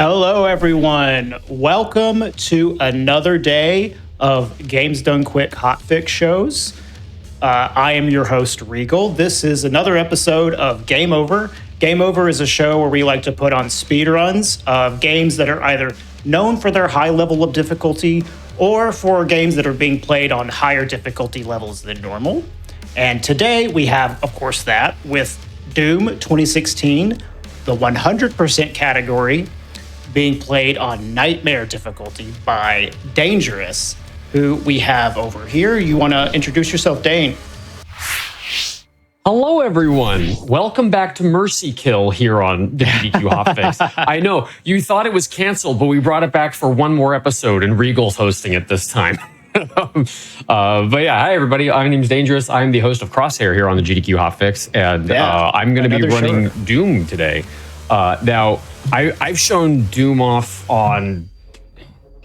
Hello, everyone. Welcome to another day of Games Done Quick Hotfix shows. I am your host, Regal. This is another episode of Game Over. Game Over is a show where we like to put on speedruns of games that are either known for their high level of difficulty or for games that are being played on higher difficulty levels than normal. And today we have, of course, that with Doom 2016, the 100% category, being played on Nightmare difficulty by Dangerous, who we have over here. You want to introduce yourself, Dane? Hello, everyone. Welcome back to Mercy Kill here on the GDQ Hotfix. I know, you thought it was canceled, but we brought it back for one more episode, and Regal's hosting it this time. But yeah, hi, everybody. My name's Dangerous. I'm the host of Crosshair here on the GDQ Hotfix, and I'm going to be running Doom today. Now, I've shown Doom off on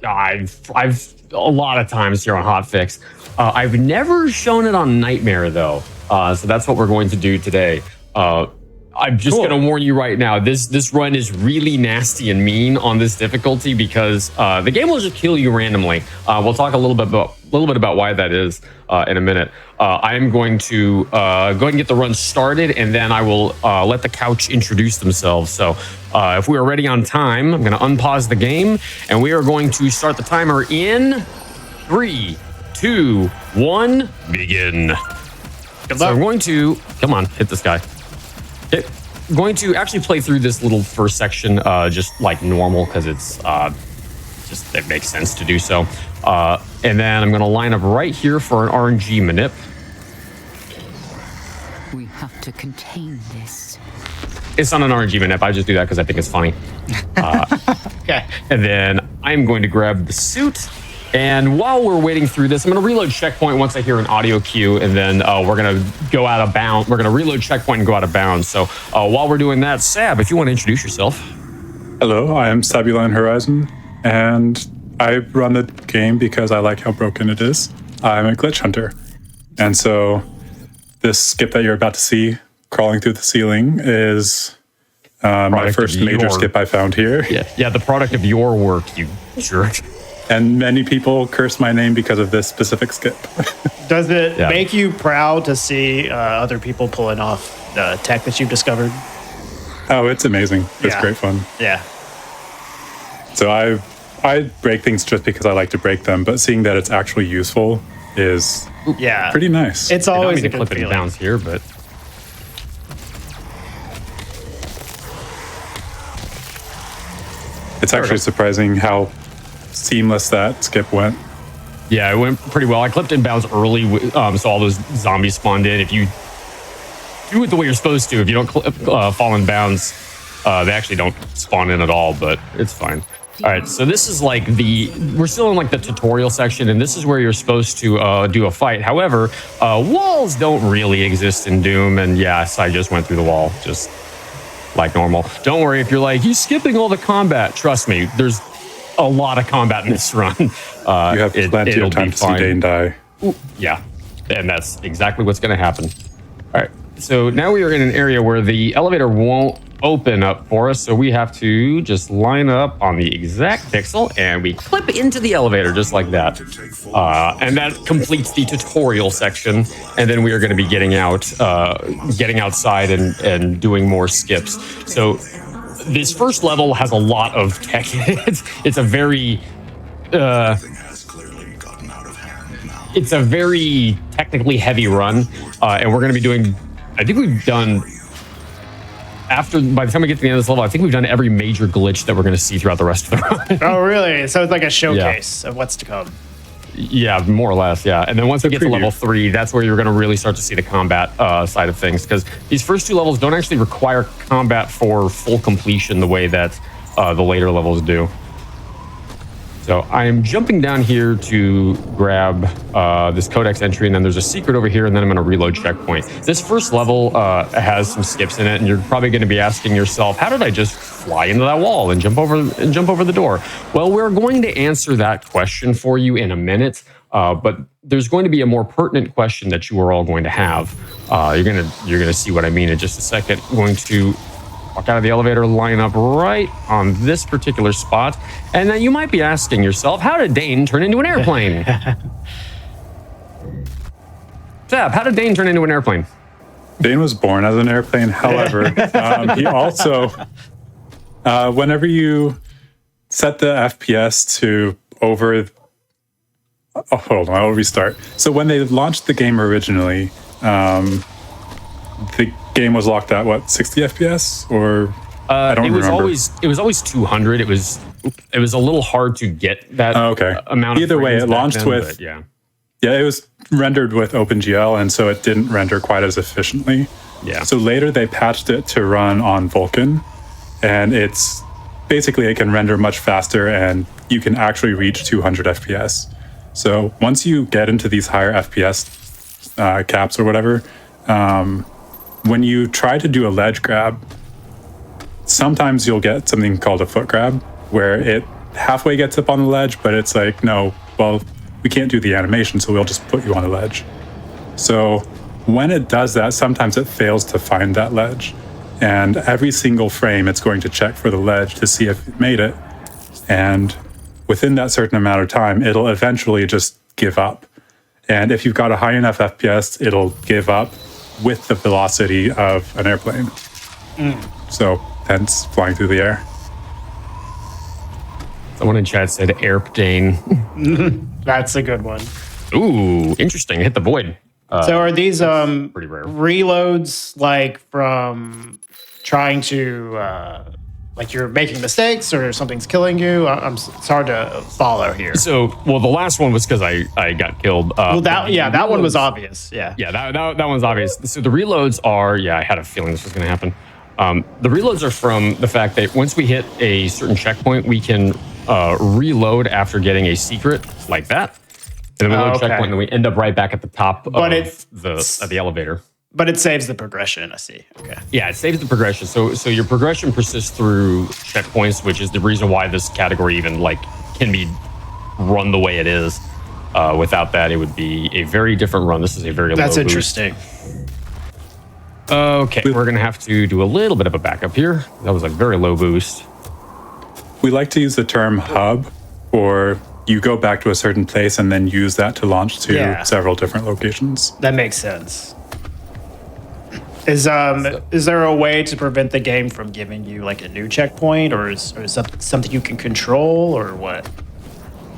I've a lot of times here on Hotfix. I've never shown it on Nightmare though, so that's what we're going to do today. I'm just going to warn you right now. This run is really nasty and mean on this difficulty because the game will just kill you randomly. We'll talk a little bit about why that is in a minute. I am going to go ahead and get the run started, and then I will let the couch introduce themselves. So if we are ready on time, I'm going to unpause the game, and we are going to start the timer in 3, 2, 1, begin. So I'm going to come on, hit this guy. I'm going to actually play through this little first section just like normal because it's it makes sense to do so. And then I'm going to line up right here for an RNG manip. We have to contain this. It's not an RNG manip. I just do that because I think it's funny. Okay. And then I'm going to grab the suit. And while we're waiting through this, I'm going to reload checkpoint once I hear an audio cue, and then we're going to go out of bounds. We're going to reload checkpoint and go out of bounds. So while we're doing that, Sab, if you want to introduce yourself. Hello, I am Sabuline Horizon, and I run the game because I like how broken it is. I'm a glitch hunter. And so this skip that you're about to see crawling through the ceiling is my first major skip I found here. Yeah, the product of your work, you jerk. And many people curse my name because of this specific skip. Does it make you proud to see other people pulling off the tech that you've discovered? Oh, it's amazing. It's great fun. Yeah. So I break things just because I like to break them, but seeing that it's actually useful is pretty nice. It's always a good good feeling. feeling. Bounce here, but it's actually surprising how seamless that skip went. Yeah, it went pretty well. I clipped in bounds early, so all those zombies spawned in. If you do it the way you're supposed to, if you don't fall in bounds, they actually don't spawn in at all, but it's fine. All right, so this is like we're still in like the tutorial section, and this is where you're supposed to do a fight. However, walls don't really exist in Doom, and yes, I just went through the wall, just like normal. Don't worry if you're like, he's skipping all the combat. Trust me, there's a lot of combat in this run. You have plenty of time to see Dane die. Ooh, yeah, and that's exactly what's going to happen. All right, so now we are in an area where the elevator won't open up for us, so we have to just line up on the exact pixel, and we clip into the elevator just like that. And that completes the tutorial section, and then we are going to be getting outside and doing more skips. So this first level has a lot of tech. It's a very technically heavy run, and we're going to be doing. I think we've done. By the time we get to the end of this level, I think we've done every major glitch that we're going to see throughout the rest of the run. Oh, really? So it's like a showcase of what's to come. Yeah, more or less, yeah. And then once we get to level 3, that's where you're going to really start to see the combat side of things, because these first 2 levels don't actually require combat for full completion the way that the later levels do. So I'm jumping down here to grab this codex entry, and then there's a secret over here, and then I'm going to reload checkpoint. This first level has some skips in it, and you're probably going to be asking yourself, how did I just fly into that wall and jump over the door? Well, we're going to answer that question for you in a minute, but there's going to be a more pertinent question that you are all going to have. You're going to see what I mean in just a second. I'm going to walk out of the elevator, line up right on this particular spot. And then you might be asking yourself, how did Dane turn into an airplane? Seb, how did Dane turn into an airplane? Dane was born as an airplane. However, he also, whenever you set the FPS to over, oh, hold on, I'll restart. So when they launched the game originally, the game was locked at what, 60 FPS or I don't remember. It was always 200. It was a little hard to get that amount. Either of way, it launched then, with yeah, it was rendered with OpenGL, and so it didn't render quite as efficiently. Yeah. So later they patched it to run on Vulkan, and it's basically it can render much faster, and you can actually reach 200 FPS. So once you get into these higher FPS caps or whatever, when you try to do a ledge grab, sometimes you'll get something called a foot grab, where it halfway gets up on the ledge, but it's like, no, well, we can't do the animation, so we'll just put you on a ledge. So when it does that, sometimes it fails to find that ledge. And every single frame, it's going to check for the ledge to see if it made it. And within that certain amount of time, it'll eventually just give up. And if you've got a high enough FPS, it'll give up with the velocity of an airplane. So hence flying through the air. Someone in chat said Airplane. That's a good one. Ooh, interesting. Hit the void. So are these pretty rare. reloads like from trying to like you're making mistakes or something's killing you? It's hard to follow here. So, well, the last one was because I got killed. Well, that one was obvious. Yeah. Yeah, that one's obvious. So the reloads are, I had a feeling this was going to happen. The reloads are from the fact that once we hit a certain checkpoint, we can reload after getting a secret like that. And then we load checkpoint, and then we end up right back at the top of the elevator. But it saves the progression, I see. Okay. Yeah, it saves the progression. So your progression persists through checkpoints, which is the reason why this category even can be run the way it is. Without that, it would be a very different run. This is a very low That's boost. interesting. Okay, we're going to have to do a little bit of a backup here. That was a very low boost. We like to use the term hub, or you go back to a certain place and then use that to launch to several different locations. That makes sense. Is there a way to prevent the game from giving you like a new checkpoint, or is something you can control, or what?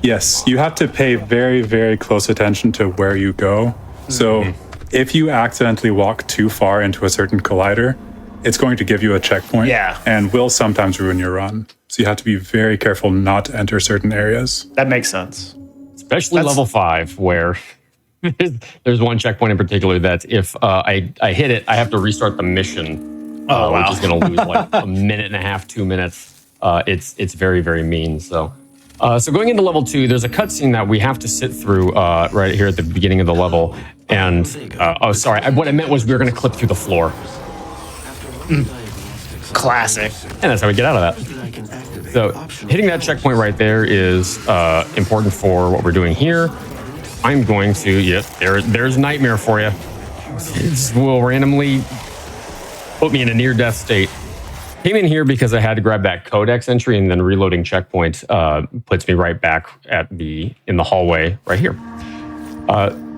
Yes, you have to pay very, very close attention to where you go. So if you accidentally walk too far into a certain collider, it's going to give you a checkpoint and will sometimes ruin your run. So you have to be very careful not to enter certain areas. That makes sense. Especially level 5, where there's one checkpoint in particular that if I hit it, I have to restart the mission, which is going to lose like a minute and a half, 2 minutes. It's very, very mean. So going into level 2, there's a cutscene that we have to sit through right here at the beginning of the level. And what I meant was we were going to clip through the floor. Classic. And that's how we get out of that. So hitting that checkpoint right there is important for what we're doing here. I'm going to, there's Nightmare for you. It will randomly put me in a near-death state. Came in here because I had to grab that codex entry, and then reloading checkpoint puts me right back in the hallway right here.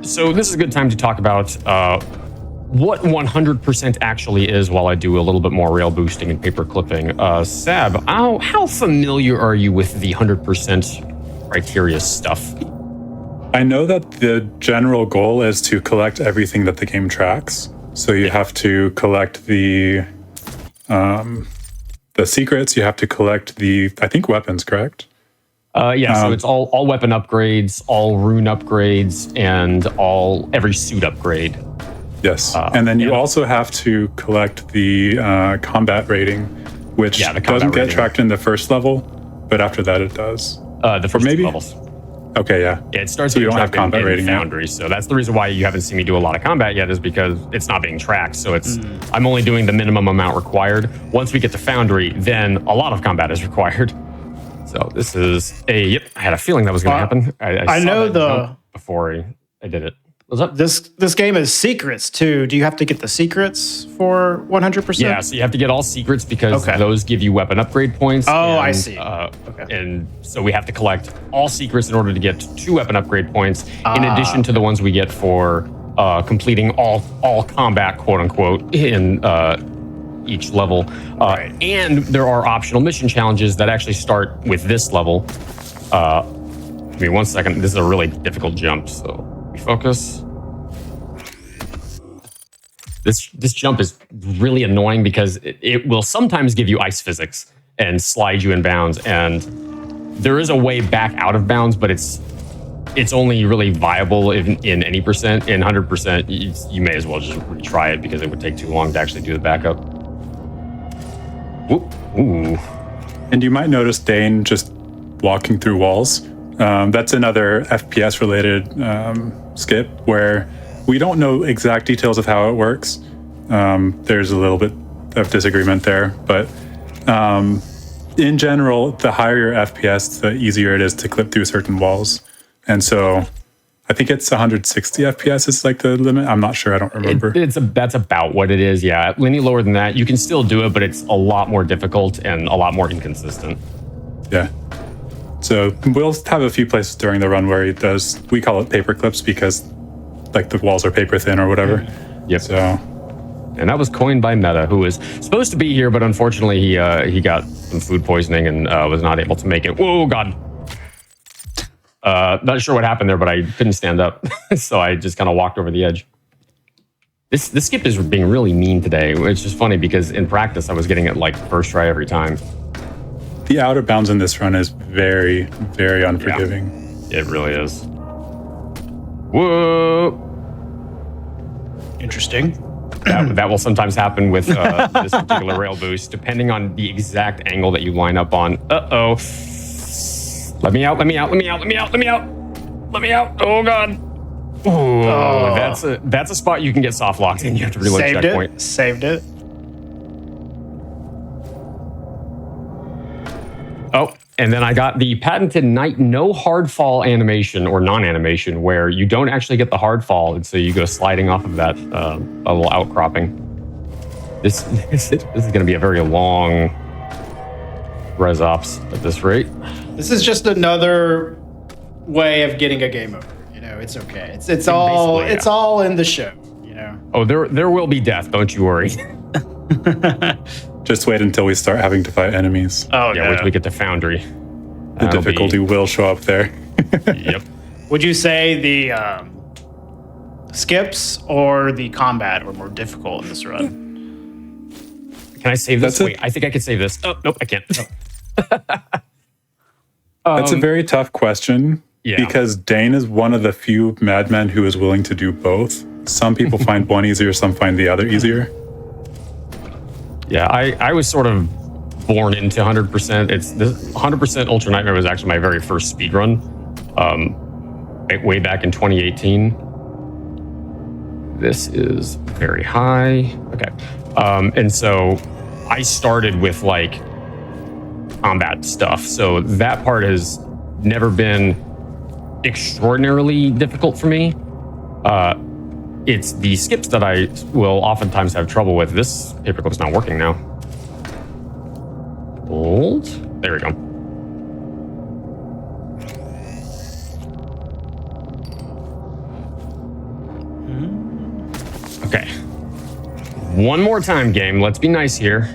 So this is a good time to talk about what 100% actually is while I do a little bit more rail boosting and paper clipping. Sab, how familiar are you with the 100% criteria stuff? I know that the general goal is to collect everything that the game tracks. So you have to collect the secrets, you have to collect I think weapons, correct? So it's all weapon upgrades, all rune upgrades, and every suit upgrade. Yes, and then you also have to collect the combat rating, which doesn't get tracked in the first level, but after that it does. The first 2 levels. Okay, yeah. It starts so you being don't have tracked combat in rating Foundry, so that's the reason why you haven't seen me do a lot of combat yet, is because it's not being tracked. So I'm only doing the minimum amount required. Once we get to Foundry, then a lot of combat is required. So this is I had a feeling that was going to happen. I know before I did it. What's up? This game is secrets too. Do you have to get the secrets for 100%? Yeah, so you have to get all secrets because Okay. those give you weapon upgrade points. Oh, I see. Okay. And so we have to collect all secrets in order to get 2 weapon upgrade points, in addition to the ones we get for completing all combat, quote unquote, in each level. Right. And there are optional mission challenges that actually start with this level. Give me 1 second. This is a really difficult jump, so we focus. This jump is really annoying because it will sometimes give you ice physics and slide you in bounds, and there is a way back out of bounds, but it's only really viable in any percent. In 100%, you may as well just retry it because it would take too long to actually do the backup. Ooh. And you might notice Dane just walking through walls. That's another FPS related skip where we don't know exact details of how it works. There's a little bit of disagreement there, but in general, the higher your FPS, the easier it is to clip through certain walls. And so I think it's 160 FPS is like the limit. I'm not sure. I don't remember. That's about what it is. Yeah. Any lower than that, you can still do it, but it's a lot more difficult and a lot more inconsistent. Yeah. So we'll have a few places during the run where he does, we call it paper clips because like the walls are paper thin or whatever. Yep. So, and that was coined by Meta, who was supposed to be here, but unfortunately he got some food poisoning and was not able to make it. Whoa, God. Not sure what happened there, but I couldn't stand up. So I just kind of walked over the edge. This skip is being really mean today, which is funny because in practice I was getting it like first try every time. the outer bounds in this run is very, very unforgiving. Yeah, it really is. Whoa. Interesting. That will sometimes happen with this particular rail boost, depending on the exact angle that you line up on. Uh-oh. Let me out, let me out, let me out, let me out, let me out. Let me out. Oh, God. Ooh, that's a spot you can get soft locked in. You have to reload checkpoint. Saved it. Oh, and then I got the patented night no hard fall animation or non-animation where you don't actually get the hard fall, and so you go sliding off of that a little outcropping. This is going to be a very long res ops at this rate. This is just another way of getting a game over. You know, it's okay. It's all in the show. You know. Oh, there will be death. Don't you worry. Just wait until we start having to fight enemies. Oh yeah, no. once we get to Foundry, The difficulty will show up there. Yep. Would you say the skips or the combat were more difficult in this run? Can I save this? That's Wait, I think I can save this. Oh, nope, I can't. That's a very tough question because Dane is one of the few madmen who is willing to do both. Some people find one easier, some find the other easier. Yeah, I was sort of born into 100%. It's the 100% Ultra Nightmare was actually my very first speed run, way back in 2018. This is very high. Okay, and so I started with like combat stuff, so that part has never been extraordinarily difficult for me. It's the skips that I will oftentimes have trouble with. This paperclip's not working now. Hold. There we go. Okay. One more time, game. Let's be nice here.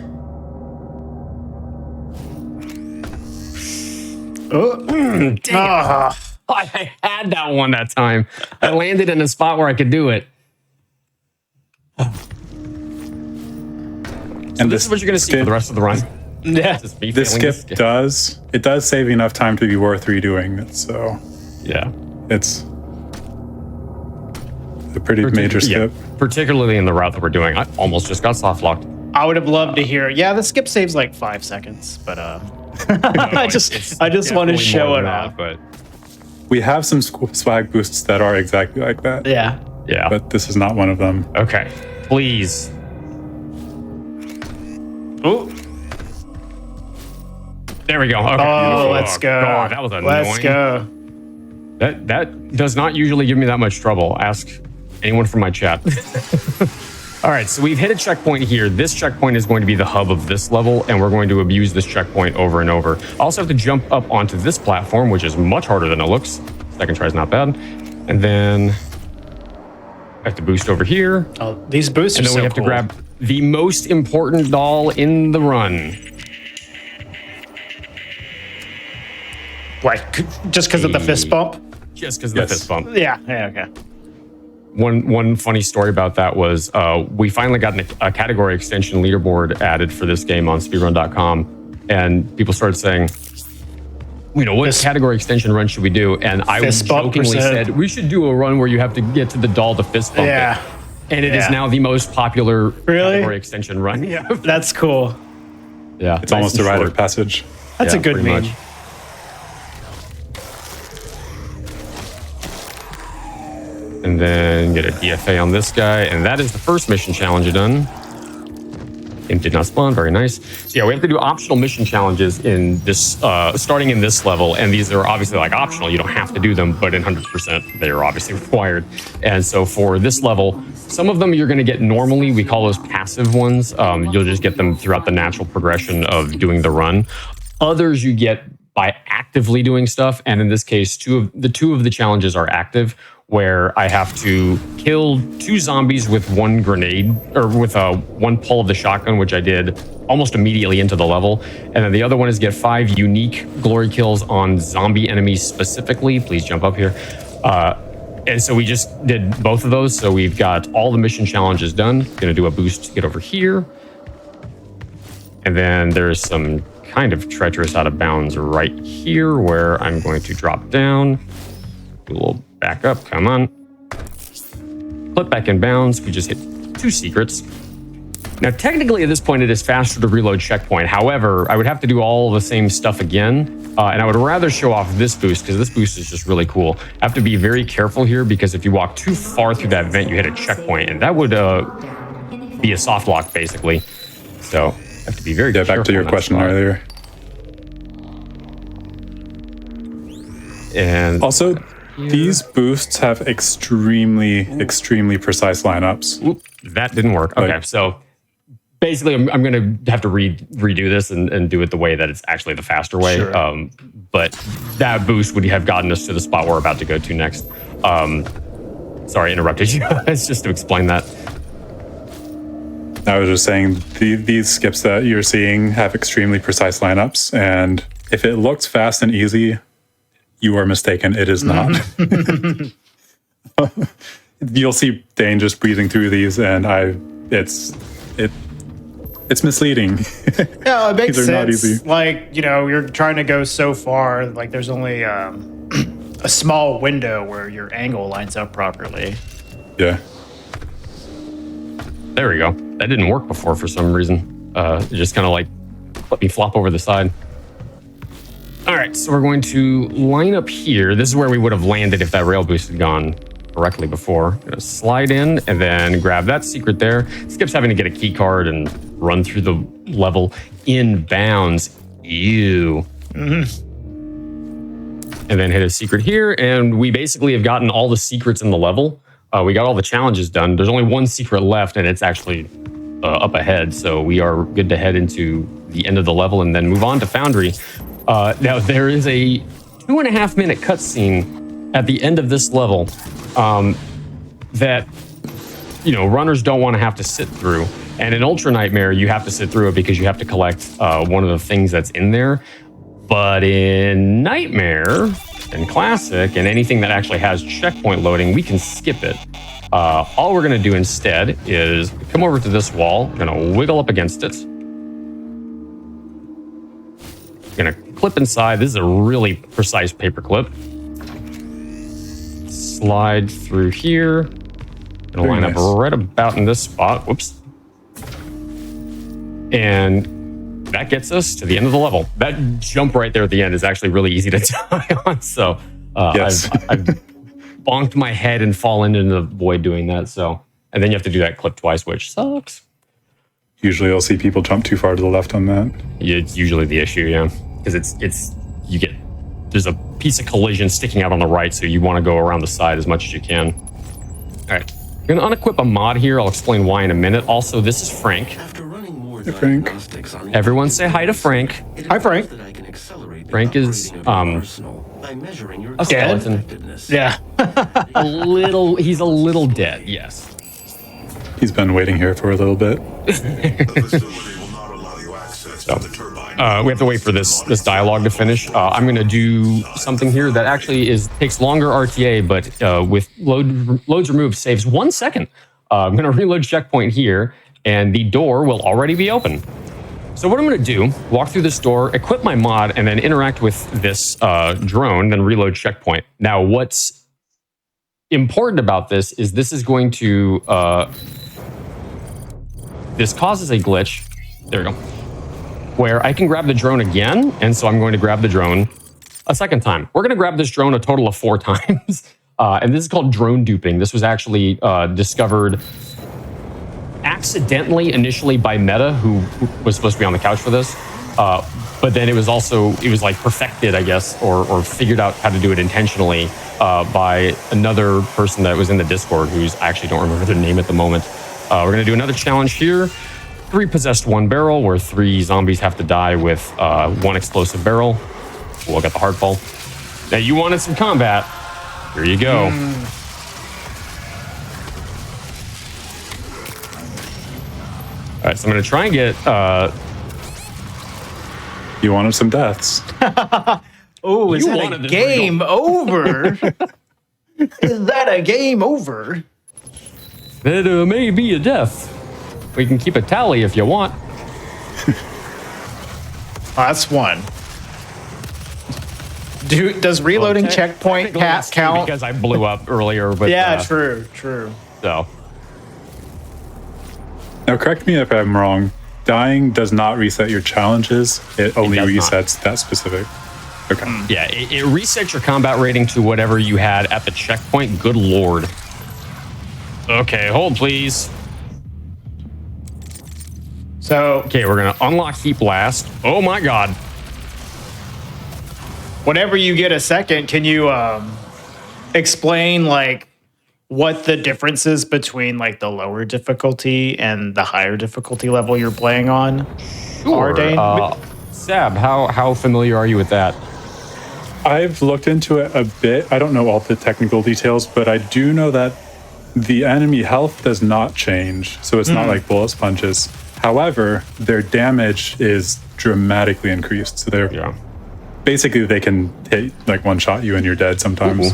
Damn. I had that one that time. I landed in a spot where I could do it. And this is what you're going to see for the rest of the run. Yeah. This skip does save enough time to be worth redoing. So yeah, it's a pretty major skip. Yeah, particularly in the route that we're doing. I almost just got soft locked. I would have loved to hear. Yeah, the skip saves like 5 seconds, but I just want to show it off. But we have some swag boosts that are exactly like that. Yeah. Yeah. But this is not one of them. Okay, please. Oh. There we go. Okay. Oh, let's go. God, that was annoying. Let's go. That does not usually give me that much trouble. Ask Anyone from my chat? All right, so we've hit a checkpoint here. This checkpoint is going to be the hub of this level, and we're going to abuse this checkpoint over and over. I also have to jump up onto this platform, which is much harder than it looks. Second try is not bad. And then I have to boost over here. Oh, these boosts are so cool. And then we have to grab the most important doll in the run. Like, just because of the fist bump? Just because of the fist bump. Yeah, okay. One funny story about that was we finally got a category extension leaderboard added for this game on speedrun.com, and people started saying, you know, what category extension run should we do? And I jokingly said, we should do a run where you have to get to the doll to fist bump it. And it is now the most popular category extension run. Yeah, that's cool. Yeah, it's almost a rite of passage. That's a good meme. Much. And then get a DFA on this guy. And that is the first mission challenge done. Imp did not spawn. Very nice. So yeah, we have to do optional mission challenges in this, starting in this level. And these are obviously like optional. You don't have to do them, but in 100%, they are obviously required. And so for this level, some of them you're going to get normally. We call those passive ones. You'll just get them throughout the natural progression of doing the run. Others you get by actively doing stuff. And in this case, two of the challenges are active, where I have to kill 2 zombies with 1 grenade, or with 1 pull of the shotgun, which I did almost immediately into the level. And then the other one is get 5 unique glory kills on zombie enemies specifically. Please jump up here. And so we just did both of those. So we've got all the mission challenges done. Gonna do a boost to get over here. And then there's some kind of treacherous out of bounds right here where I'm going to drop down. Do a little back up, come on. Flip back in bounds. We just hit 2 secrets. Now, technically at this point, it is faster to reload checkpoint. However, I would have to do all the same stuff again. And I would rather show off this boost because this boost is just really cool. I have to be very careful here because if you walk too far through that vent, you hit a checkpoint, and that would be a soft lock basically. So I have to be very careful. Back to your question earlier. And also, these boosts have extremely precise lineups. Oop, that didn't work. Okay, so basically I'm going to have to redo this and do it the way that it's actually the faster way. Sure. But that boost would have gotten us to the spot we're about to go to next. Sorry, I interrupted you guys just to explain that. I was just saying these skips that you're seeing have extremely precise lineups, and if it looks fast and easy, you are mistaken. It is not. You'll see Dane just breezing through these, and it's misleading. Yeah, it makes These are not sense. easy. Like, you know, you're trying to go so far, like there's only a small window where your angle lines up properly. Yeah. There we go. That didn't work before for some reason. It just kind of like let me flop over the side. All right, so we're going to line up here. This is where we would have landed if that rail boost had gone correctly before. Gonna slide in and then grab that secret there. Skip's having to get a key card and run through the level in bounds. Ew. And then hit a secret here, and we basically have gotten all the secrets in the level. We got all the challenges done. There's only 1 secret left, and it's actually up ahead, so we are good to head into the end of the level and then move on to Foundry. Now, there is a 2.5-minute cutscene at the end of this level that, you know, runners don't want to have to sit through. And in Ultra Nightmare, you have to sit through it because you have to collect one of the things that's in there. But in Nightmare and Classic and anything that actually has checkpoint loading, we can skip it. All we're going to do instead is come over to this wall, going to wiggle up against it. Going to clip inside. This is a really precise paper clip. Slide through here. Going to line up right about in this spot. Whoops. And that gets us to the end of the level. That jump right there at the end is actually really easy to die on. So yes. I've bonked my head and fallen into the void doing that. So, and then you have to do that clip twice, which sucks. Usually you'll see people jump too far to the left on that. Yeah, it's usually the issue, yeah. Because there's a piece of collision sticking out on the right, so you want to go around the side as much as you can. All right. I'm going to unequip a mod here. I'll explain why in a minute. Also, this is Frank. Hey, Frank. Everyone say hi to Frank. Hi, Frank. Frank is a skeleton. Yeah. He's a little dead, yes. He's been waiting here for a little bit. So, we have to wait for this dialogue to finish. I'm going to do something here that actually takes longer RTA, but with loads removed saves 1 second. I'm going to reload checkpoint here, and the door will already be open. So what I'm going to do, walk through this door, equip my mod, and then interact with this drone, then reload checkpoint. Now, what's important about this is going to... this causes a glitch. There we go. Where I can grab the drone again, and so I'm going to grab the drone a second time. We're going to grab this drone a total of 4 times, and this is called drone duping. This was actually discovered accidentally initially by Meta, who was supposed to be on the couch for this, but then it was like perfected, I guess, or figured out how to do it intentionally by another person that was in the Discord, I actually don't remember their name at the moment. We're going to do another challenge here. 3 possessed 1 barrel, where 3 zombies have to die with 1 explosive barrel. We'll get the hard fall. Now, you wanted some combat. Here you go. All right, so I'm going to try and get... You wanted some deaths. Oh, is that a game over? Is that a game over? It may be a death. We can keep a tally if you want. That's 1. Does reloading checkpoint count? Because I blew up earlier. But, yeah, true. So. Now, correct me if I'm wrong. Dying does not reset your challenges. It only resets that specific. Okay. Yeah, it resets your combat rating to whatever you had at the checkpoint. Good lord. Okay, hold please. So, okay, we're gonna unlock Heat Blast. Oh my god. Whenever you get a second, can you explain like what the difference is between like the lower difficulty and the higher difficulty level you're playing on? Sure. Sab, how familiar are you with that? I've looked into it a bit. I don't know all the technical details, but I do know that the enemy health does not change, so it's not like bullet sponges. However, their damage is dramatically increased. So they're basically they can hit like one shot you and you're dead sometimes.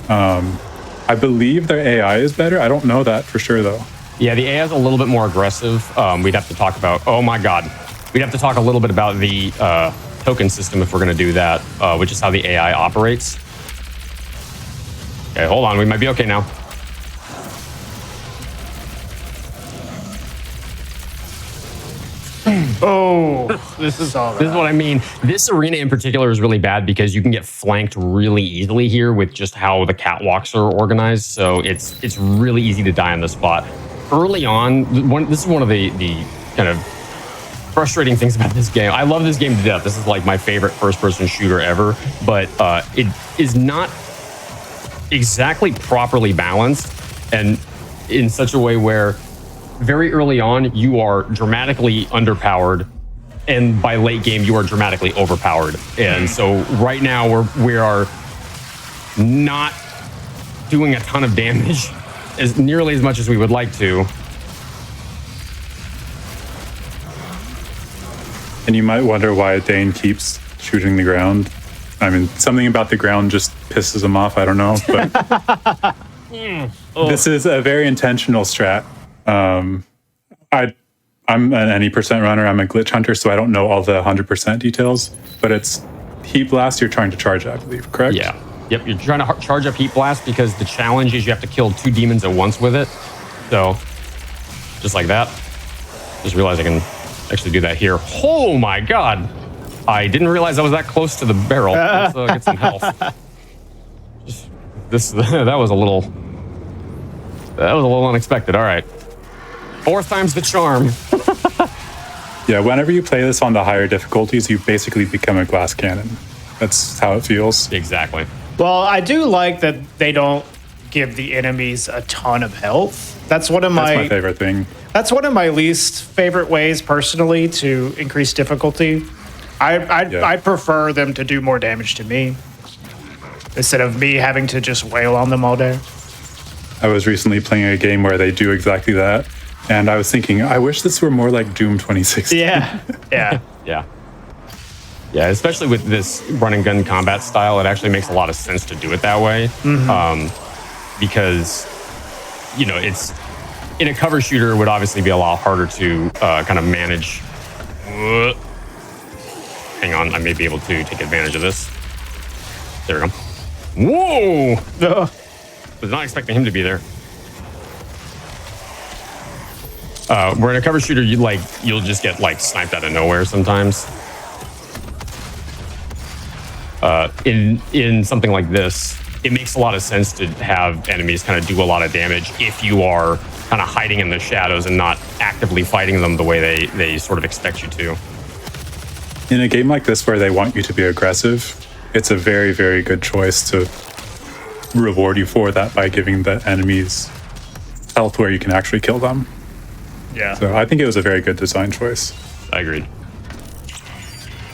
I believe their AI is better. I don't know that for sure though. Yeah, the AI is a little bit more aggressive. We'd have to talk about. Oh my god, we'd have to talk a little bit about the token system if we're going to do that, which is how the AI operates. Okay, hold on. We might be okay now. Oh, this is what I mean. This arena in particular is really bad because you can get flanked really easily here with just how the catwalks are organized. So it's really easy to die on the spot. Early on, this is one of the kind of frustrating things about this game. I love this game to death. This is like my favorite first-person shooter ever, but it is not exactly properly balanced and in such a way where very early on, you are dramatically underpowered, and by late game, you are dramatically overpowered. And so right now, we are not doing a ton of damage, as nearly as much as we would like to. And you might wonder why Dane keeps shooting the ground. I mean, something about the ground just pisses him off. I don't know, but this is a very intentional strat. I'm an any percent runner. I'm a glitch hunter, so I don't know all the 100% details, but it's Heat Blast you're trying to charge, I believe, correct? Yeah. Yep, you're trying to charge up Heat Blast because the challenge is you have to kill 2 demons at once with it. So, just like that. Just realized I can actually do that here. Oh my god! I didn't realize I was that close to the barrel. Let's get some health. That was a little unexpected. All right. 4th time's the charm. Yeah, whenever you play this on the higher difficulties, you basically become a glass cannon. That's how it feels. Exactly. Well, I do like that they don't give the enemies a ton of health. That's one of That's my favorite thing. That's one of my least favorite ways, personally, to increase difficulty. I prefer them to do more damage to me instead of me having to just wail on them all day. I was recently playing a game where they do exactly that, and I was thinking, I wish this were more like Doom 2016. Yeah, yeah. Yeah, especially with this run and gun combat style, it actually makes a lot of sense to do it that way. Because, it's in a cover shooter, it would obviously be a lot harder to kind of manage. Hang on, I may be able to take advantage of this. There we go. Whoa! Was not expecting him to be there. Where in a cover shooter, you'll just get sniped out of nowhere sometimes. In something like this, it makes a lot of sense to have enemies kind of do a lot of damage if you are kind of hiding in the shadows and not actively fighting them the way they sort of expect you to. In a game like this where they want you to be aggressive, it's a very, very good choice to reward you for that by giving the enemies health where you can actually kill them. Yeah. So I think it was a very good design choice. I agreed.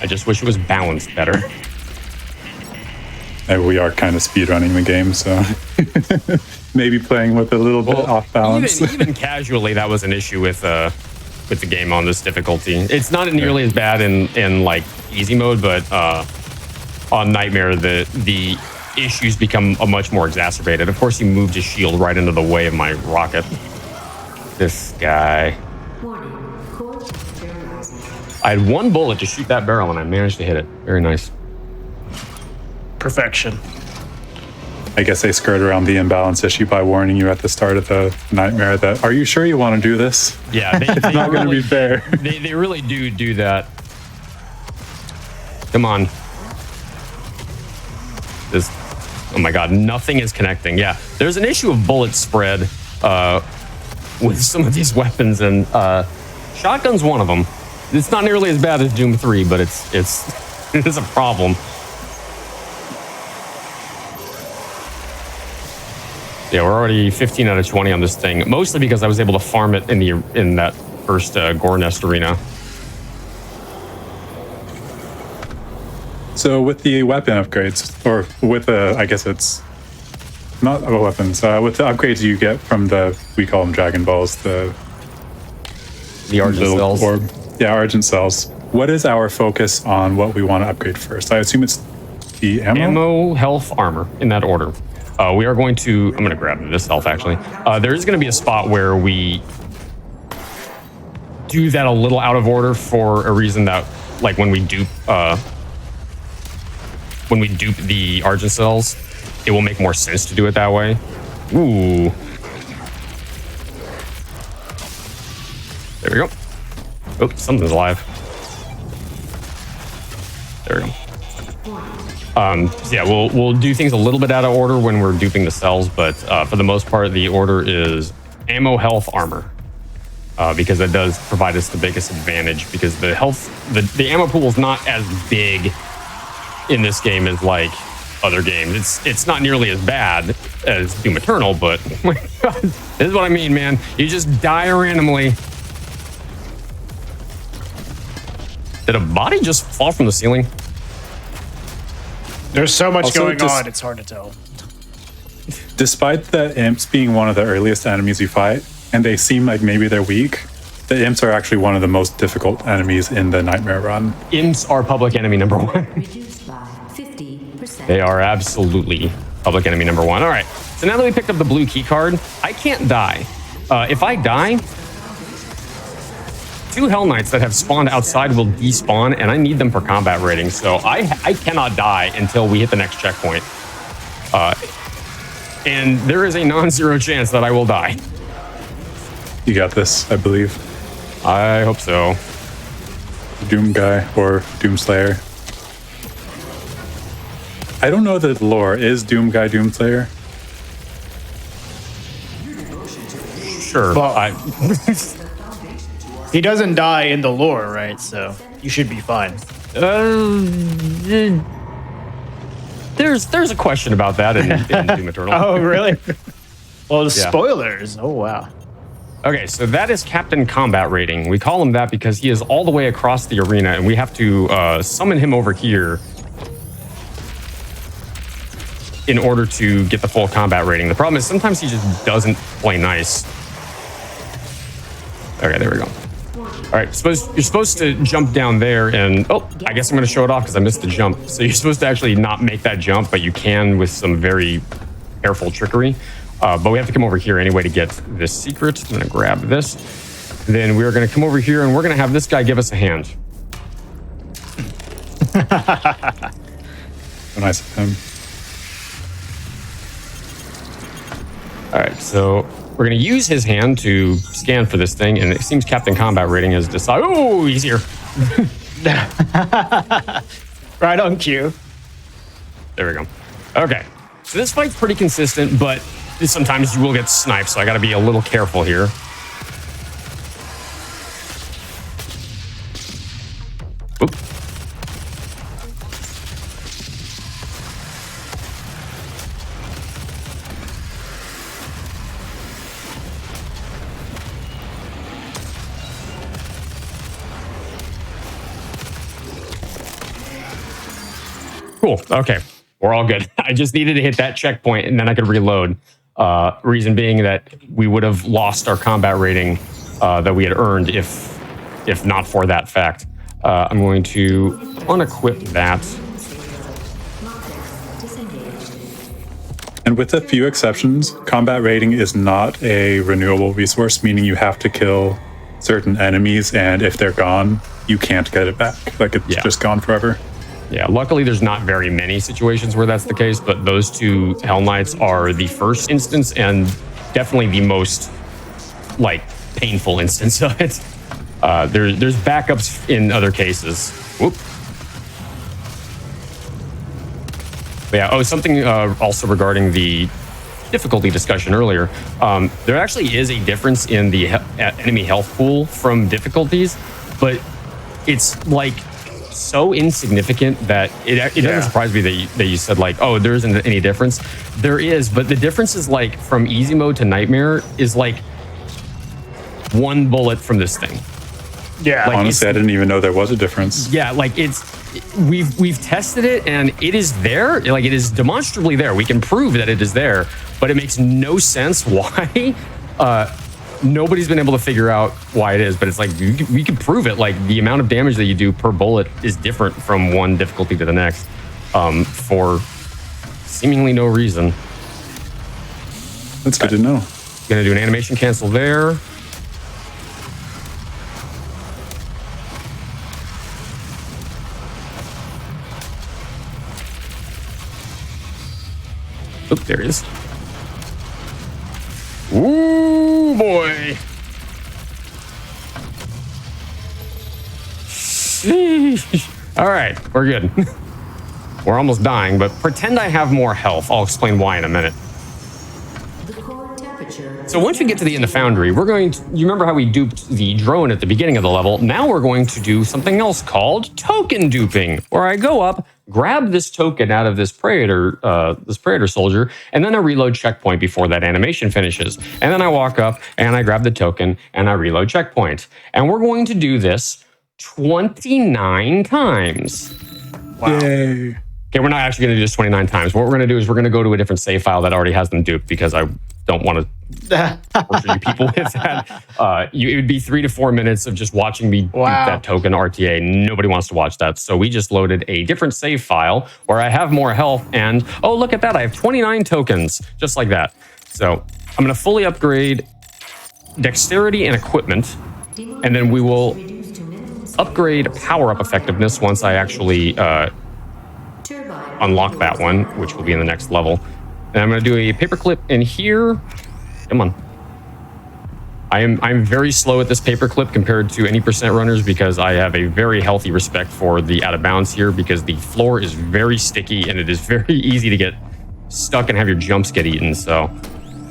I just wish it was balanced better. And we are kind of speedrunning the game, so maybe playing with a little bit off balance. Even casually, that was an issue with the game on this difficulty. It's not nearly as bad in like easy mode, but on Nightmare, the issues become much more exacerbated. Of course, he moved his shield right into the way of my rocket. This guy. I had one bullet to shoot that barrel, and I managed to hit it. Very nice. Perfection. I guess they skirt around the imbalance issue by warning you at the start of the Nightmare that, are you sure you want to do this? Yeah, it's not going to be fair. They really do that. Come on. Oh my God, nothing is connecting. Yeah, there's an issue of bullet spread with some of these weapons, and shotgun's one of them. It's not nearly as bad as Doom 3, but it is a problem. Yeah, we're already 15 out of 20 on this thing, mostly because I was able to farm it in that first Gore Nest arena. So with the weapon upgrades, or with the, I guess it's not weapons, with the upgrades you get from we call them Dragon Balls, the Argent cells. Argent cells. What is our focus on what we want to upgrade first? I assume it's the ammo? Ammo, health, armor, in that order. We are going to, I'm going to grab this health actually. There is going to be a spot where we do that a little out of order for a reason that, like when we dupe the Argent cells, it will make more sense to do it that way. Ooh. There we go. Oh, something's alive. There we go. So yeah, we'll do things a little bit out of order when we're duping the cells, but for the most part, the order is ammo, health, armor, because that does provide us the biggest advantage. Because the health, the ammo pool is not as big in this game as like other games. It's not nearly as bad as Doom Eternal, but oh my God, this is what I mean, man. You just die randomly. Did a body just fall from the ceiling? There's so much going on, it's hard to tell. Despite the imps being one of the earliest enemies you fight, and they seem like maybe they're weak, the imps are actually one of the most difficult enemies in the Nightmare run. Imps are public enemy number one. Reduced by 50%. They are absolutely public enemy number one. All right, so now that we picked up the blue key card, I can't die. If I die, 2 Hell Knights that have spawned outside will despawn, and I need them for combat rating, so I cannot die until we hit the next checkpoint. And there is a non-zero chance that I will die. You got this, I believe. I hope so. Doom guy or Doom Slayer. I don't know the lore. Is Doom guy Doom Slayer? Sure. Well, he doesn't die in the lore, right? So you should be fine. There's a question about that in Doom Eternal. Oh, really? Well, the spoilers. Oh, wow. Okay, so that is Captain Combat Rating. We call him that because he is all the way across the arena, and we have to summon him over here in order to get the full combat rating. The problem is sometimes he just doesn't play nice. Okay, there we go. All right, you're supposed to jump down there and, oh, I guess I'm going to show it off because I missed the jump. So you're supposed to actually not make that jump, but you can with some very careful trickery. But we have to come over here anyway to get this secret. I'm going to grab this. Then we're going to come over here and we're going to have this guy give us a hand. So nice of him. All right, so we're going to use his hand to scan for this thing, and it seems Captain Combat Rating has decided, oh, he's here. Right on cue. There we go. Okay, so this fight's pretty consistent, but sometimes you will get sniped, so I got to be a little careful here. Oop. Cool. Okay. We're all good. I just needed to hit that checkpoint and then I could reload. Reason being that we would have lost our combat rating that we had earned if not for that fact. I'm going to unequip that. And with a few exceptions, combat rating is not a renewable resource, meaning you have to kill certain enemies, and if they're gone, you can't get it back. Like, it's just gone forever. Yeah, luckily there's not very many situations where that's the case, but those two Hell Knights are the first instance and definitely the most, like, painful instance of it. There's backups in other cases. Whoop. But yeah, oh, something also regarding the difficulty discussion earlier. There actually is a difference in the enemy health pool from difficulties, but it's like so insignificant that it doesn't surprise me that you said like, oh, there isn't any difference. There is, but the difference is like from easy mode to nightmare is like one bullet from this thing. Yeah, like, honestly, I didn't even know there was a difference. Yeah, like we've tested it and it is there. Like it is demonstrably there. We can prove that it is there, but it makes no sense why. Nobody's been able to figure out why it is, but it's like we can prove it. Like the amount of damage that you do per bullet is different from one difficulty to the next, for seemingly no reason. That's good to know. Gonna do an animation cancel there. Oh, there it is. Ooh, boy. All right, we're good. We're almost dying, but pretend I have more health. I'll explain why in a minute. So once we get to the end of Foundry, we're going to, you remember how we duped the drone at the beginning of the level? Now we're going to do something else called token duping, where I go up, grab this token out of this Praetor soldier, and then I reload checkpoint before that animation finishes. And then I walk up and I grab the token and I reload checkpoint. And we're going to do this 29 times. Wow. Yay. Okay, we're not actually going to do this 29 times. What we're going to do is we're going to go to a different save file that already has them duped because I don't want to torture you people with that. It would be 3 to 4 minutes of just watching me dupe that token RTA. Nobody wants to watch that. So we just loaded a different save file where I have more health and, oh, look at that. I have 29 tokens, just like that. So I'm going to fully upgrade dexterity and equipment, and then we will upgrade power-up effectiveness once I actually unlock that one, which will be in the next level. And I'm going to do a paperclip in here. Come on. I'm very slow at this paperclip compared to any percent runners because I have a very healthy respect for the out of bounds here because the floor is very sticky and it is very easy to get stuck and have your jumps get eaten. So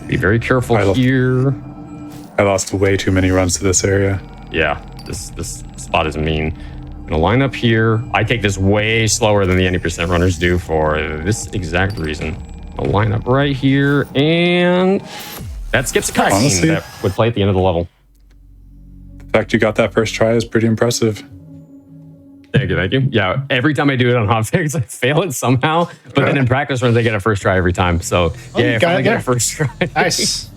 be very careful here. I lost way too many runs to this area. Yeah, this spot is mean. I'm going to line up here. I take this way slower than the any percent runners do for this exact reason. I'll line up right here and That skips a cutscene Honestly, that would play at the end of the level. The fact you got that first try is pretty impressive. Thank you. Yeah, every time I do it on Hotfix, I fail it somehow. But then in practice runs, I get a first try every time. So yeah, if I get a first try. Nice.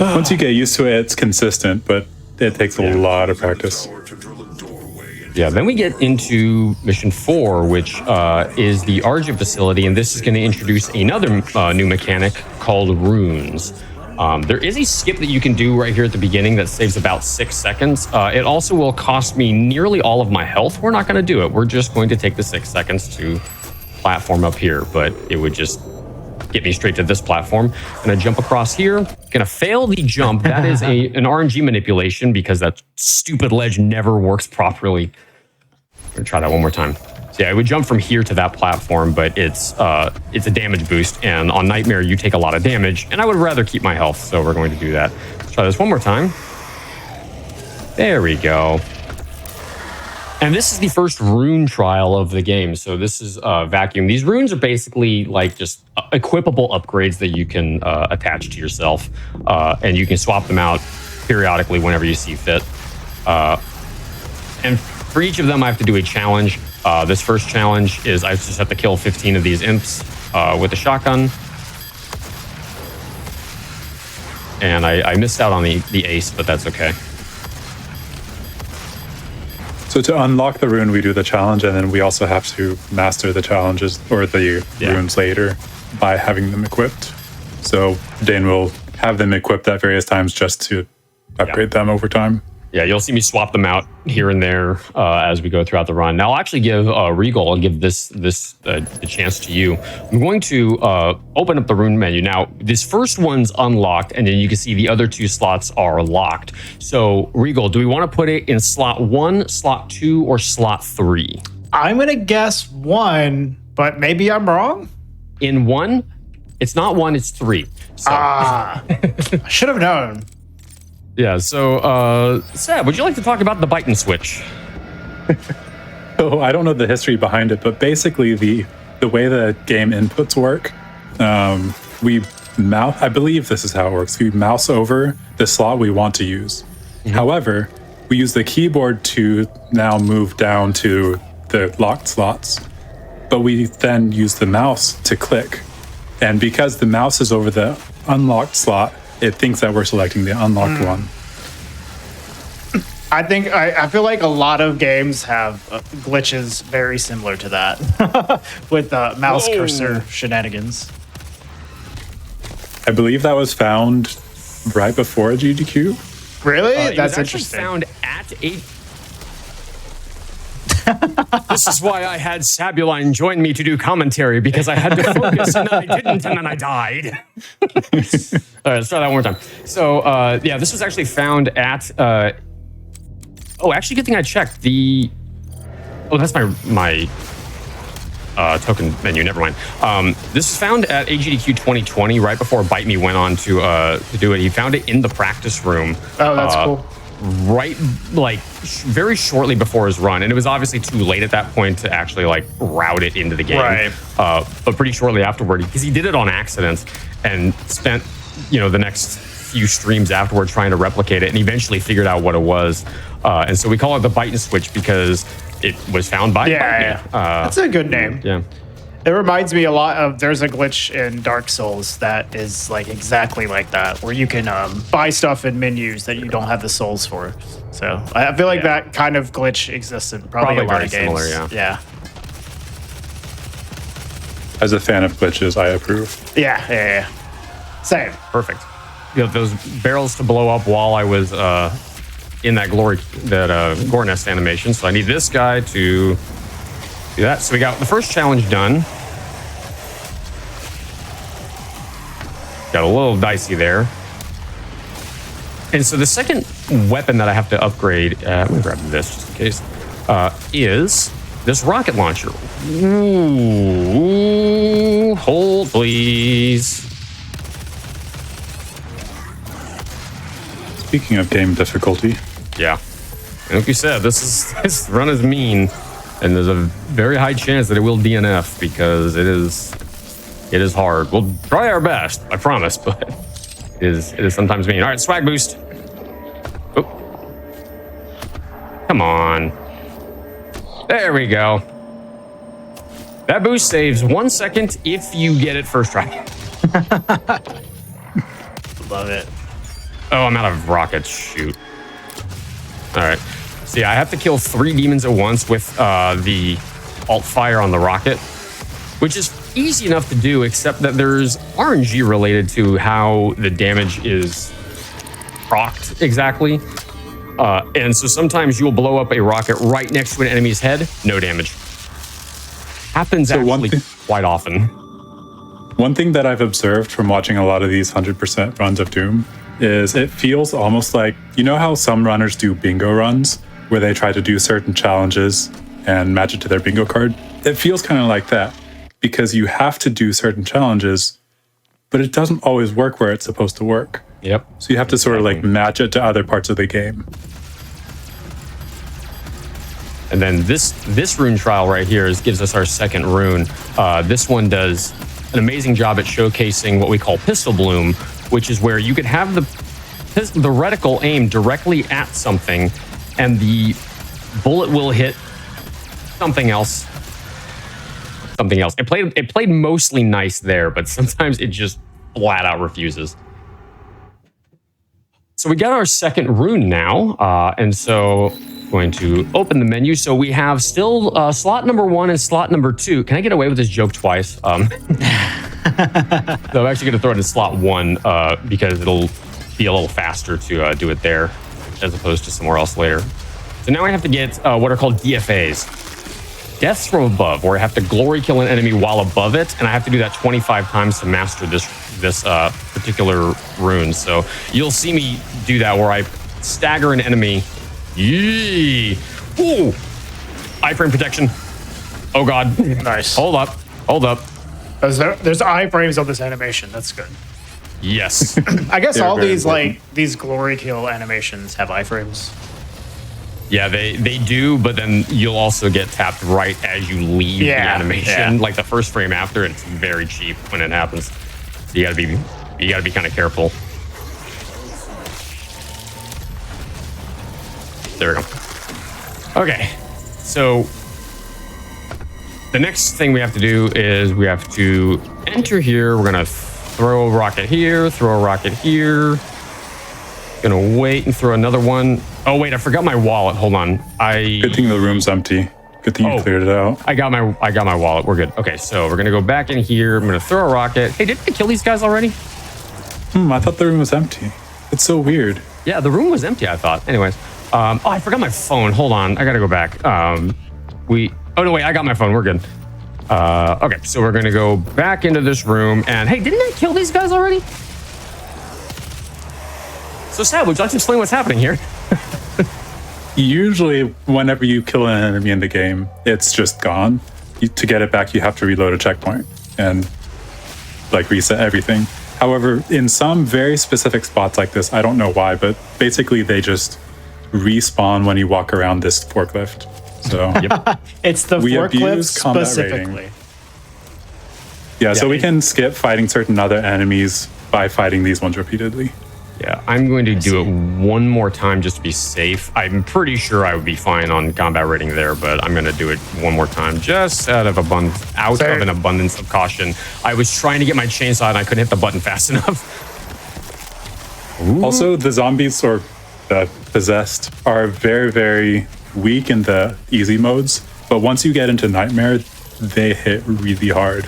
Once you get used to it, it's consistent, but it takes a lot of practice. Yeah, then we get into mission 4, which is the Argent facility, and this is going to introduce another new mechanic called runes. There is a skip that you can do right here at the beginning that saves about 6 seconds. It also will cost me nearly all of my health. We're not going to do it. We're just going to take the 6 seconds to platform up here, but it would just get me straight to this platform. Gonna jump across here. Gonna fail the jump. That is an RNG manipulation because that stupid ledge never works properly. I'm gonna try that one more time. So yeah, I would jump from here to that platform, but it's a damage boost, and on Nightmare you take a lot of damage, and I would rather keep my health, so we're going to do that. Let's try this one more time. There we go. And this is the first rune trial of the game. So this is vacuum. These runes are basically like just equipable upgrades that you can attach to yourself, and you can swap them out periodically whenever you see fit. And for each of them, I have to do a challenge. This first challenge is I just have to kill 15 of these imps with a shotgun. And I missed out on the ace, but that's okay. So to unlock the rune, we do the challenge, and then we also have to master the challenges or the runes later by having them equipped. So Dane will have them equipped at various times just to upgrade them over time. Yeah, you'll see me swap them out here and there as we go throughout the run. Now, I'll actually give Regal, I'll give this the chance to you. I'm going to open up the rune menu. Now, this first one's unlocked, and then you can see the other 2 slots are locked. So, Regal, do we want to put it in slot 1, slot 2, or slot 3? I'm going to guess 1, but maybe I'm wrong. In 1, it's not 1, it's 3. So. I should have known. Yeah, so, Seb, would you like to talk about the bite and switch? So I don't know the history behind it, but basically the way the game inputs work, I believe this is how it works. We mouse over the slot we want to use. Mm-hmm. However, we use the keyboard to now move down to the locked slots, but we then use the mouse to click. And because the mouse is over the unlocked slot, it thinks that we're selecting the unlocked one. I feel like a lot of games have glitches very similar to that with mouse cursor shenanigans. I believe that was found right before GDQ. Really? That's interesting. Found at 8. This is why I had Sabuline join me to do commentary, because I had to focus and then I didn't, and then I died. All right, let's try that one more time. So, yeah, this was actually found at. Actually, good thing I checked. That's my token menu. Never mind. This was found at GDQ 2020, right before Bite Me went on to do it. He found it in the practice room. Oh, that's cool. Right, like very shortly before his run, and it was obviously too late at that point to actually like route it into the game. Right. But pretty shortly afterward, because he did it on accident and spent the next few streams afterward trying to replicate it, and eventually figured out what it was. And so we call it the Bite and Switch because it was found by Bite Me. That's a good name. Yeah. It reminds me a lot of, there's a glitch in Dark Souls that is like exactly like that, where you can buy stuff in menus that you don't have the souls for. So I feel like that kind of glitch exists in probably a lot of games. Similar, yeah. As a fan of glitches, I approve. Yeah. Same. Perfect. Those barrels to blow up while I was in that gore nest animation. So I need this guy to do that. So we got the first challenge done. Got a little dicey there. And so the second weapon that I have to upgrade, I'm gonna grab this just in case, is this rocket launcher. Ooh, hold please. Speaking of game difficulty. Yeah. Like you said, this run is mean. And there's a very high chance that it will DNF because it is It is hard. We'll try our best, I promise, but it is sometimes mean. All right, swag boost. Oh. Come on. There we go. That boost saves 1 second if you get it first try. Love it. Oh, I'm out of rockets. Shoot. All right. So yeah, I have to kill 3 demons at once with the alt fire on the rocket, which is easy enough to do, except that there's RNG related to how the damage is procced exactly. And so sometimes you'll blow up a rocket right next to an enemy's head, no damage. Happens actually quite often. One thing that I've observed from watching a lot of these 100% runs of Doom is it feels almost like, you know how some runners do bingo runs where they try to do certain challenges and match it to their bingo card? It feels kind of like that because you have to do certain challenges, but it doesn't always work where it's supposed to work. Yep. So you have to sort of like match it to other parts of the game. And then this rune trial right here gives us our second rune. This one does an amazing job at showcasing what we call pistol bloom, which is where you could have the reticle aimed directly at something and the bullet will hit something else. It played mostly nice there, but sometimes it just flat out refuses. So we got our second rune now, and so going to open the menu. So we have still slot number 1 and slot number 2. Can I get away with this joke twice? So I'm actually going to throw it in slot 1 because it'll be a little faster to do it there as opposed to somewhere else later. So now I have to get what are called DFAs. Deaths from above, where I have to glory kill an enemy while above it, and I have to do that 25 times to master this particular rune. So you'll see me do that where I stagger an enemy. Yee! Ooh! Iframe protection. Oh god. Nice. Hold up. There's iframes on this animation. That's good. Yes. I guess all very these important. these glory kill animations have iframes. Yeah, they do, but then you'll also get tapped right as you leave the animation. Yeah. Like the first frame after, it's very cheap when it happens. So you gotta be kind of careful. There we go. Okay, so the next thing we have to do is we have to enter here. We're gonna throw a rocket here, throw a rocket here. Gonna wait and throw another one. Oh wait, I forgot my wallet. Hold on. Good thing the room's empty. Good thing you cleared it out. I got my wallet. We're good. Okay, so we're gonna go back in here. I'm gonna throw a rocket. Hey, didn't I kill these guys already? I thought the room was empty. It's so weird. Yeah, the room was empty, I thought. Anyways. Oh, I forgot my phone. Hold on. I gotta go back. Oh no, wait, I got my phone. We're good. Okay, so we're gonna go back into this room and hey, didn't I kill these guys already? So Sad, would you like to explain what's happening here? Usually, whenever you kill an enemy in the game, it's just gone. To get it back, you have to reload a checkpoint and like reset everything. However, in some very specific spots like this, I don't know why, but basically they just respawn when you walk around this forklift. So It's the we forklift abuse combat specifically. rating. Yeah, so we can skip fighting certain other enemies by fighting these ones repeatedly. Yeah, I'm going to do it one more time just to be safe. I'm pretty sure I would be fine on combat rating there, but I'm going to do it one more time just out of an abundance of caution. I was trying to get my chainsaw and I couldn't hit the button fast enough. Ooh. Also, the zombies or the possessed are very, very weak in the easy modes, but once you get into Nightmare, they hit really hard.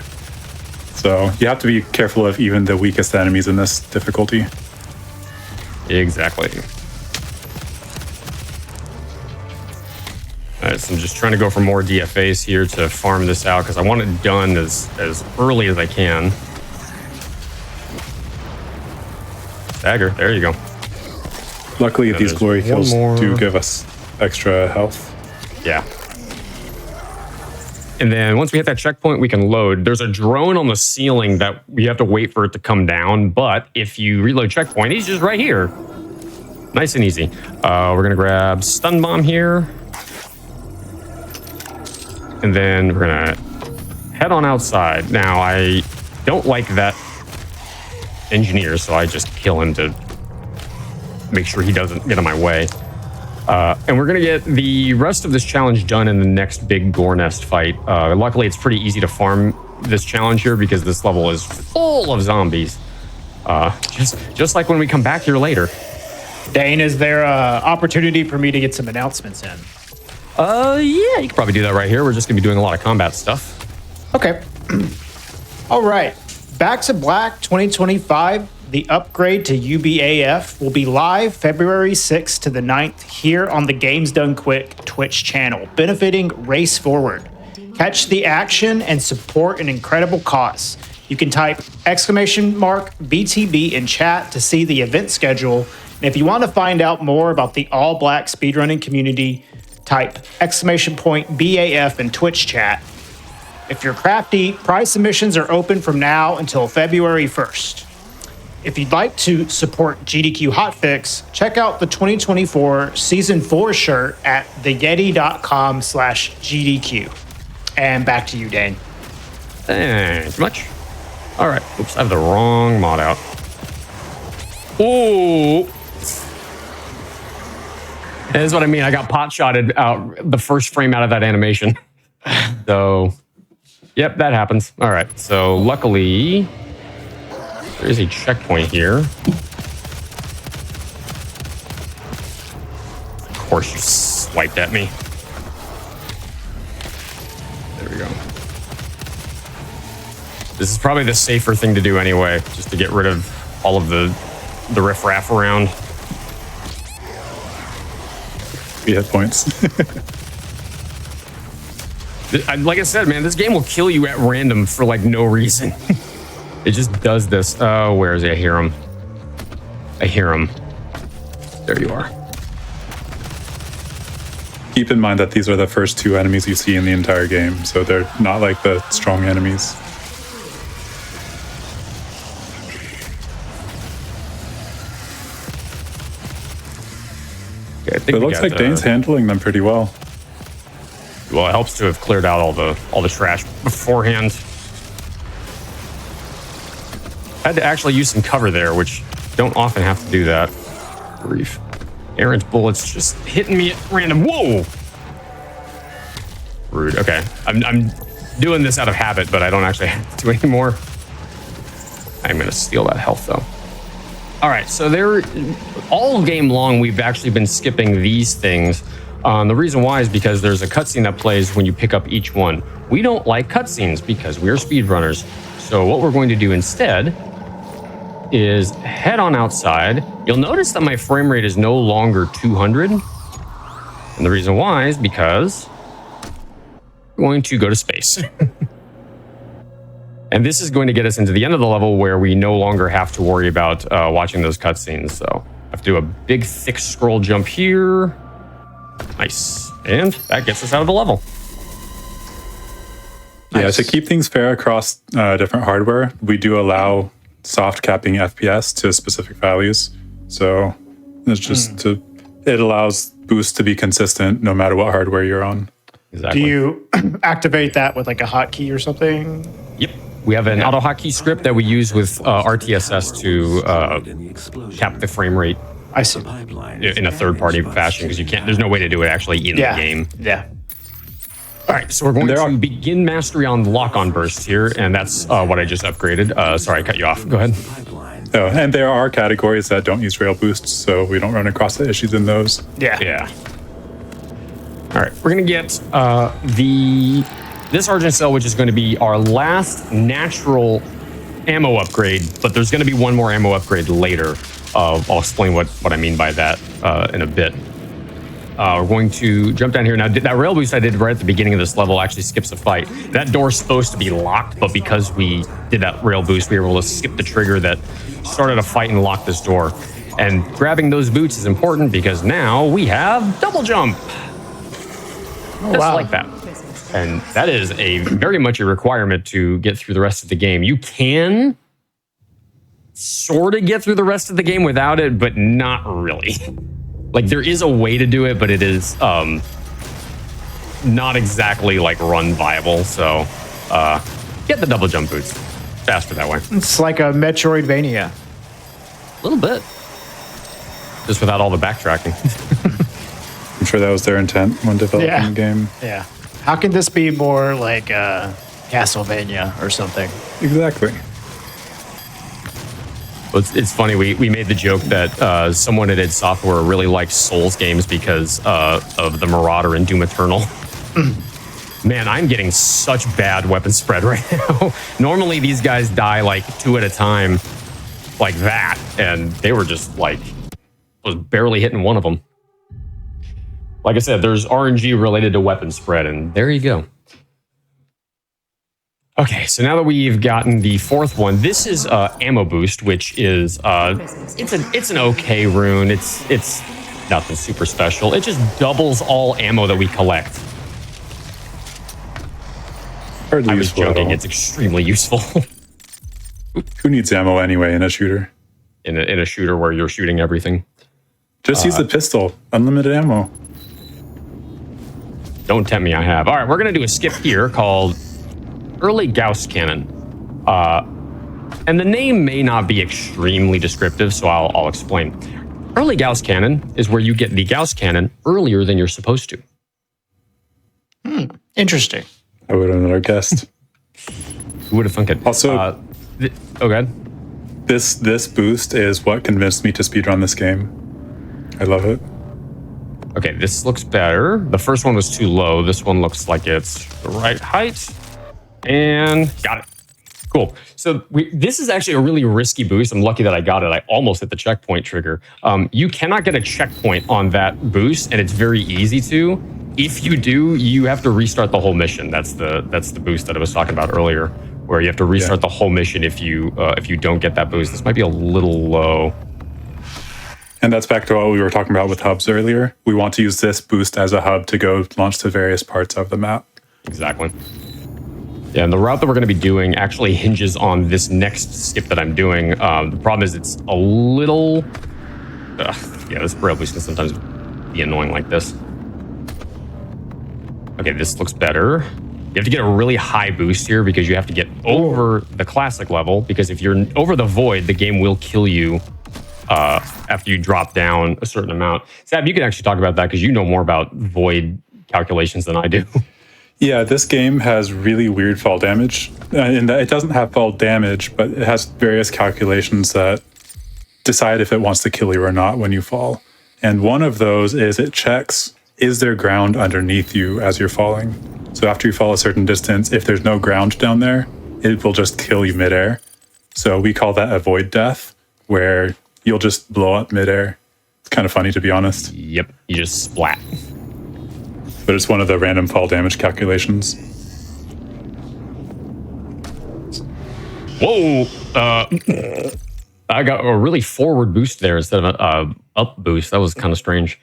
So you have to be careful of even the weakest enemies in this difficulty. Exactly. All right, so I'm just trying to go for more DFAs here to farm this out because I want it done as early as I can. Dagger, there you go. Luckily, Yeah, these there's glory one kills more. do give us extra health. Yeah. And then once we hit that checkpoint, we can load. There's a drone on the ceiling that we have to wait for it to come down. But if you reload checkpoint, he's just right here. Nice and easy. We're going to grab stun bomb here. And then we're going to head on outside. Now, I don't like that engineer, so I just kill him to make sure he doesn't get in my way. And we're going to get the rest of this challenge done in the next big gore nest fight. Luckily, it's pretty easy to farm this challenge here because this level is full of zombies. Just like when we come back here later. Dane, is there an opportunity for me to get some announcements in? Yeah, you could probably do that right here. We're just going to be doing a lot of combat stuff. Okay. All right. Back to Black 2025. The upgrade to UBAF will be live February 6th to the 9th here on the Games Done Quick Twitch channel, benefiting Race Forward. Catch the action and support an incredible cause. You can type !BTB in chat to see the event schedule. And if you want to find out more about the all black speedrunning community, type !BAF in Twitch chat. If you're crafty, prize submissions are open from now until February 1st. If you'd like to support GDQ Hotfix, check out the 2024 Season 4 shirt at theyeti.com/GDQ. And back to you, Dane. Thanks much. All right. Oops, I have the wrong mod out. Ooh. That's what I mean. I got pot-shotted out the first frame out of that animation. So, yep, that happens. All right. So, luckily, there is a checkpoint here. Of course, you swiped at me. There we go. This is probably the safer thing to do anyway, just to get rid of all of the riffraff around. We hit points. Like I said, man, this game will kill you at random for like no reason. It just does this. Oh, where is he? I hear him. I hear him. There you are. Keep in mind that these are the first two enemies you see in the entire game, so they're not like the strong enemies. Okay, I think it looks like Dane's handling them pretty well. Well, it helps to have cleared out all the trash beforehand. I had to actually use some cover there, which don't often have to do that. Grief. Aaron's bullets just hitting me at random. Whoa! Rude. Okay. I'm doing this out of habit, but I don't actually have to do anymore. I'm going to steal that health, though. All right. So all game long, we've actually been skipping these things. The reason why is because there's a cutscene that plays when you pick up each one. We don't like cutscenes because we're speedrunners. So what we're going to do instead is head on outside. You'll notice that my frame rate is no longer 200. And the reason why is because we're going to go to space. And this is going to get us into the end of the level where we no longer have to worry about watching those cutscenes. So I have to do a big, thick scroll jump here. Nice. And that gets us out of the level. Yeah, Nice. to keep things fair across different hardware, we do allow soft capping FPS to specific values. So it's just it allows boost to be consistent no matter what hardware you're on. Exactly. Do you activate that with like a hotkey or something? Yep. We have an auto hotkey script that we use with RTSS to cap the frame rate. I see. In a third-party fashion because you can't. There's no way to do it actually in the game. Yeah. All right, so we're going to begin mastery on lock-on bursts here, and that's what I just upgraded. Sorry, I cut you off. Go ahead. Oh, and there are categories that don't use rail boosts, so we don't run across the issues in those. Yeah. All right, we're going to get this Argent Cell, which is going to be our last natural ammo upgrade, but there's going to be one more ammo upgrade later. I'll explain what I mean by that in a bit. We're going to jump down here. Now, that rail boost I did right at the beginning of this level actually skips a fight. That door's supposed to be locked, but because we did that rail boost, we were able to skip the trigger that started a fight and locked this door. And grabbing those boots is important because now we have double jump. Just like that. And that is very much a requirement to get through the rest of the game. You can sort of get through the rest of the game without it, but not really. Like, there is a way to do it, but it is not exactly like run viable. So get the double jump boots. faster that way. It's like a Metroidvania. A little bit. Just without all the backtracking. I'm sure that was their intent when developing the game. Yeah. How can this be more like Castlevania or something? Exactly. Well, it's funny. We made the joke that someone at id Software really likes Souls games because of the Marauder and Doom Eternal. Man, I'm getting such bad weapon spread right now. Normally, these guys die like 2 at a time, like that, and they were just like, was barely hitting one of them. Like I said, there's RNG related to weapon spread, and there you go. Okay, so now that we've gotten the 4th one, this is ammo boost, which is it's an okay rune. It's nothing super special. It just doubles all ammo that we collect. Hardly I was useful at joking. all. It's extremely useful Who needs ammo anyway in a shooter? in a shooter where you're shooting everything. Just use the pistol. Unlimited ammo. Don't tempt me, I have. All right, we're going to do a skip here called Early Gauss Cannon. And the name may not be extremely descriptive, so I'll explain. Early Gauss Cannon is where you get the Gauss Cannon earlier than you're supposed to. Interesting. I would have never guessed. Who would have thunk it? Also, go ahead. this boost is what convinced me to speedrun this game. I love it. Okay, this looks better. The first one was too low. This one looks like it's the right height. And got it. Cool. So this is actually a really risky boost. I'm lucky that I got it. I almost hit the checkpoint trigger. You cannot get a checkpoint on that boost, and it's very easy to. If you do, you have to restart the whole mission. That's the boost that I was talking about earlier, where you have to restart the whole mission if you don't get that boost. This might be a little low. And that's back to what we were talking about with hubs earlier. We want to use this boost as a hub to go launch to various parts of the map. Exactly. Yeah, and the route that we're going to be doing actually hinges on this next skip that I'm doing. The problem is it's a little... this braille boost can sometimes be annoying like this. Okay, this looks better. You have to get a really high boost here because you have to get over the classic level, because if you're over the void, the game will kill you after you drop down a certain amount. Sab, you can actually talk about that because you know more about void calculations than I do. Yeah, this game has really weird fall damage. In that it doesn't have fall damage, but it has various calculations that decide if it wants to kill you or not when you fall. And one of those is it checks, is there ground underneath you as you're falling? So after you fall a certain distance, if there's no ground down there, it will just kill you midair. So we call that a void death, where you'll just blow up midair. It's kind of funny, to be honest. Yep, you just splat. But it's one of the random fall damage calculations. Whoa! I got a really forward boost there instead of an up boost. That was kind of strange.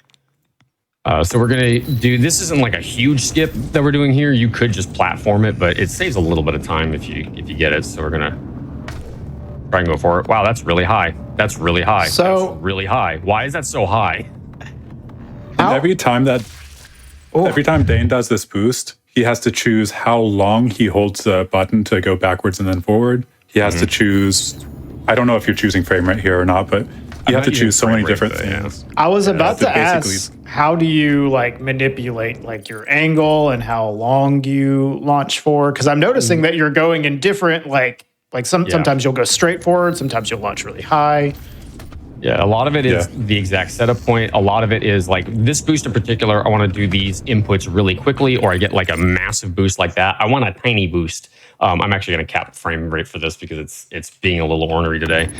So we're going to do... This isn't like a huge skip that we're doing here. You could just platform it, but it saves a little bit of time if you get it. So we're going to try and go for it. Wow, that's really high. That's really high. So... That's really high. Why is that so high? And every time Dane does this boost, he has to choose how long he holds the button to go backwards and then forward. He has to choose... I don't know if you're choosing frame rate here or not, but you have to choose so many different things. I was about to basically- ask, how do you like manipulate like your angle and how long you launch for? Because I'm noticing that you're going in different sometimes you'll go straight forward, sometimes you'll launch really high. Yeah, a lot of it is the exact setup point. A lot of it is like this boost in particular, I want to do these inputs really quickly, or I get like a massive boost like that. I want a tiny boost. I'm actually going to cap frame rate for this because it's being a little ornery today.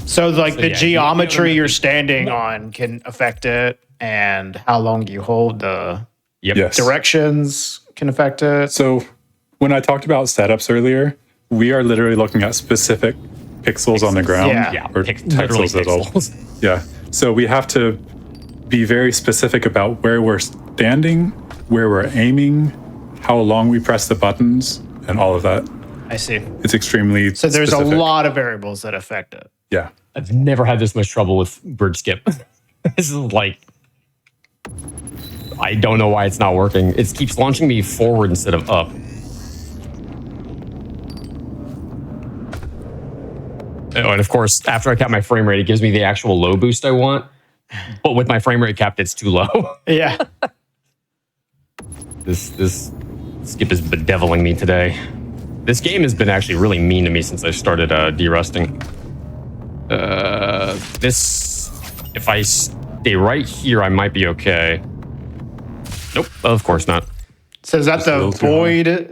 So the geometry you're standing on can affect it, and how long you hold the Yes. directions can affect it. So when I talked about setups earlier, we are literally looking at specific pixels on the ground. Yeah. Or Literally pixels at all. pixels. Yeah. So we have to be very specific about where we're standing, where we're aiming, how long we press the buttons, and all of that. I see. It's extremely So there's specific. a lot of variables that affect it. Yeah. I've never had this much trouble with bird skip. This is like... I don't know why it's not working. It keeps launching me forward instead of up. and of course, after I cap my frame rate, it gives me the actual low boost I want. But with my frame rate capped, it's too low. Yeah. This skip is bedeviling me today. This game has been actually really mean to me since I started derusting. If I stay right here, I might be okay. Nope, of course not. So is that the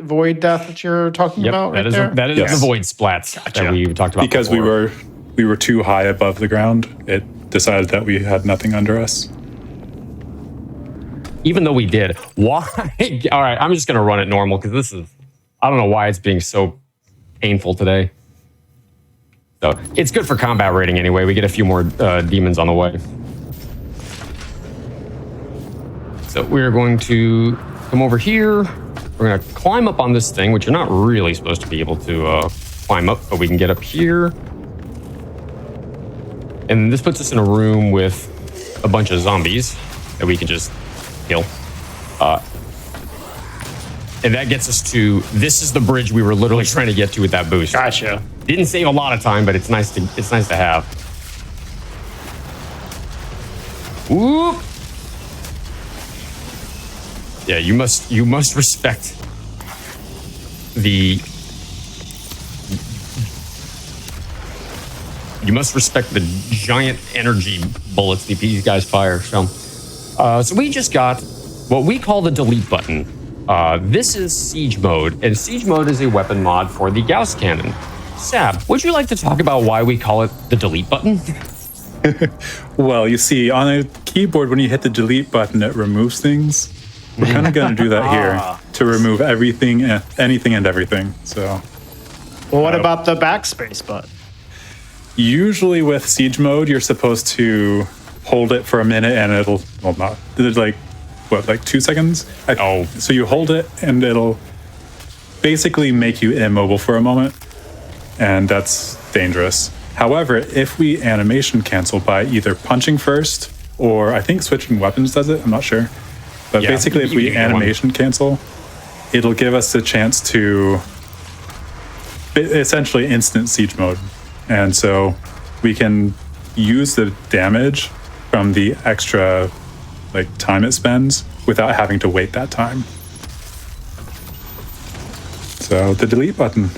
void death that you're talking about right there? That is the void splats that we talked about because before. we were too high above the ground. It decided that we had nothing under us. Even though we did. Why? All right, I'm just going to run it normal because this is... I don't know why it's being so painful today. So it's good for combat rating anyway. We get a few more demons on the way. So we're going to come over here. We're going to climb up on this thing, which you're not really supposed to be able to climb up, but we can get up here. And this puts us in a room with a bunch of zombies that we can just kill. And that gets us to, this is the bridge we were literally trying to get to with that boost. Gotcha. Didn't save a lot of time, but it's nice to have. Whoop. Yeah, you must respect the giant energy bullets these guys fire. So we just got what we call the delete button. This is siege mode, and siege mode is a weapon mod for the Gauss cannon. Sab, would you like to talk about why we call it the delete button? Well, you see, on a keyboard, when you hit the delete button, it removes things. We're kind of going to do that here to remove everything, anything and everything. So, well, what about the backspace button? Usually with siege mode, you're supposed to hold it for a minute and it'll, well, not, like 2 seconds? So you hold it and it'll basically make you immobile for a moment. And that's dangerous. However, if we animation cancel by either punching first or I think switching weapons does it, I'm not sure. But yeah, basically, if we animation cancel, it'll give us a chance to essentially instant siege mode. And so we can use the damage from the extra time it spends without having to wait that time. So the delete button.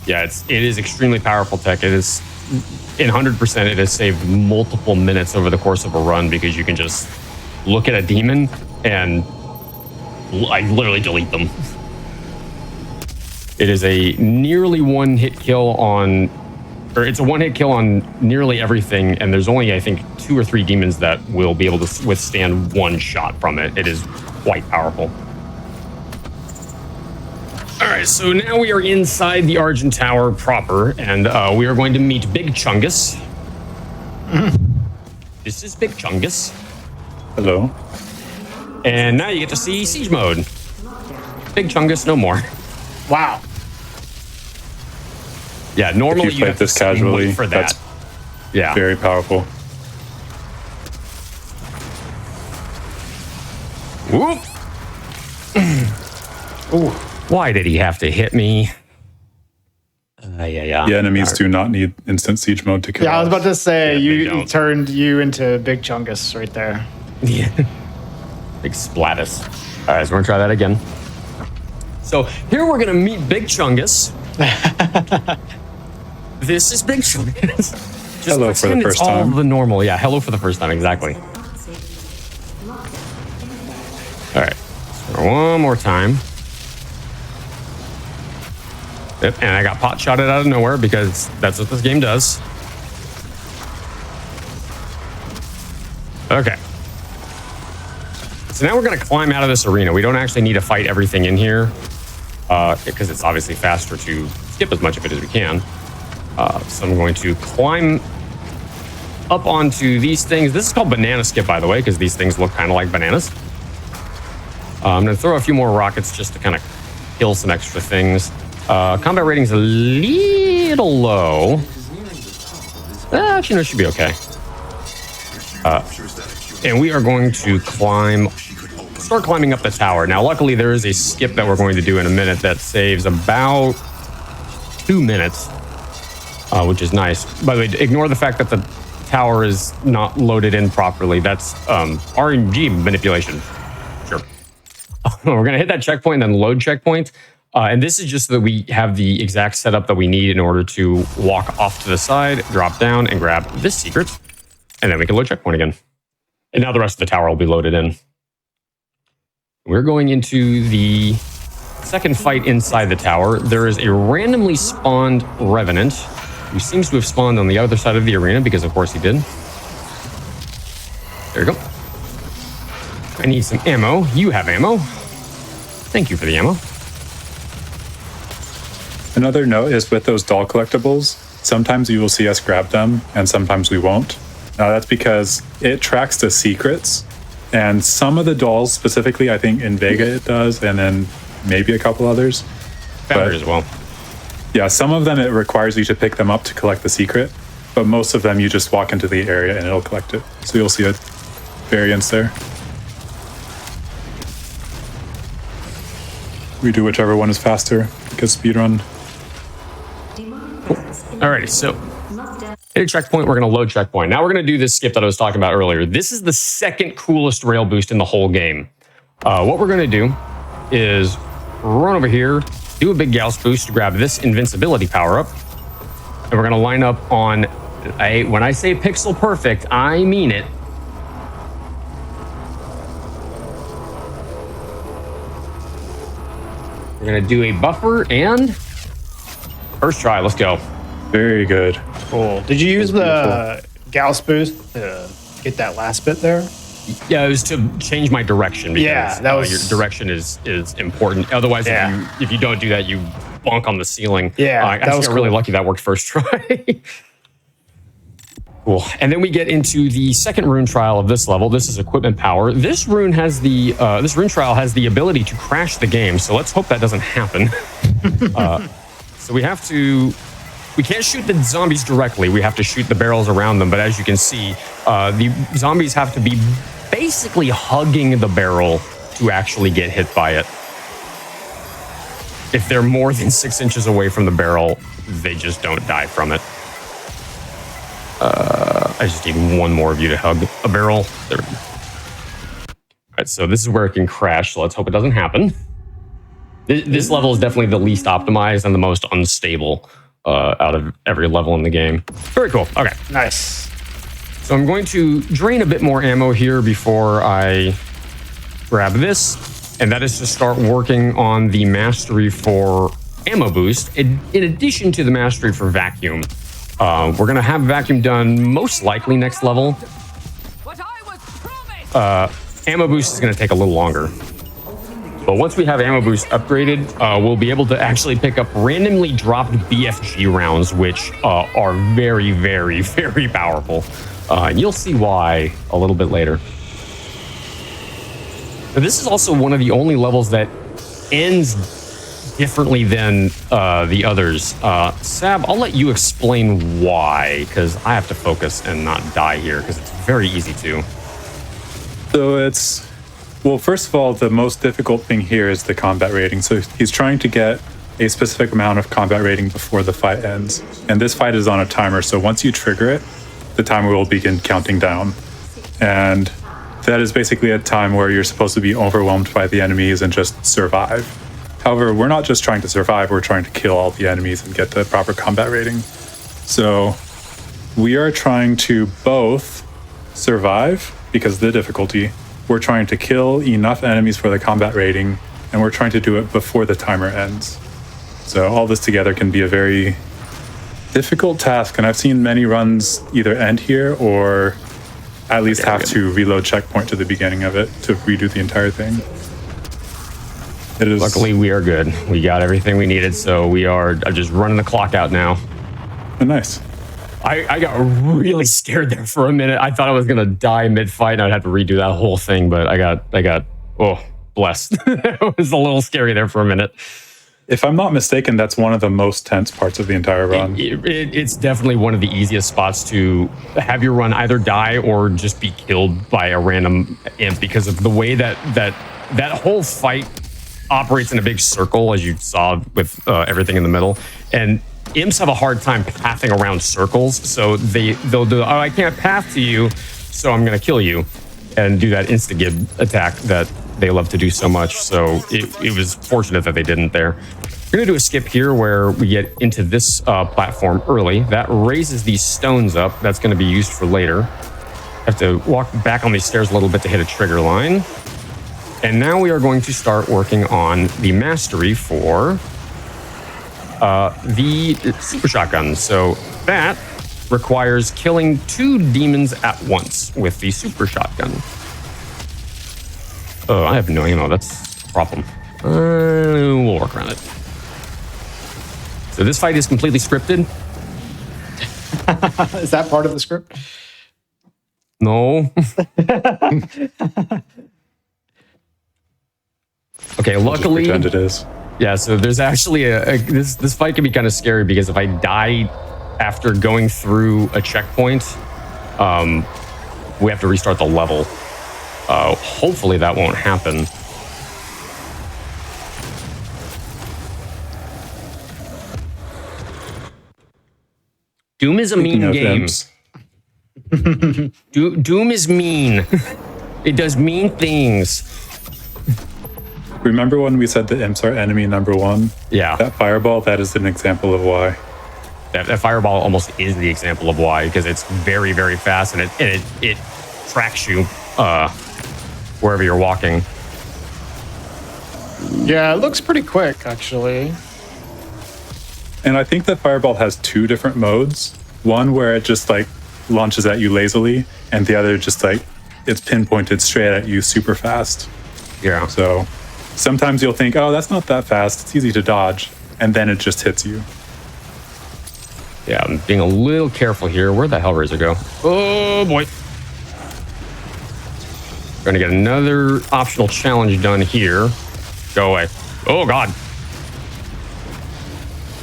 Yeah, it is extremely powerful tech. It is, in 100%, it has saved multiple minutes over the course of a run because you can just look at a demon and literally delete them. It is a nearly one-hit kill on, or it's a one-hit kill on nearly everything, and there's only, I think, 2 or 3 demons that will be able to withstand one shot from it. It is quite powerful. All right, so now we are inside the Argent Tower proper, and we are going to meet Big Chungus. This is Big Chungus. Hello. And now you get to see siege mode. Big Chungus, no more. Wow. Yeah, normally if you played this casually, for that. That's very powerful. Whoop. Ooh. Why did he have to hit me? Yeah. The enemies do not need instant siege mode to kill. Yeah, I was about to say, Yeah, you turned you into Big Chungus right there. Yeah. Big Splatus. All right, so we're gonna try that again. So here we're gonna meet Big Chungus. This is Big Chungus. Just hello for the first time. All the normal, yeah. Hello for the first time, exactly. All right, so one more time. Yep, and I got pot shotted out of nowhere because that's what this game does. Okay. So now we're going to climb out of this arena. We don't actually need to fight everything in here because it's obviously faster to skip as much of it as we can. So I'm going to climb up onto these things. This is called banana skip, by the way, because these things look kind of like bananas. I'm going to throw a few more rockets just to kind of kill some extra things. Combat rating's a little low. Actually, no, it should be okay. And we are going to start climbing up the tower. Now, luckily, there is a skip that we're going to do in a minute that saves about 2 minutes. which is nice. By the way, ignore the fact that the tower is not loaded in properly. That's RNG manipulation. Sure. We're going to hit that checkpoint and then load checkpoint. And this is just so that we have the exact setup that we need in order to walk off to the side, drop down, and grab this secret. And then we can load checkpoint again. And now the rest of the tower will be loaded in. We're going into the second fight inside the tower. There is a randomly spawned Revenant who seems to have spawned on the other side of the arena because, of course, he did. There you go. I need some ammo. You have ammo. Thank you for the ammo. Another note is with those doll collectibles, sometimes you will see us grab them and sometimes we won't. Now that's because it tracks the secrets, and some of the dolls, specifically I think in Vega it does, and then maybe a couple others. Foundry as well. Yeah, some of them it requires you to pick them up to collect the secret, but most of them you just walk into the area and it'll collect it. So you'll see a variance there. We do whichever one is faster because speedrun. Alrighty, so hit a checkpoint, we're going to load checkpoint. Now we're going to do this skip that I was talking about earlier. This is the second coolest rail boost in the whole game. What we're going to do is run over here, do a big Gauss boost to grab this invincibility power-up, and we're going to line up on, when I say pixel perfect, I mean it. We're going to do a buffer and first try, let's go. Very good. Cool. Did you use the Gauss boost to get that last bit there? Yeah, it was to change my direction because Yeah, that was- your direction is important. Otherwise, Yeah. if you don't do that, you bonk on the ceiling. Yeah, I that was got really cool. lucky that worked first try. Cool. And then we get into the second rune trial of this level. This is equipment power. This rune has the this rune trial has the ability to crash the game. So let's hope that doesn't happen. So we can't shoot the zombies directly. We have to shoot the barrels around them. But as you can see, the zombies have to be basically hugging the barrel to actually get hit by it. If they're more than 6 inches away from the barrel, they just don't die from it. I just need one more of you to hug a barrel. There we go. All right, so this is where it can crash. So let's hope it doesn't happen. This level is definitely the least optimized and the most unstable out of every level in the game. Very cool. Okay. Nice. So I'm going to drain a bit more ammo here before I grab this. And that is to start working on the mastery for ammo boost, in addition to the mastery for vacuum. We're going to have vacuum done most likely next level. Ammo boost is going to take a little longer. But once we have ammo boost upgraded, we'll be able to actually pick up randomly dropped BFG rounds, which are very, very, very powerful. And you'll see why a little bit later. Now, this is also one of the only levels that ends differently than the others. Sab, I'll let you explain why, because I have to focus and not die here, because it's very easy to. So well, first of all, the most difficult thing here is the combat rating. So he's trying to get a specific amount of combat rating before the fight ends. And this fight is on a timer, so once you trigger it, the timer will begin counting down. And that is basically a time where you're supposed to be overwhelmed by the enemies and just survive. However, we're not just trying to survive, we're trying to kill all the enemies and get the proper combat rating. So we are trying to both survive because of the difficulty. We're trying to kill enough enemies for the combat rating, and we're trying to do it before the timer ends. So all this together can be a very difficult task, and I've seen many runs either end here or at least have to reload checkpoint to the beginning of it to redo the entire thing. It is. Luckily, we are good. We got everything we needed, so we are just running the clock out now. Nice. I got really scared there for a minute. I thought I was gonna die mid-fight and I'd have to redo that whole thing, but I got blessed. It was a little scary there for a minute. If I'm not mistaken, that's one of the most tense parts of the entire run. It's definitely one of the easiest spots to have your run either die or just be killed by a random imp, because of the way that whole fight operates in a big circle, as you saw with everything in the middle. And imps have a hard time pathing around circles, so they'll do, oh, I can't path to you, so I'm going to kill you, and do that insta-gib attack that they love to do so much. So it was fortunate that they didn't there. We're going to do a skip here where we get into this platform early. That raises these stones up. That's going to be used for later. Have to walk back on these stairs a little bit to hit a trigger line. And now we are going to start working on the mastery for the super shotgun. So that requires killing 2 demons at once with the super shotgun. Oh, I have no ammo. That's a problem. We'll work around it. So this fight is completely scripted. Is that part of the script? No. Okay, luckily... Pretend it is. Yeah, so there's actually this fight can be kind of scary because if I die after going through a checkpoint, we have to restart the level. Hopefully that won't happen. Doom is a mean game. Doom is mean. It does mean things. Remember when we said the imps are enemy number 1? Yeah. That fireball, that is an example of why. That fireball almost is the example of why, because it's very, very fast and it tracks you wherever you're walking. Yeah, it looks pretty quick, actually. And I think that fireball has 2 different modes. One where it just like launches at you lazily, and the other just like it's pinpointed straight at you super fast. Yeah. So sometimes you'll think, oh, that's not that fast. It's easy to dodge. And then it just hits you. Yeah, I'm being a little careful here. Where'd the Hellraiser go? Oh, boy. Going to get another optional challenge done here. Go away. Oh, God.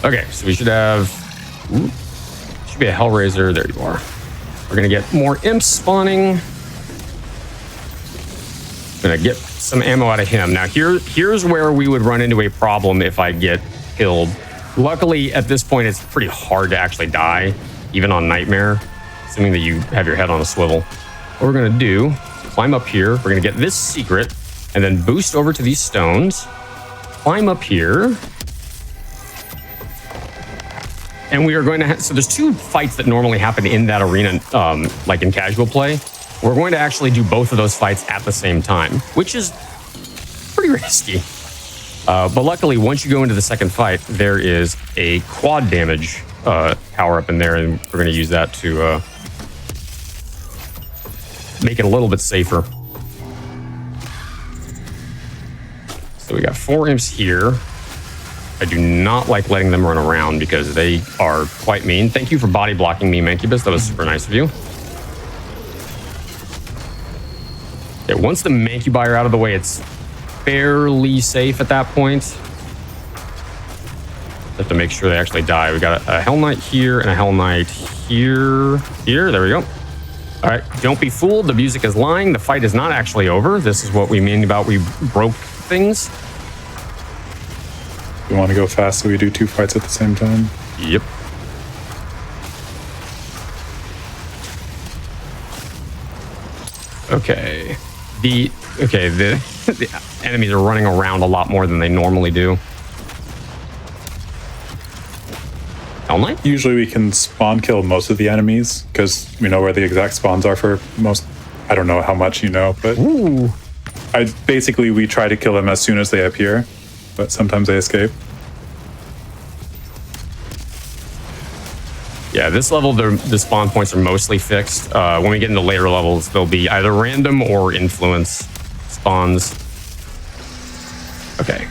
Okay, so we should have... Ooh, should be a Hellraiser. There you are. We're going to get more imps spawning. Going to get some ammo out of him. Now, here's where we would run into a problem if I get killed. Luckily, at this point, it's pretty hard to actually die, even on Nightmare, assuming that you have your head on a swivel. What we're going to do, climb up here. We're going to get this secret, and then boost over to these stones. Climb up here. And we are going to so there's 2 fights that normally happen in that arena, like in casual play. We're going to actually do both of those fights at the same time, which is pretty risky. But luckily, once you go into the second fight, there is a quad damage power up in there, and we're going to use that to make it a little bit safer. So we got 4 imps here. I do not like letting them run around because they are quite mean. Thank you for body blocking me, Mancubus. That was super nice of you. Okay, once the Mancubi are out of the way, it's fairly safe at that point. Have to make sure they actually die. We got a Hell Knight here and a Hell Knight here. There we go. All right, don't be fooled. The music is lying. The fight is not actually over. This is what we mean about we broke things. We want to go fast, so we do 2 fights at the same time. Yep. Okay. The enemies are running around a lot more than they normally do. Hell Knight? Usually we can spawn kill most of the enemies because we know where the exact spawns are for most. I don't know how much you know, but we try to kill them as soon as they appear, but sometimes they escape. Yeah, this level, the spawn points are mostly fixed. When we get into later levels, they'll be either random or influence spawns. Okay.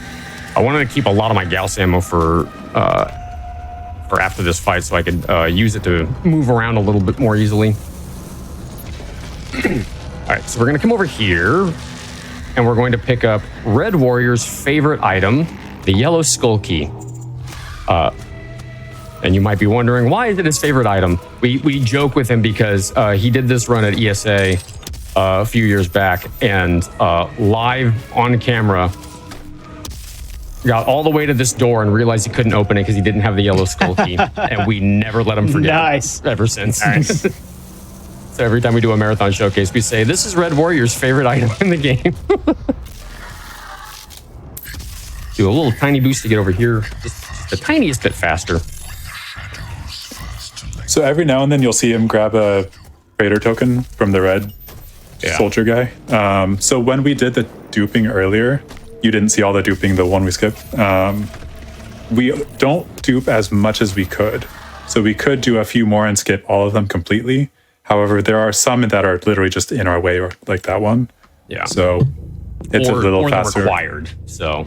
I wanted to keep a lot of my Gauss ammo for after this fight so I could use it to move around a little bit more easily. All right, so we're going to come over here, and we're going to pick up Red Warrior's favorite item, the yellow skull key. And you might be wondering, why is it his favorite item? We joke with him because he did this run at ESA a few years back, and live on camera, got all the way to this door and realized he couldn't open it because he didn't have the yellow skull key, and we never let him forget. Nice. Ever since. Nice. So every time we do a marathon showcase, we say, this is Red Warrior's favorite item in the game. Do a little tiny boost to get over here, just the tiniest bit faster. So every now and then you'll see him grab a Raider token from the red soldier guy. So when we did the duping earlier, you didn't see all the duping, the one we skipped. We don't dupe as much as we could. So we could do a few more and skip all of them completely. However, there are some that are literally just in our way, or like that one. Yeah. So it's a little faster. Required. So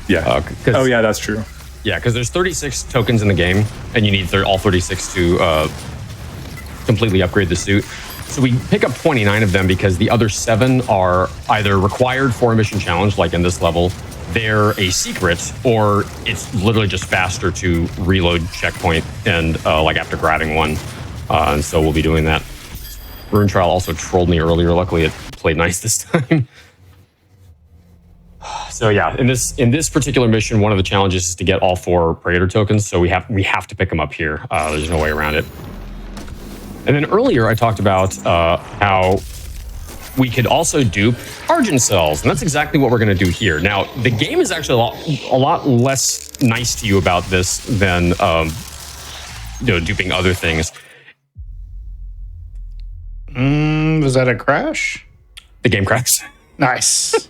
yeah. Oh yeah, that's true. Yeah, because there's 36 tokens in the game, and you need all 36 to completely upgrade the suit. So we pick up 29 of them because the other 7 are either required for a mission challenge, like in this level, they're a secret, or it's literally just faster to reload checkpoint and like after grabbing one. And so we'll be doing that. Rune Trial also trolled me earlier. Luckily, it played nice this time. So yeah, in this particular mission, one of the challenges is to get all 4 Praetor tokens. So we have to pick them up here. There's no way around it. And then earlier, I talked about how we could also dupe Argent cells, and that's exactly what we're going to do here. Now, the game is actually a lot less nice to you about this than duping other things. Was that a crash? The game crashed. Nice.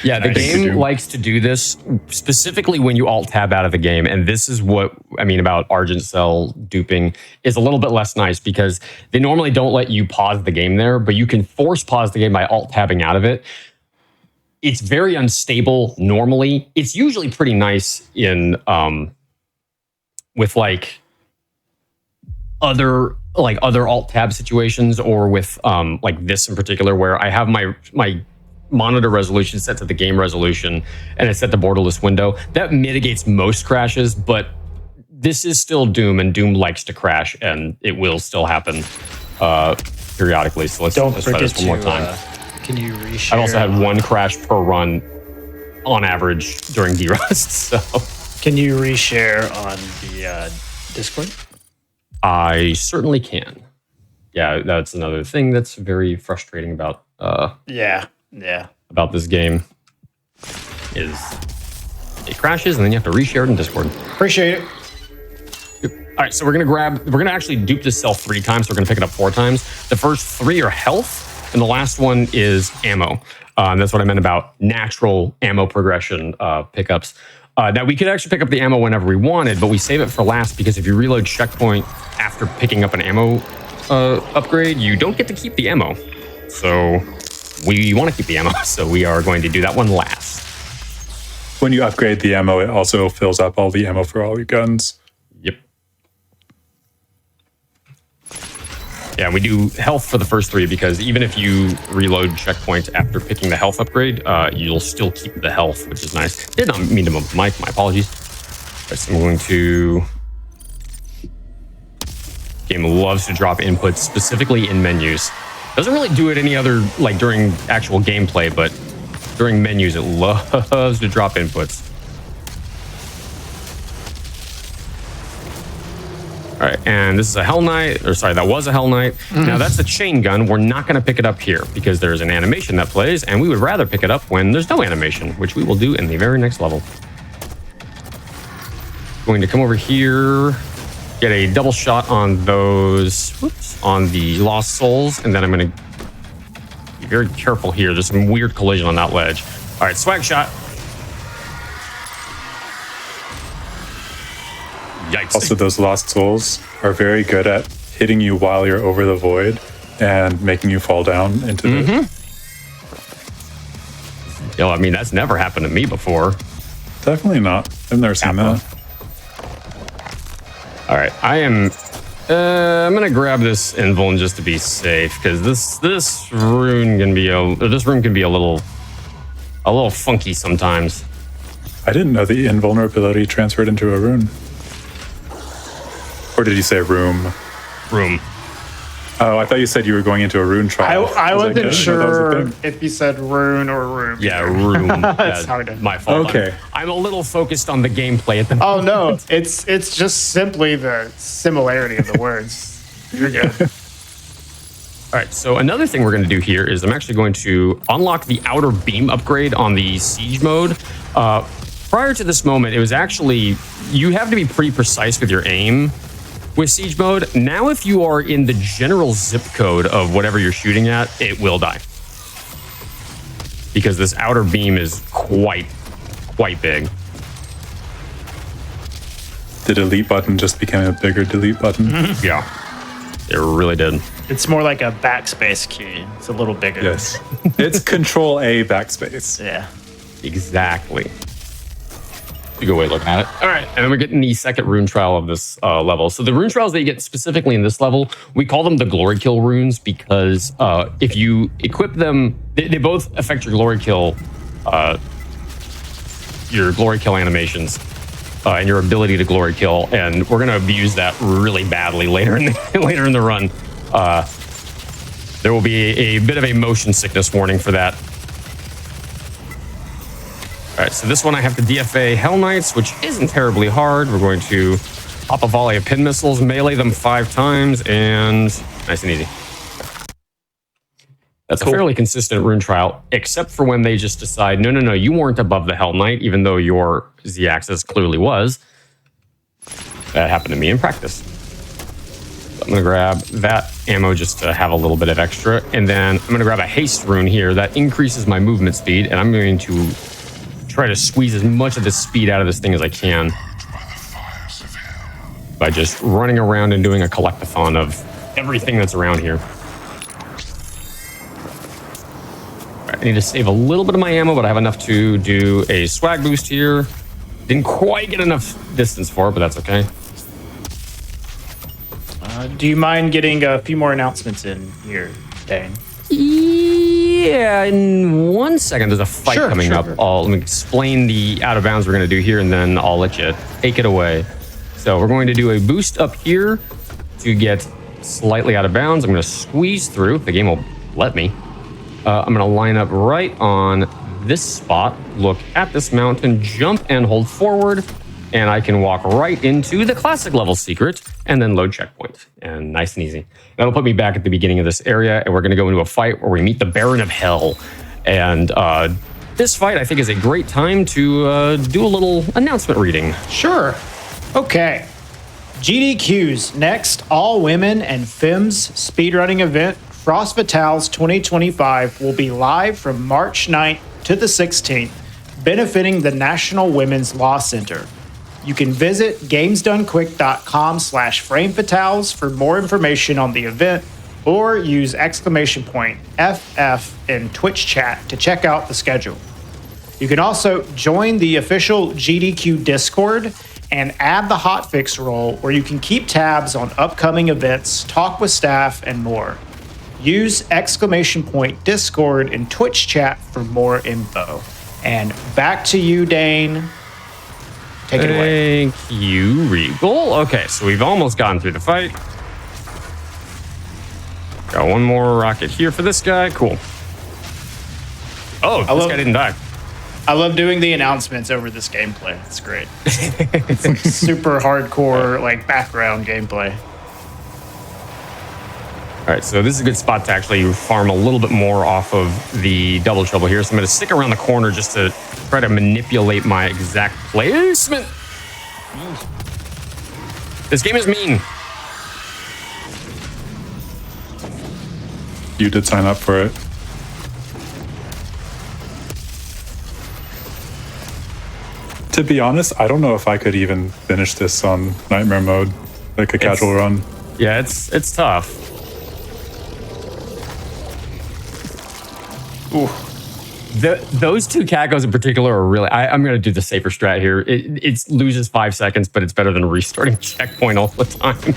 Yeah, the game likes to do this specifically when you alt-tab out of the game. And this is what I mean about Argent Cell duping is a little bit less nice because they normally don't let you pause the game there, but you can force pause the game by alt-tabbing out of it. It's very unstable normally. It's usually pretty nice in with like other alt-tab situations, or with like this in particular, where I have my monitor resolution set to the game resolution and it's set to borderless window. That mitigates most crashes, but this is still Doom, and Doom likes to crash, and it will still happen periodically. So let's try this one more time. Can you reshare? I've also had one crash per run on average during derust. So can you reshare on the Discord? I certainly can. Yeah, that's another thing that's very frustrating about about this game is it crashes and then you have to reshare it in Discord. Appreciate it. All right, so we're gonna actually dupe this cell 3 times. So we're gonna pick it up 4 times. The first 3 are health, and the last one is ammo. And that's what I meant about natural ammo progression pickups. Now, we could actually pick up the ammo whenever we wanted, but we save it for last because if you reload checkpoint after picking up an ammo upgrade, you don't get to keep the ammo. So we want to keep the ammo, so we are going to do that one last. When you upgrade the ammo, it also fills up all the ammo for all your guns. Yep. Yeah, we do health for the first 3 because even if you reload checkpoint after picking the health upgrade, you'll still keep the health, which is nice. Did not mean to bump the mic, my apologies. Right, so I'm going to... Game loves to drop inputs, specifically in menus. Doesn't really do it any other, like during actual gameplay, but during menus, it loves to drop inputs. All right, and this is a Hell Knight, or sorry, that was a Hell Knight. Now that's a chain gun. We're not gonna pick it up here because there's an animation that plays, and we would rather pick it up when there's no animation, which we will do in the very next level. Going to come over here, get a double shot on those, on the Lost Souls, and then I'm gonna be very careful here. There's some weird collision on that ledge. All right, swag shot. Yikes. Also, those Lost Souls are very good at hitting you while you're over the void and making you fall down into the... Yo, I mean, that's never happened to me before. Definitely not. I've never seen that. All right, I'm gonna grab this invuln just to be safe, because this rune can be a little funky sometimes. I didn't know the invulnerability transferred into a rune. Or did you say room? Room. Oh, I thought you said you were going into a rune trial. I was wasn't like, sure that was the if you said rune or room. Yeah, room. That's hard to... My fault. Okay. I'm a little focused on the gameplay at the moment. Oh, no. It's just simply the similarity of the words. You're good. All right, so another thing we're going to do here is I'm actually going to unlock the outer beam upgrade on the siege mode. Prior to this moment, it was actually, you have to be pretty precise with your aim with siege mode. Now, if you are in the general zip code of whatever you're shooting at, it will die. Because this outer beam is quite big. The delete button just became a bigger delete button. Yeah, it really did. It's more like a backspace key. It's a little bigger. Yes. It's Control A backspace. Yeah. Exactly. A good way of looking at it. All right, and then we're getting the second rune trial of this level. So the rune trials that you get specifically in this level, we call them the glory kill runes because if you equip them, they both affect your glory kill animations and your ability to glory kill, and we're going to abuse that really badly later in the run. There will be a bit of a motion sickness warning for that. All right, so this one I have to DFA Hell Knights, which isn't terribly hard. We're going to pop a volley of pin missiles, melee them 5 times, and nice and easy. That's Cool. a fairly consistent rune trial, except for when they just decide, no, you weren't above the Hell Knight, even though your Z-axis clearly was. That happened to me in practice. So I'm going to grab that ammo just to have a little bit of extra, and then I'm going to grab a haste rune here that increases my movement speed, and I'm going to try to squeeze as much of the speed out of this thing as I can by just running around and doing a collectathon of everything that's around here. All right, I need to save a little bit of my ammo, but I have enough to do a swag boost here. Didn't quite get enough distance for it, but that's okay. Do you mind getting a few more announcements in here, Dane? Yeah, in 1 second, there's a fight coming up. Sure. Let me explain the out of bounds we're going to do here, and then I'll let you take it away. So we're going to do a boost up here to get slightly out of bounds. I'm going to squeeze through. The game will let me. I'm going to line up right on this spot, look at this mountain, jump and hold forward, and I can walk right into the classic level secret and then load checkpoint. And nice and easy. That'll put me back at the beginning of this area, and we're going to go into a fight where we meet the Baron of Hell. And this fight, I think, is a great time to do a little announcement reading. Sure. Okay. GDQ's next all-women and femmes speedrunning event, Frost Fatales 2025, will be live from March 9th to the 16th, benefiting the National Women's Law Center. You can visit gamesdonequick.com/framefatales for more information on the event, or use !FF in Twitch chat to check out the schedule. You can also join the official GDQ Discord and add the Hotfix role, where you can keep tabs on upcoming events, talk with staff, and more. Use !Discord in Twitch chat for more info. And back to you, Dane. Take it away. Thank you, Regal. Okay, so we've almost gotten through the fight. Got one more rocket here for this guy. Cool. Oh, this guy didn't die. I love doing the announcements over this gameplay. It's great. It's like super hardcore, like background gameplay. All right, so this is a good spot to actually farm a little bit more off of the double trouble here. So I'm going to stick around the corner just to try to manipulate my exact placement. This game is mean. You did sign up for it. To be honest, I don't know if I could even finish this on Nightmare mode, like a casual run. Yeah, it's tough. Ooh. Those two cacos in particular are really... I'm going to do the safer strat here. It loses 5 seconds, but it's better than restarting checkpoint all the time.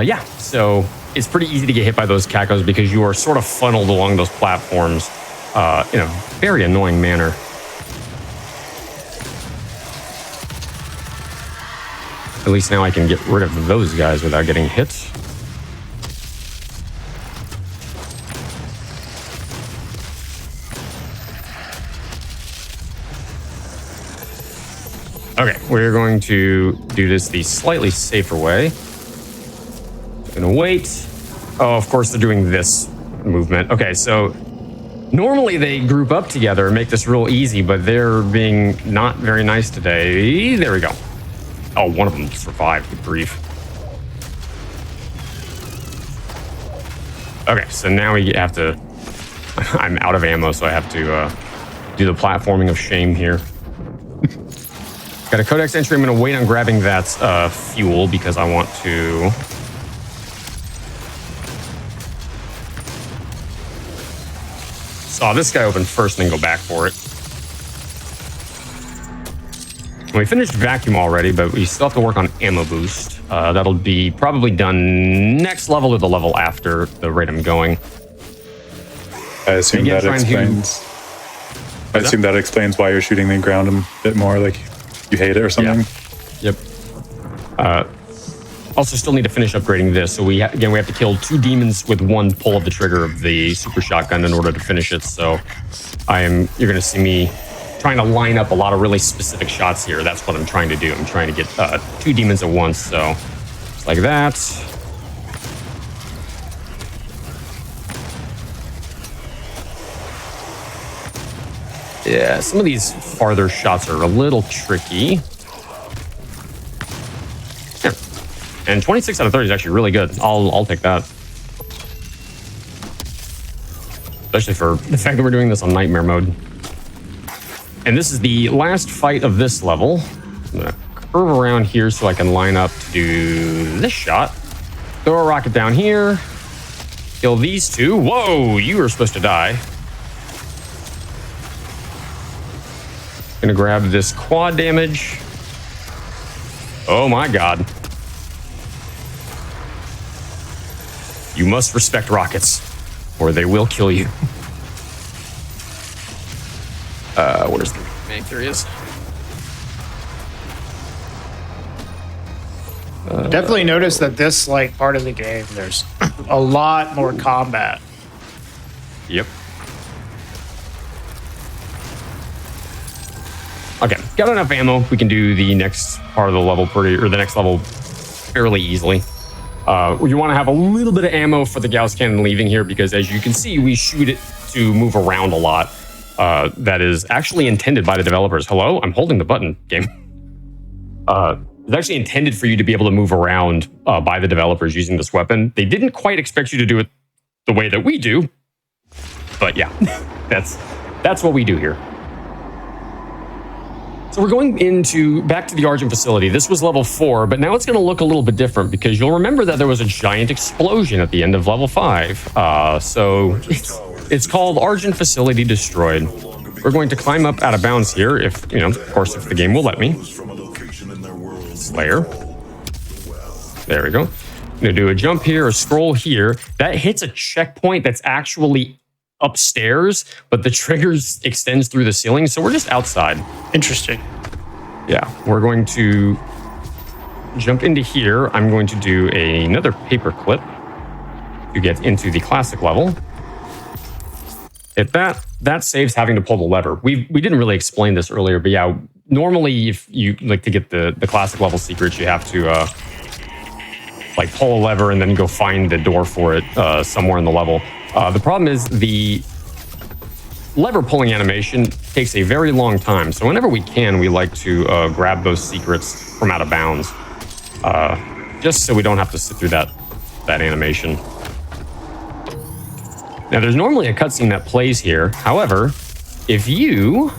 Yeah, so it's pretty easy to get hit by those cacos because you are sort of funneled along those platforms in a very annoying manner. At least now I can get rid of those guys without getting hit. Okay, we're going to do this the slightly safer way. Gonna wait. Oh, of course they're doing this movement. Okay, so normally they group up together and make this real easy, but they're being not very nice today. There we go. Oh, one of them survived. Good grief. Okay, so now we have to... I'm out of ammo, so I have to do the platforming of shame here. Got a codex entry. I'm going to wait on grabbing that fuel because I want to... Saw this guy open first and then go back for it. We finished vacuum already, but we still have to work on ammo boost. That'll be probably done next level or the level after the rate I'm going. I assume that explains. I assume that explains why you're shooting the ground a bit more, like you hate it or something. Yeah. Yep. Also, still need to finish upgrading this. So we have to kill 2 demons with 1 pull of the trigger of the super shotgun in order to finish it. So you're going to see me trying to line up a lot of really specific shots here. That's what I'm trying to do. I'm trying to get 2 demons at once. So just like that. Yeah, some of these farther shots are a little tricky. There. And 26 out of 30 is actually really good. I'll take that. Especially for the fact that we're doing this on nightmare mode. And this is the last fight of this level. I'm gonna curve around here so I can line up to do this shot. Throw a rocket down here. Kill these 2. Whoa, you were supposed to die. Gonna grab this quad damage. Oh my god. You must respect rockets, or they will kill you. Where's the remake? There he is. Definitely notice that this part of the game, there's a lot more combat. Yep. Okay, got enough ammo. We can do the next part of the level the next level fairly easily. You want to have a little bit of ammo for the Gauss cannon leaving here because, as you can see, we shoot it to move around a lot. That is actually intended by the developers. Hello? I'm holding the button, game. It's actually intended for you to be able to move around by the developers using this weapon. They didn't quite expect you to do it the way that we do. But yeah, that's what we do here. So we're going back to the Argent facility. This was level 4, but now it's going to look a little bit different because you'll remember that there was a giant explosion at the end of level 5. So it's called Argent Facility Destroyed. We're going to climb up out of bounds here if the game will let me. Slayer. There we go. I'm going to do a jump here, a scroll here. That hits a checkpoint that's actually upstairs, but the triggers extends through the ceiling, so we're just outside. Interesting. Yeah, we're going to jump into here. I'm going to do another paper clip to get into the classic level. Hit that. That saves having to pull the lever. We didn't really explain this earlier, but yeah, normally if you like to get the classic level secrets, you have to pull a lever and then go find the door for it somewhere in the level. The problem is the lever pulling animation takes a very long time. So whenever we can, we like to grab those secrets from out of bounds, just so we don't have to sit through that animation. Now, there's normally a cutscene that plays here. However, if you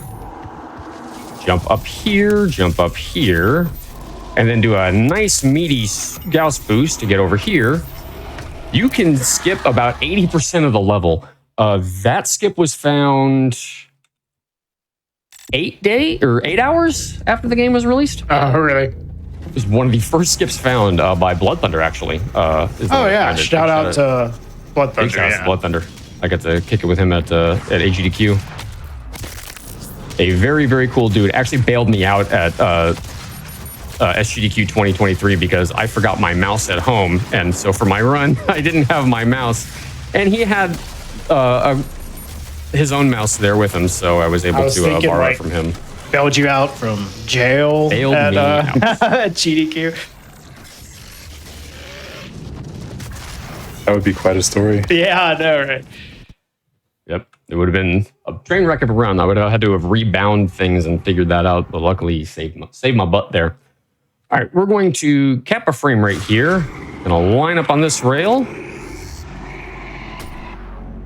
jump up here, and then do a nice meaty Gauss boost to get over here, you can skip about 80% of the level. That skip was found 8 hours after the game was released. Oh, really? It was one of the first skips found by Blood Thunder, actually. Shout out to Blood Thunder. Big shout out to Blood Thunder. I got to kick it with him at GDQ. A very, very cool dude. Actually bailed me out at SGDQ 2023 because I forgot my mouse at home. And so for my run, I didn't have my mouse. And he had his own mouse there with him, so I was able to borrow it from him. bailed you out from jail Bailed at me out. at GDQ. That would be quite a story. Yeah, I know, right? Yep. It would have been a train wreck of a run. I would have had to have rebound things and figured that out, but luckily saved my butt there. All right, we're going to cap a frame right here. Gonna line up on this rail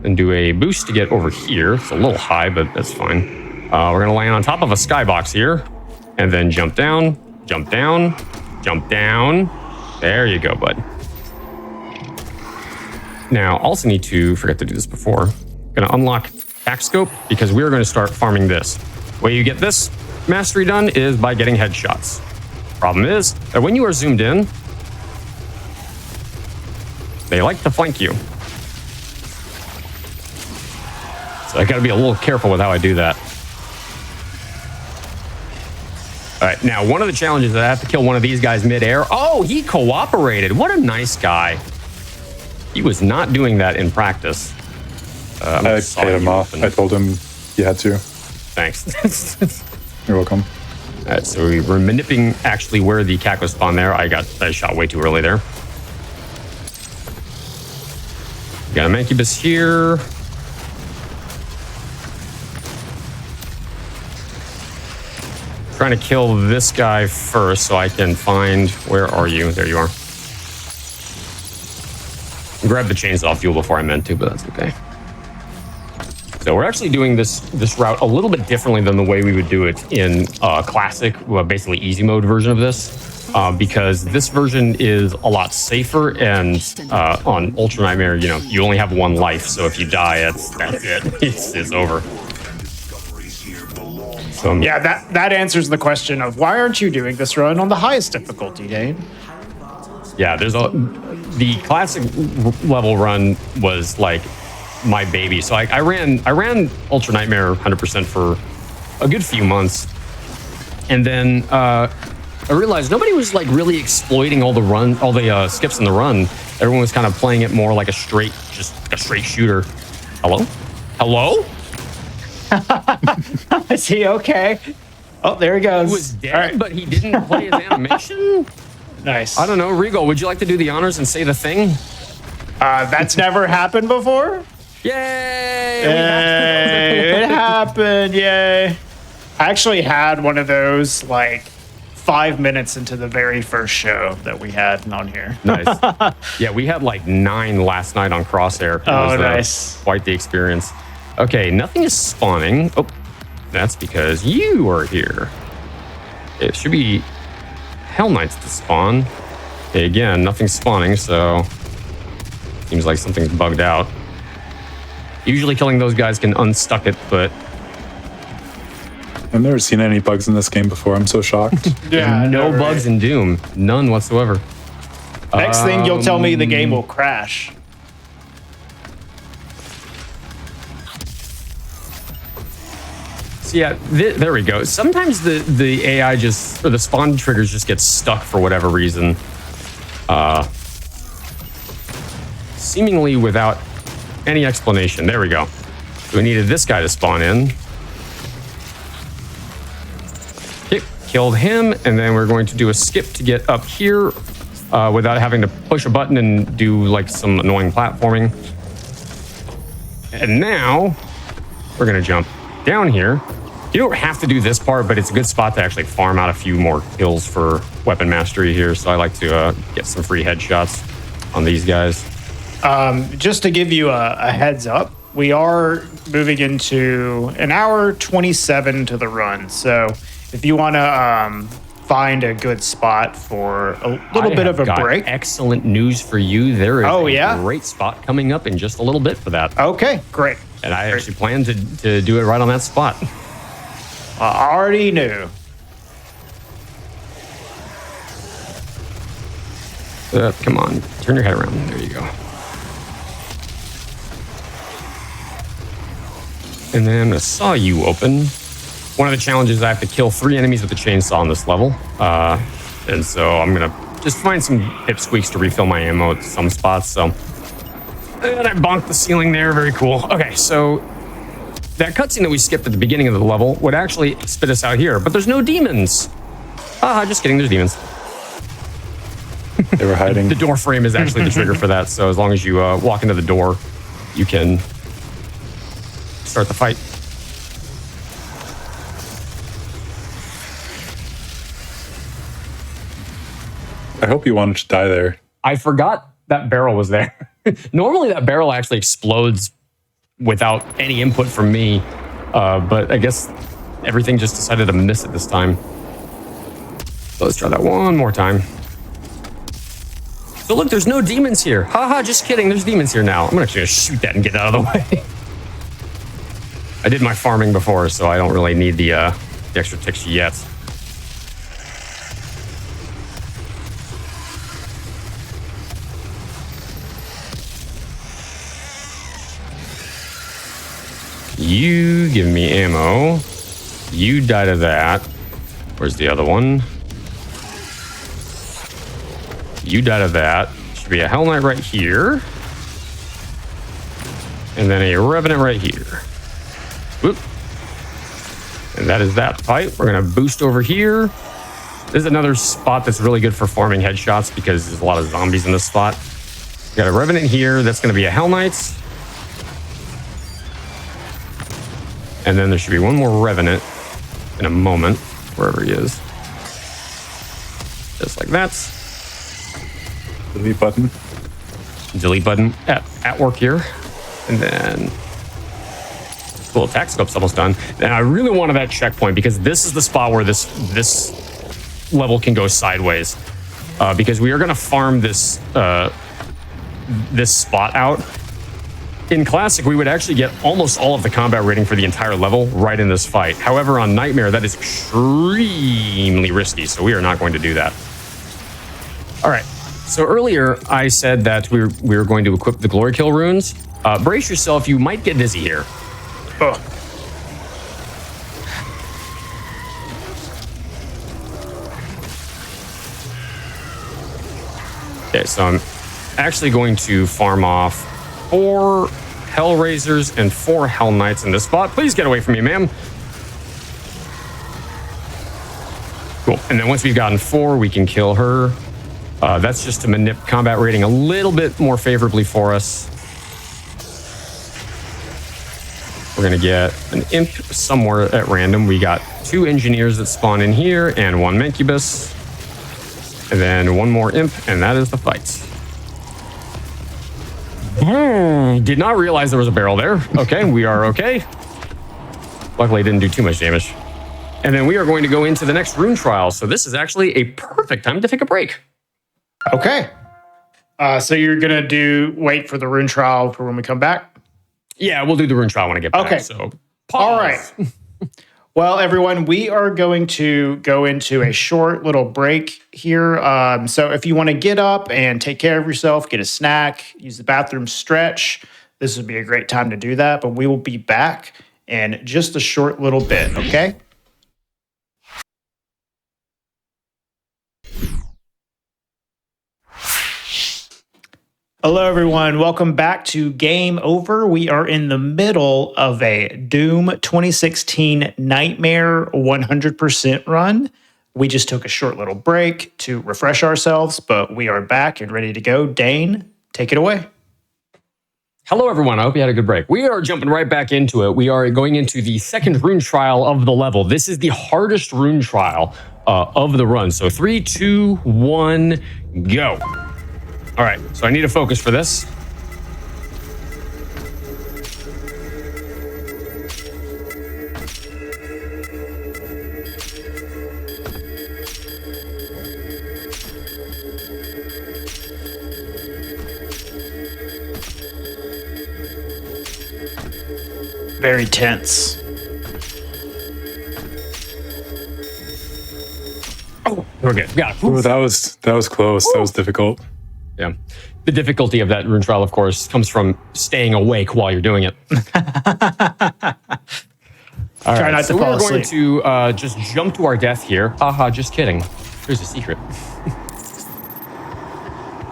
and do a boost to get over here. It's a little high, but that's fine. We're gonna land on top of a skybox here and then jump down, jump down, jump down. There you go, bud. Now, also need to, forget to do this before, gonna unlock back scope because we're gonna start farming this. Way you get this mastery done is by getting headshots. Problem is that when you are zoomed in, they like to flank you. So I gotta be a little careful with how I do that. All right, now one of the challenges is that I have to kill one of these guys mid-air. Oh, he cooperated. What a nice guy. He was not doing that in practice. I paid him off. I told him he had to. Thanks. You're welcome. All right, so we were manipulating actually where the cack was spawned there. I shot way too early there. Got a Mancubus here. Trying to kill this guy first so I can find, where are you? There you are. Grab the chainsaw fuel before I meant to, but that's okay. So we're actually doing this route a little bit differently than the way we would do it in classic, well, basically easy mode version of this, because this version is a lot safer, and on Ultra Nightmare, you know, you only have one life, so if you die, that's it. It's over. So, Yeah, that answers the question of why aren't you doing this run on the highest difficulty, Dane? yeah, the classic level run was like my baby. So I ran Ultra Nightmare 100% for a good few months, and then I realized nobody was like really exploiting all the skips in the run. Everyone was kind of playing it more like a straight shooter. Hello? Is he okay? Oh, there he goes. He was dead, All right. but he didn't play his animation. Nice. I don't know, Regal. Would you like to do the honors and say the thing? That's never happened before. Yay! Yay! It happened! Yay! I actually had one of those like 5 minutes into the very first show that we had on here. Nice. Yeah, we had like 9 last night on Crosshair. It was, nice. Quite the experience. Okay, nothing is spawning. Oh, that's because you are here. It should be Hell Knights to spawn. Okay, again, nothing's spawning, so seems like something's bugged out. Usually killing those guys can unstuck it, but I've never seen any bugs in this game before. I'm so shocked. Yeah, no right. bugs in Doom. None whatsoever. Next thing you'll tell me the game will crash. So yeah, there we go. Sometimes the AI just, or the spawn triggers just get stuck for whatever reason. Seemingly without any explanation. There we go. So we needed this guy to spawn in. Okay, killed him, and then we're going to do a skip to get up here without having to push a button and do like some annoying platforming. And now we're gonna jump down here. You don't have to do this part, but it's a good spot to actually farm out a few more kills for weapon mastery here. So I like to get some free headshots on these guys. Just to give you a heads up, we are moving into an hour 27 to the run. So if you want to find a good spot for a little bit of a break. Excellent news for you. There is a great spot coming up in just a little bit for that. Okay, great. And I actually plan to do it right on that spot. I already knew. Come on, turn your head around. There you go. And then I saw you open. One of the challenges, I have to kill 3 enemies with the chainsaw on this level. And so I'm going to just find some pipsqueaks to refill my ammo at some spots. So, and I bonked the ceiling there. Very cool. Okay, so that cutscene that we skipped at the beginning of the level would actually spit us out here, but there's no demons. Just kidding, there's demons. They were hiding. The door frame is actually the trigger for that, so as long as you walk into the door, you can start the fight. I hope you wanted to die there. I forgot that barrel was there. Normally that barrel actually explodes without any input from me, but I guess everything just decided to miss it this time. So let's try that one more time. So look, there's no demons here. Haha, just kidding. There's demons here now. I'm actually gonna shoot that and get out of the way. I did my farming before, so I don't really need the extra ticks yet. You give me ammo. You die to that. Where's the other one? You die to that. Should be a Hell Knight right here. And then a Revenant right here. Whoop. And that is that fight. We're gonna boost over here. This is another spot that's really good for farming headshots because there's a lot of zombies in this spot. Got a Revenant here. That's gonna be a Hell Knight. And then there should be one more Revenant in a moment, wherever he is. Just like that. Delete button. Delete button at work here. And then cool, attack scope's almost done. And I really wanted that checkpoint because this is the spot where this level can go sideways. Because we are gonna farm this this spot out. In Classic, we would actually get almost all of the combat rating for the entire level right in this fight. However, on Nightmare, that is extremely risky, so we are not going to do that. All right, so earlier I said that we were going to equip the Glory Kill runes. Brace yourself, you might get dizzy here. Oh. Okay, so I'm actually going to farm off 4 Hellraisers and 4 Hell Knights in this spot. Please get away from me, ma'am. Cool. And then once we've gotten 4, we can kill her. That's just to manip combat rating a little bit more favorably for us. We're going to get an Imp somewhere at random. We got 2 Engineers that spawn in here and 1 Mancubus. And then 1 more Imp, and that is the fight. Did not realize there was a barrel there. Okay, we are okay. Luckily, it didn't do too much damage. And then we are going to go into the next rune trial. So this is actually a perfect time to take a break. Okay. So you're gonna wait for the rune trial for when we come back? Yeah, we'll do the rune trial when I get back. Okay. So pause. All right. Well, everyone, we are going to go into a short little break here. So if you want to get up and take care of yourself, get a snack, use the bathroom, stretch, this would be a great time to do that. But we will be back in just a short little bit, okay? Hello, everyone. Welcome back to Game Over. We are in the middle of a Doom 2016 Nightmare 100% run. We just took a short little break to refresh ourselves, but we are back and ready to go. Dane, take it away. Hello, everyone. I hope you had a good break. We are jumping right back into it. We are going into the second rune trial of the level. This is the hardest rune trial of the run. So 3, 2, 1, go. All right, so I need a focus for this. Very tense. Oh, we're good. Yeah. Ooh, that was close. That was difficult. Yeah. The difficulty of that rune trial, of course, comes from staying awake while you're doing it. All Try right, not so to fall we're going asleep. to just jump to our death here. Haha, just kidding. Here's a secret.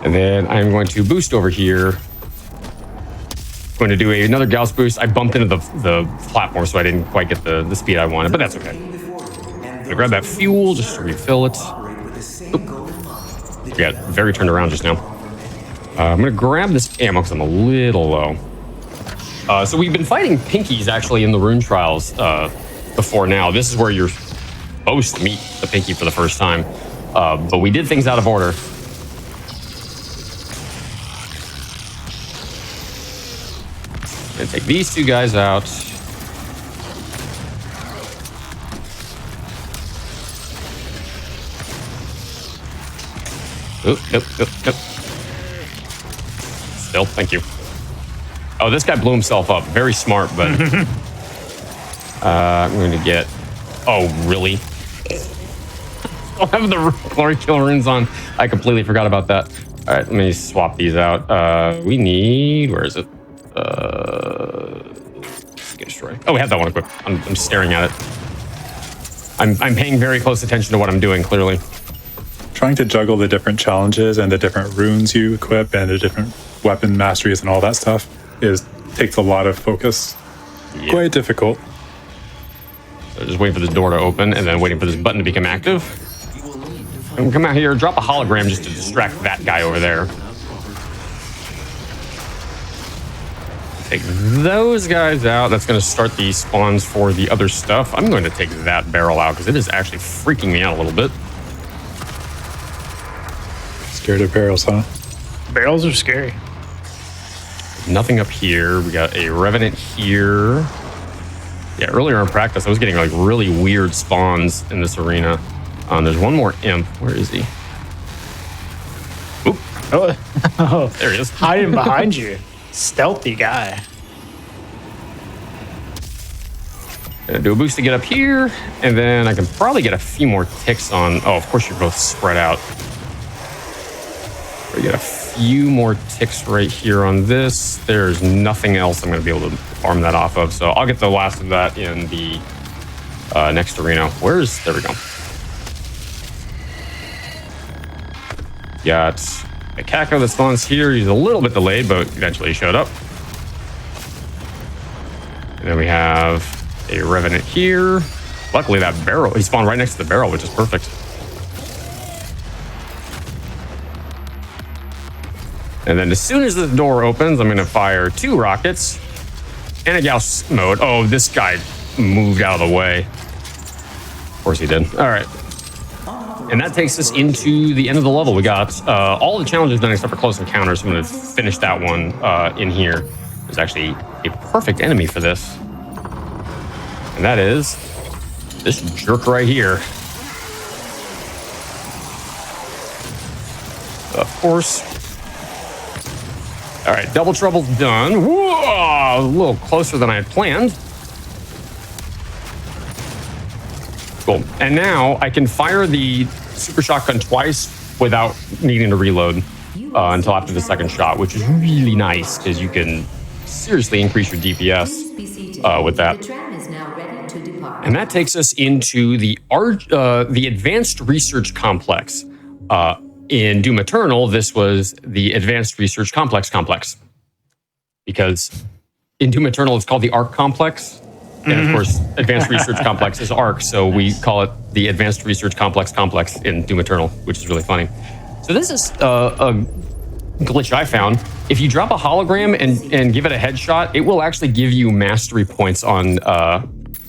And then I'm going to boost over here. Going to do another Gauss boost. I bumped into the platform, so I didn't quite get the speed I wanted, but that's okay. I'm gonna grab that fuel just to refill it. Oop. Yeah, very turned around just now. I'm gonna grab this ammo because I'm a little low. So we've been fighting pinkies actually in the rune trials before now. This is where you're supposed to meet the pinky for the first time. But we did things out of order. Gonna take these two guys out. Oop. Still, thank you. Oh, this guy blew himself up. Very smart, but I'm going to get. Oh, really? I'll have the glory kill runes on. I completely forgot about that. All right, let me swap these out. We need. Where is it? Get destroyed. Oh, we have that one equipped. I'm staring at it. I'm paying very close attention to what I'm doing. Clearly, Trying to juggle the different challenges and the different runes you equip and the different weapon masteries and all that stuff takes a lot of focus. yeah. Quite difficult. So just waiting for this door to open and then waiting for this button to become active. And come out here, drop a hologram just to distract that guy over there. Take those guys out. That's going to start the spawns for the other stuff. I'm going to take that barrel out because it is actually freaking me out a little bit. Scared of barrels, huh? Barrels are scary. Nothing up here. We got a Revenant here. Yeah, earlier in practice, I was getting like really weird spawns in this arena. There's one more imp. Where is he? Oop. Oh, There he is. hiding behind you. Stealthy guy. Gonna do a boost to get up here, and then I can probably get a few more ticks on. Oh, of course, you're both spread out. We get a few more ticks right here on this. There's nothing else I'm going to be able to farm that off of, so I'll get the last of that in the next arena. There we go. Got a Kako that spawns here. He's a little bit delayed, but eventually he showed up. And then we have a Revenant here. Luckily, that barrel, he spawned right next to the barrel, which is perfect. And then as soon as the door opens, I'm going to fire 2 rockets and a Gauss mode. Oh, this guy moved out of the way. Of course he did. All right. And that takes us into the end of the level. We got all the challenges done except for close encounters. So I'm going to finish that one in here. There's actually a perfect enemy for this. And that is this jerk right here. Of course. All right, double trouble's done. Whoa, a little closer than I had planned. Cool. And now I can fire the super shotgun twice without needing to reload until after the second shot, which is really nice because you can seriously increase your DPS with that. And that takes us into the Advanced Research Complex. In Doom Eternal, this was the Advanced Research Complex. Because in Doom Eternal, it's called the ARC Complex. And of course, Advanced Research Complex is ARC, so we call it the Advanced Research Complex in Doom Eternal, which is really funny. So this is a glitch I found. If you drop a hologram and give it a headshot, it will actually give you mastery points on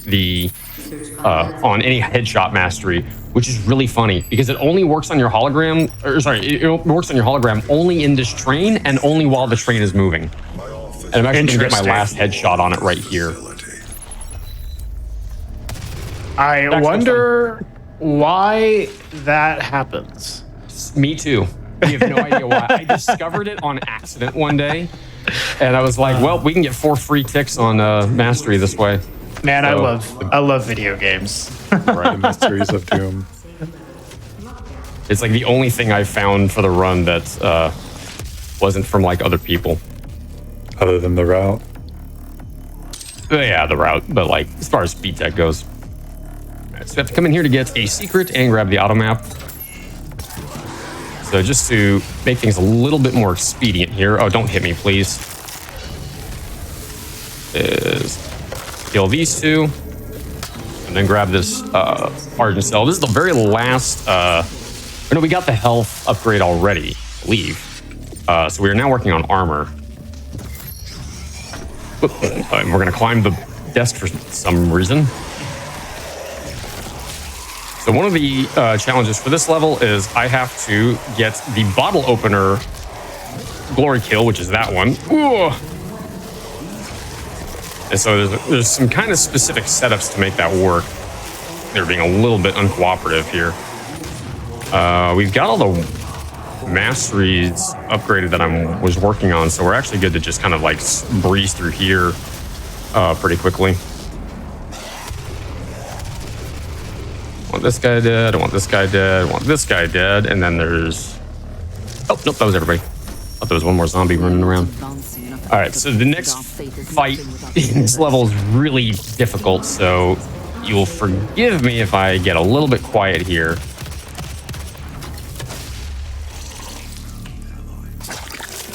any headshot mastery, which is really funny because it only works on your hologram. It works on your hologram only in this train and only while the train is moving. And I'm actually going to get my last headshot on it right here. I wonder why that happens. Me too. We have no idea why. I discovered it on accident one day, and I was like, "Well, we can get 4 free ticks on mastery this way." Man, so, I love video games. Right, Mysteries of Doom. It's like the only thing I found for the run that wasn't from like other people, other than the route. Yeah, the route, but like as far as speed tech goes. So we have to come in here to get a secret and grab the auto map. So just to make things a little bit more expedient here. Oh, don't hit me, please. is kill these two, and then grab this hardened cell. This is the very last. No, we got the health upgrade already, I believe. So we are now working on armor. And we're gonna climb the desk for some reason. So one of the challenges for this level is I have to get the bottle opener glory kill, which is that one. Ooh. And so there's some kind of specific setups to make that work. They're being a little bit uncooperative here. We've got all the masteries upgraded that I was working on, so we're actually good to just kind of like breeze through here pretty quickly. I want this guy dead, I want this guy dead, I want this guy dead, and then there's... Oh, nope, that was everybody. I thought there was one more zombie running around. All right, so the next fight in this level is really difficult, so you'll forgive me if I get a little bit quiet here.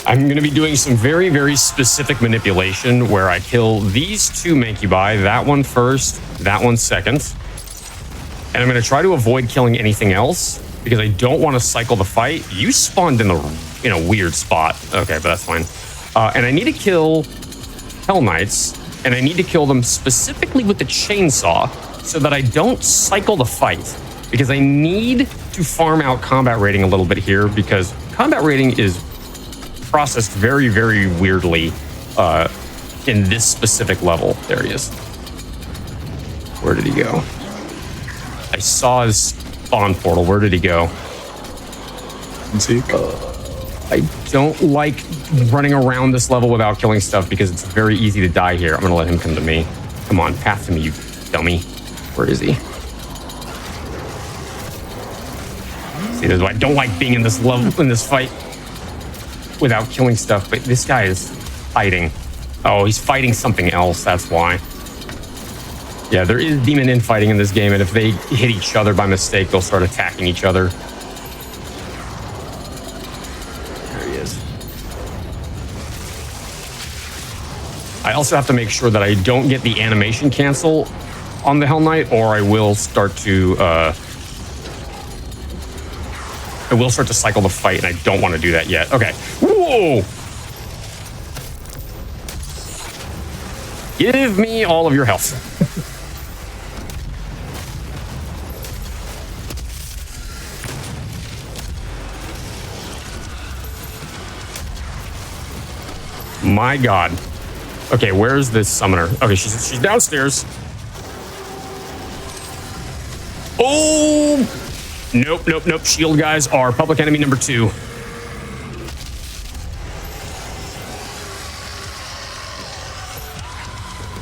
I'm going to be doing some very, very specific manipulation where I kill these two Mancubi, that one first, that one second. And I'm going to try to avoid killing anything else because I don't want to cycle the fight. You spawned in a weird spot. Okay, but that's fine. And I need to kill Hell Knights, and I need to kill them specifically with the chainsaw so that I don't cycle the fight, because I need to farm out combat rating a little bit here, because combat rating is processed very, very weirdly in this specific level. There he is. Where did he go? I saw his spawn portal. Where did he go? I don't like running around this level without killing stuff because it's very easy to die here. I'm gonna let him come to me. Come on, path to me, you dummy. Where is he? See, this is why I don't like being in this level, in this fight without killing stuff, but this guy is fighting. Oh, he's fighting something else, that's why. Yeah, there is demon infighting in this game, and if they hit each other by mistake, they'll start attacking each other. There he is. I also have to make sure that I don't get the animation cancel on the Hell Knight, or I will start to cycle the fight, and I don't want to do that yet. Okay. Whoa! Give me all of your health. My God. Okay, where's this summoner? Okay, she's downstairs. Oh! Nope, nope, nope. Shield guys are public enemy number 2.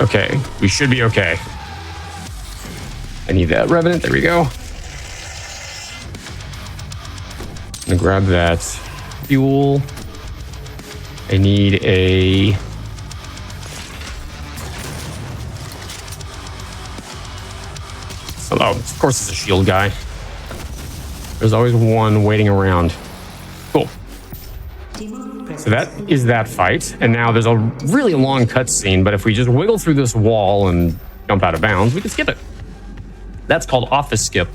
Okay, we should be okay. I need that Revenant. There we go. I'm gonna grab that fuel. I need a... Oh, of course it's a shield guy. There's always one waiting around. Cool. So that is that fight. And now there's a really long cutscene, but if we just wiggle through this wall and jump out of bounds, we can skip it. That's called office skip.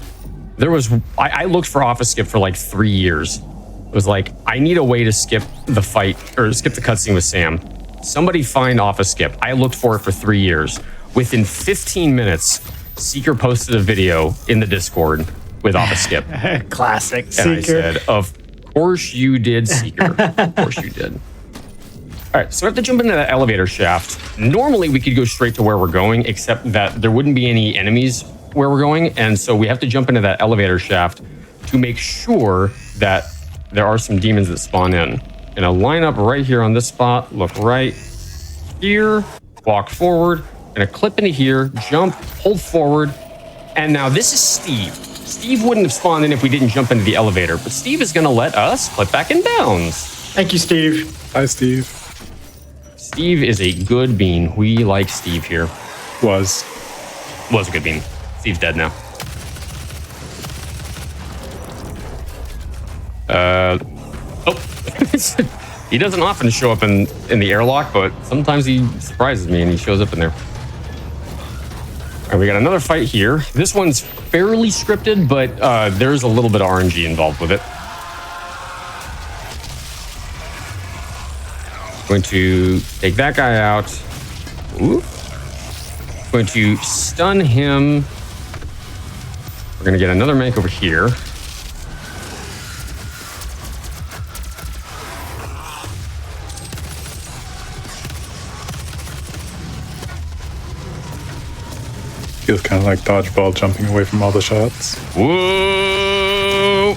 I looked for office skip for like 3 years. It was like, I need a way to skip the fight or skip the cutscene with Sam. Somebody find office skip. I looked for it for 3 years. Within 15 minutes, Seeker posted a video in the Discord with office skip. Classic Seeker. And I said, of course you did, Seeker. Of course you did. All right, so we have to jump into that elevator shaft. Normally we could go straight to where we're going, except that there wouldn't be any enemies where we're going. And so we have to jump into that elevator shaft to make sure that there are some demons that spawn in. And I'll line up right here on this spot, look right here, walk forward, gonna clip into here, jump, hold forward. And now this is Steve. Steve wouldn't have spawned in if we didn't jump into the elevator, but Steve is gonna let us clip back in bounds. Thank you, Steve. Hi, Steve. Steve is a good bean. We like Steve here. Was a good bean. Steve's dead now. He doesn't often show up in the airlock, but sometimes he surprises me and he shows up in there. All right, we got another fight here. This one's fairly scripted, but there's a little bit of RNG involved with it. Going to take that guy out. Ooh. Going to stun him. We're going to get another make over here. Feels kind of like dodgeball, jumping away from all the shots. Whoa!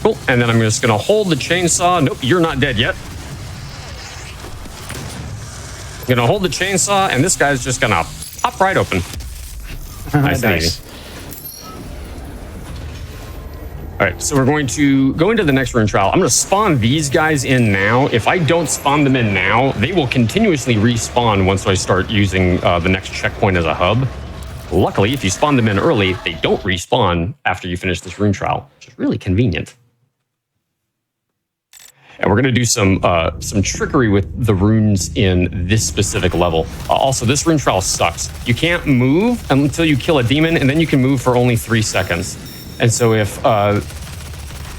Cool. And then I'm just going to hold the chainsaw. Nope, you're not dead yet. I'm going to hold the chainsaw, and this guy's just going to pop right open. Nice and easy. All right, so we're going to go into the next rune trial. I'm going to spawn these guys in now. If I don't spawn them in now, they will continuously respawn once I start using the next checkpoint as a hub. Luckily, if you spawn them in early, they don't respawn after you finish this rune trial, which is really convenient. And we're going to do some trickery with the runes in this specific level. Also, this rune trial sucks. You can't move until you kill a demon, and then you can move for only 3 seconds. And so if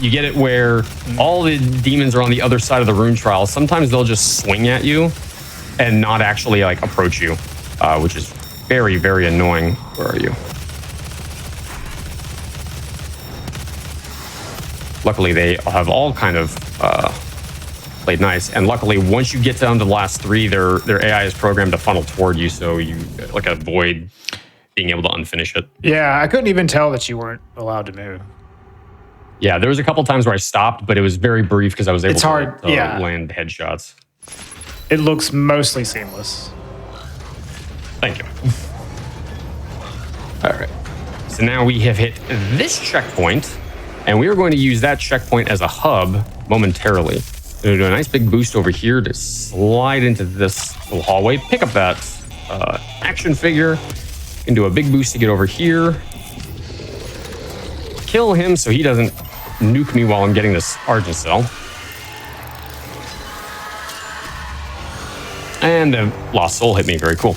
you get it where all the demons are on the other side of the rune trial, sometimes they'll just swing at you and not actually like approach you, which is very, very annoying. Where are you? Luckily, they have all kind of played nice. And luckily, once you get down to the last 3, their AI is programmed to funnel toward you, so you like avoid being able to unfinish it. Yeah, I couldn't even tell that you weren't allowed to move. Yeah, there was a couple times where I stopped, but it was very brief because I was able to land headshots. It looks mostly seamless. Thank you. All right. So now we have hit this checkpoint, and we are going to use that checkpoint as a hub momentarily. We're going to do a nice big boost over here to slide into this little hallway, pick up that action figure, and do a big boost to get over here. Kill him so he doesn't nuke me while I'm getting this Argent Cell. And the Lost Soul hit me. Very cool.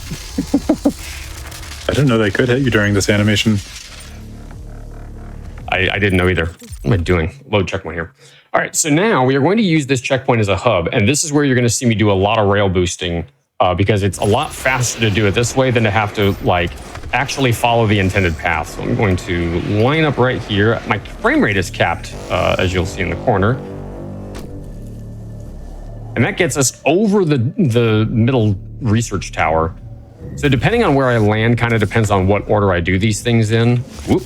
I didn't know they could hit you during this animation. I didn't know either. What am I doing? Load checkpoint here. All right, so now we are going to use this checkpoint as a hub, and this is where you're going to see me do a lot of rail boosting because it's a lot faster to do it this way than to have to like actually follow the intended path. So I'm going to line up right here. My frame rate is capped, as you'll see in the corner. And that gets us over the middle research tower. So depending on where I land kind of depends on what order I do these things in. Whoop.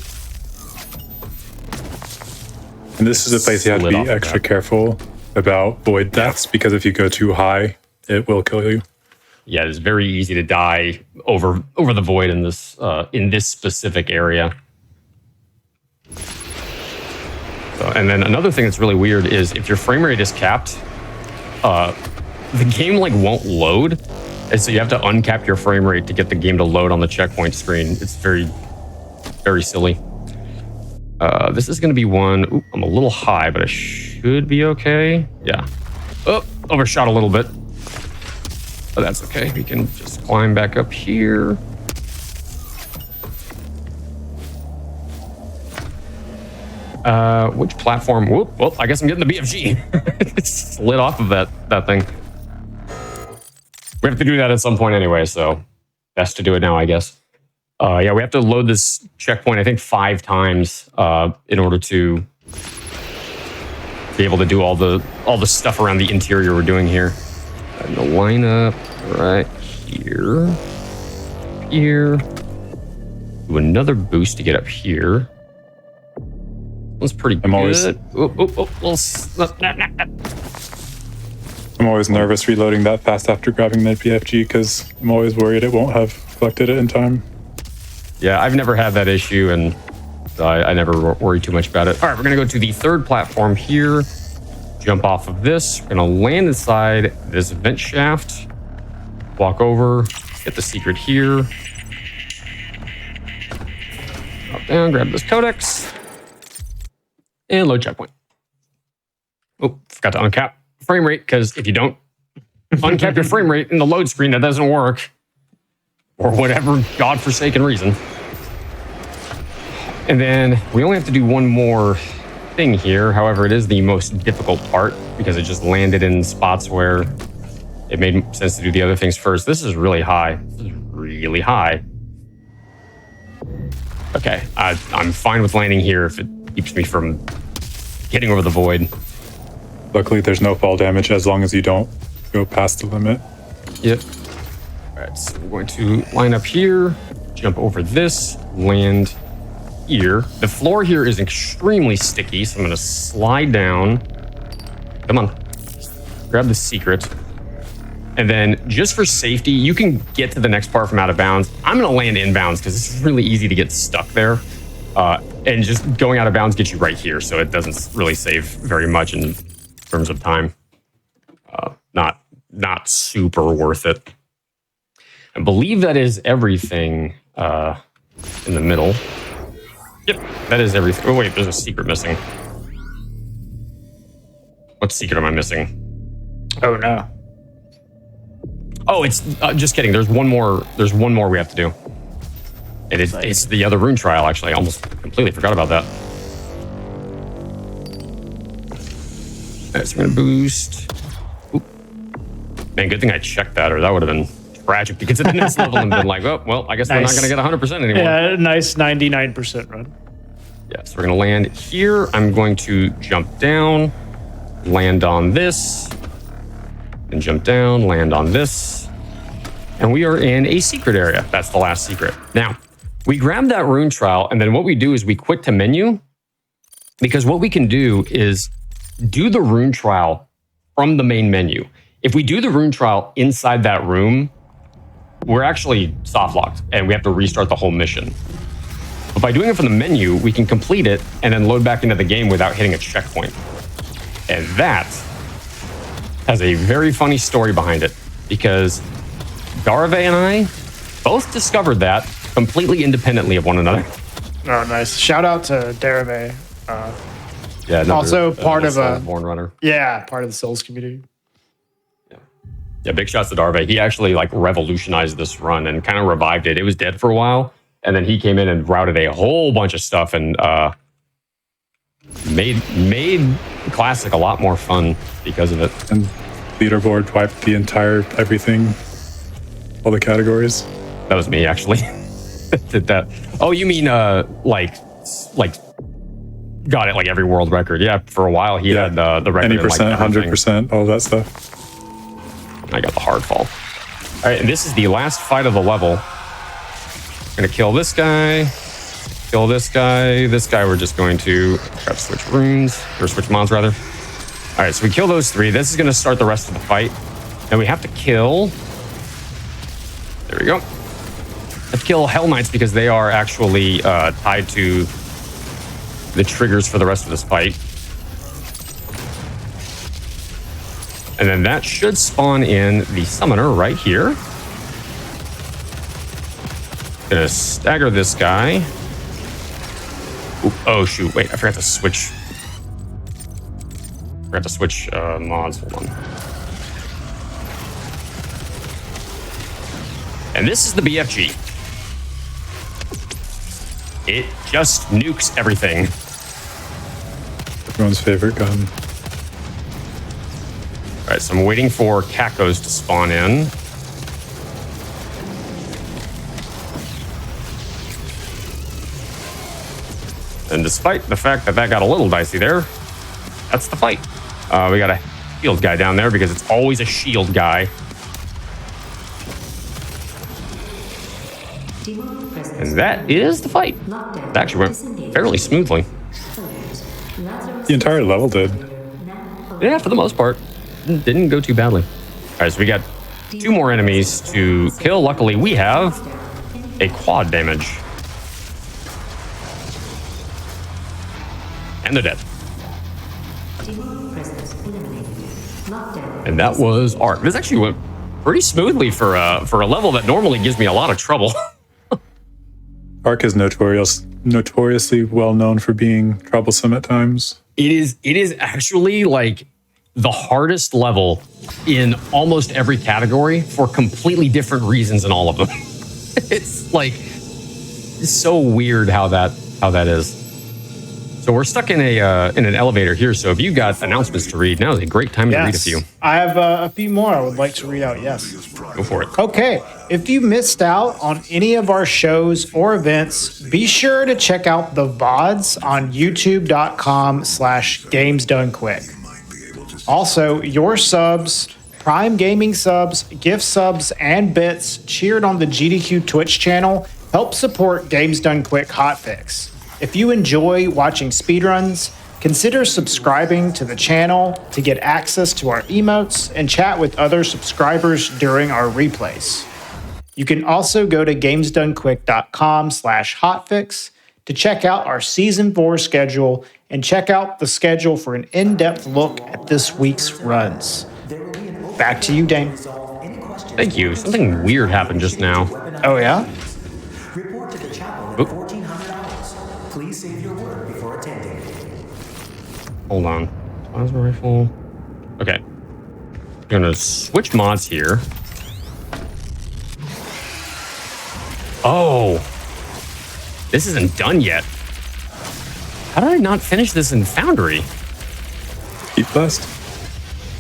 And this is a place you have to be extra careful about void deaths because if you go too high, it will kill you. Yeah, it's very easy to die over the void in this specific area. So, and then another thing that's really weird is if your frame rate is capped, the game like won't load, and so you have to uncap your frame rate to get the game to load on the checkpoint screen. It's very, very silly. This is going to be one. Ooh, I'm a little high, but I should be okay. Yeah. Oh, overshot a little bit. But that's okay. We can just climb back up here. Which platform? Whoop. Well, I guess I'm getting the BFG. It slid off of that thing. We have to do that at some point anyway, so best to do it now, I guess. Yeah, we have to load this checkpoint, I think 5 times in order to be able to do all the stuff around the interior we're doing here. I'm gonna line up right here. Here. Do another boost to get up here. That's pretty good. I'm always nervous reloading that fast after grabbing that BFG because I'm always worried it won't have collected it in time. Yeah, I've never had that issue, and I never worry too much about it. All right, we're going to go to the 3rd platform here. Jump off of this. We're going to land inside this vent shaft. Walk over. Get the secret here. Drop down, grab this codex. And load checkpoint. Oh, forgot to uncap frame rate, because if you don't uncap your frame rate in the load screen, that doesn't work. For whatever godforsaken reason. And then we only have to do one more thing here. However, it is the most difficult part because it just landed in spots where it made sense to do the other things first. This is really high. This is really high. Okay, I'm fine with landing here if it keeps me from getting over the void. Luckily, there's no fall damage as long as you don't go past the limit. Yep. All right, so we're going to line up here, jump over this, land here. The floor here is extremely sticky, so I'm going to slide down. Come on. Grab the secret. And then just for safety, you can get to the next part from out of bounds. I'm going to land inbounds because it's really easy to get stuck there. And just going out of bounds gets you right here, so it doesn't really save very much in terms of time. Not super worth it. I believe that is everything in the middle. Yep, that is everything. Oh, wait, there's a secret missing. What secret am I missing? Oh, no. Oh, it's just kidding. There's one more we have to do. It's the other rune trial, actually. I almost completely forgot about that. All right, so we're going to boost. Oop. Man, good thing I checked that, or that would have been tragic to get to the next level and been like, oh, well, I guess we're not going to get 100% anymore. Yeah, nice 99% run. Yeah, so we're going to land here. I'm going to jump down, land on this, and jump down, land on this. And we are in a secret area. That's the last secret. Now, we grab that rune trial, and then what we do is we quit to menu, because what we can do is do the rune trial from the main menu. If we do the rune trial inside that room, we're actually soft locked and we have to restart the whole mission. But by doing it from the menu, we can complete it and then load back into the game without hitting a checkpoint. And that has a very funny story behind it, because Darve and I both discovered that completely independently of one another. Oh, nice. Shout out to Darve. Yeah, also part of a Born Runner. Yeah, part of the Souls community. Yeah, big shots to Darve. He actually like revolutionized this run and kind of revived it. It was dead for a while, and then he came in and routed a whole bunch of stuff and made Classic a lot more fun because of it. And leaderboard wiped the entire everything, all the categories. That was me, actually. Did that. Oh, you mean like got it like every world record? Yeah, for a while he had the record. 20%, 100%, all that stuff. I got the hard fall. All right, and this is the last fight of the level. We're gonna kill this guy, kill this guy. This guy we're just going to grab switch runes, or switch mods rather. All right, so we kill those three. This is gonna start the rest of the fight. Then we have to kill, there we go. Have to kill Hell Knights because they are actually tied to the triggers for the rest of this fight. And then that should spawn in the summoner right here. Gonna stagger this guy. Oop, oh shoot, wait, I forgot to switch. Mods, hold on. And this is the BFG. It just nukes everything. Everyone's favorite gun. All right, so I'm waiting for Cacos to spawn in. And despite the fact that got a little dicey there, that's the fight. We got a shield guy down there because it's always a shield guy. And that is the fight. It actually went fairly smoothly. The entire level did. Yeah, for the most part. Didn't go too badly. All right, so we got 2 more enemies to kill. Luckily, we have a quad damage. And they're dead. And that was Arc. This actually went pretty smoothly for a level that normally gives me a lot of trouble. Arc is notoriously well known for being troublesome at times. It is actually like the hardest level in almost every category for completely different reasons in all of them. It's like it's so weird how that is. So we're stuck in an elevator here. So if you got announcements to read, now is a great time to read a few. I have a few more I would like to read out. Yes. Go for it. Okay. If you missed out on any of our shows or events, be sure to check out the VODs on youtube.com/gamesdonequick. Also, your subs, Prime Gaming subs, gift subs, and bits cheered on the GDQ Twitch channel help support Games Done Quick Hotfix. If you enjoy watching speedruns, consider subscribing to the channel to get access to our emotes and chat with other subscribers during our replays. You can also go to gamesdonequick.com/hotfix to check out our Season 4 schedule and check out the schedule for an in-depth look at this week's runs. Back to you, Dane. Thank you. Something weird happened just now. Oh, yeah? Report to the chapel Oop. at 1400 hours. Please save your word before attending. Hold on. Plasma rifle. Okay. I'm gonna switch mods here. Oh. This isn't done yet. How did I not finish this in Foundry? Heat Blast?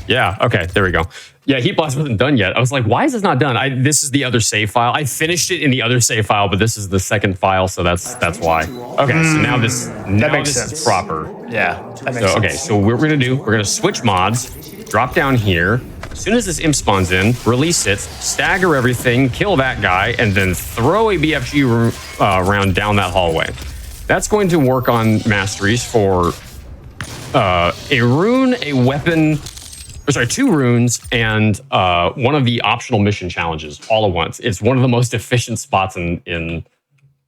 Yeah, okay, there we go. Yeah, Heat Blast wasn't done yet. I was like, why is this not done? This is the other save file. I finished it in the other save file, but this is the second file, so that's why. Okay, so now this is proper. Yeah, that makes sense. Okay, so what we're gonna switch mods, drop down here. As soon as this imp spawns in, release it, stagger everything, kill that guy, and then throw a BFG round down that hallway. That's going to work on masteries for a rune, a weapon, two runes, and one of the optional mission challenges all at once. It's one of the most efficient spots in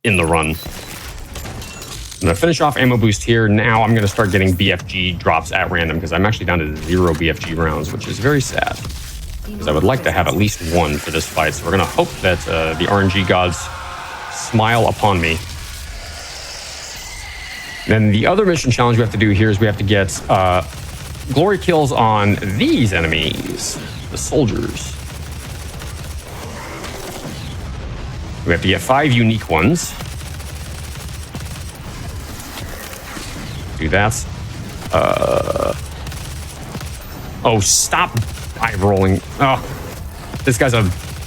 the run. I'm gonna finish off ammo boost here. Now I'm gonna start getting BFG drops at random because I'm actually down to 0 BFG rounds, which is very sad. Because I would like to have at least one for this fight. So we're gonna hope that the RNG gods smile upon me. Then the other mission challenge we have to do here is we have to get glory kills on these enemies, the soldiers. We have to get 5 unique ones. Do that. Oh, stop eye rolling. Oh, this guy's a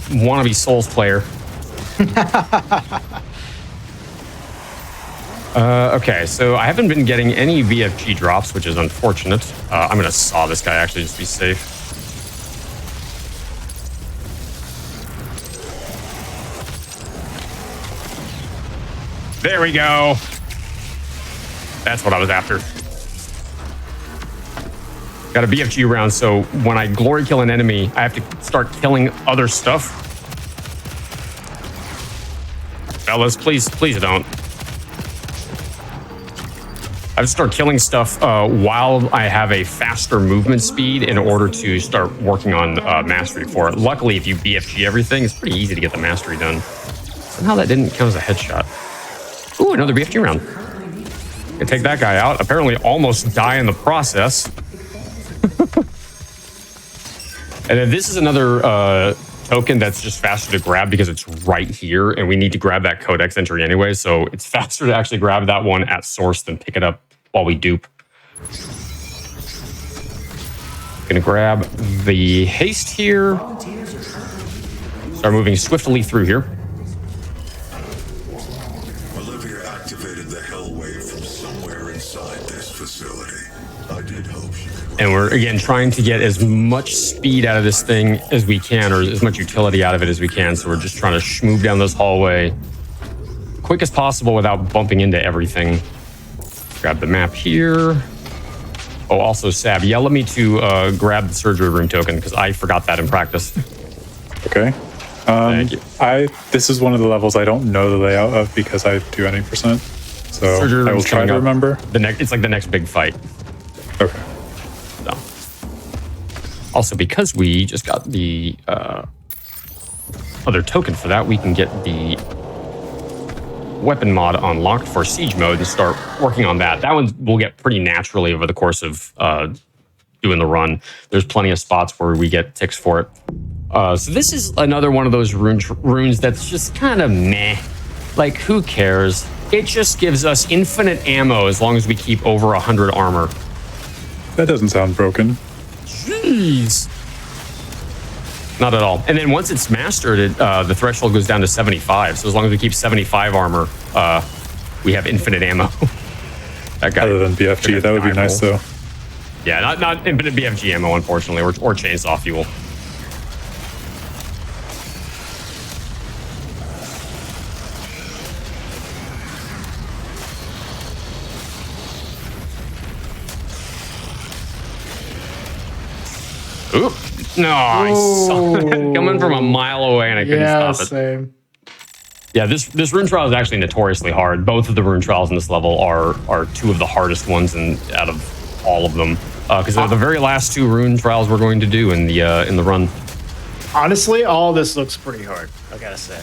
wannabe Souls player. Okay, so I haven't been getting any VFG drops, which is unfortunate. I'm gonna saw this guy actually just to be safe. There we go. That's what I was after. Got a BFG round, so when I glory kill an enemy, I have to start killing other stuff. Fellas, please don't. I have to start killing stuff while I have a faster movement speed in order to start working on mastery for it. Luckily, if you BFG everything, it's pretty easy to get the mastery done. Somehow that didn't count as a headshot. Ooh, another BFG round. Gonna take that guy out. Apparently almost die in the process. And then this is another token that's just faster to grab because it's right here, and we need to grab that codex entry anyway, so it's faster to actually grab that one at source than pick it up while we dupe. Gonna grab the haste here. Start moving swiftly through here. Olivia activated the hell wave from somewhere inside this facility. I did hope she could. And we're, again, trying to get as much speed out of this thing as we can, or as much utility out of it as we can. So we're just trying to schmoob down this hallway quick as possible without bumping into everything. Grab the map here. Oh, also, Sab, yell at me to grab the surgery room token, because I forgot that in practice. Okay. Thank you. This is one of the levels I don't know the layout of because I do any percent. So Surgery I will room's try coming to up. remember. It's like the next big fight. Okay. So. Also, because we just got the other token for that, we can get the weapon mod unlocked for siege mode and start working on that. That one will get pretty naturally over the course of doing the run. There's plenty of spots where we get ticks for it. So this is another one of those runes that's just kind of meh. Like, who cares? It just gives us infinite ammo as long as we keep over 100 armor. That doesn't sound broken. Jeez. Not at all. And then once it's mastered, the threshold goes down to 75. So as long as we keep 75 armor, we have infinite ammo. That guy, other than BFG, that would be nice though. Yeah, not infinite BFG ammo, unfortunately, or chainsaw fuel. Oop. No, I saw it coming from a mile away and I couldn't stop it. Same. Yeah, this rune trial is actually notoriously hard. Both of the rune trials in this level are two of the hardest ones out of all of them. Because they're the very last two rune trials we're going to do in the run. Honestly, all this looks pretty hard, I gotta say.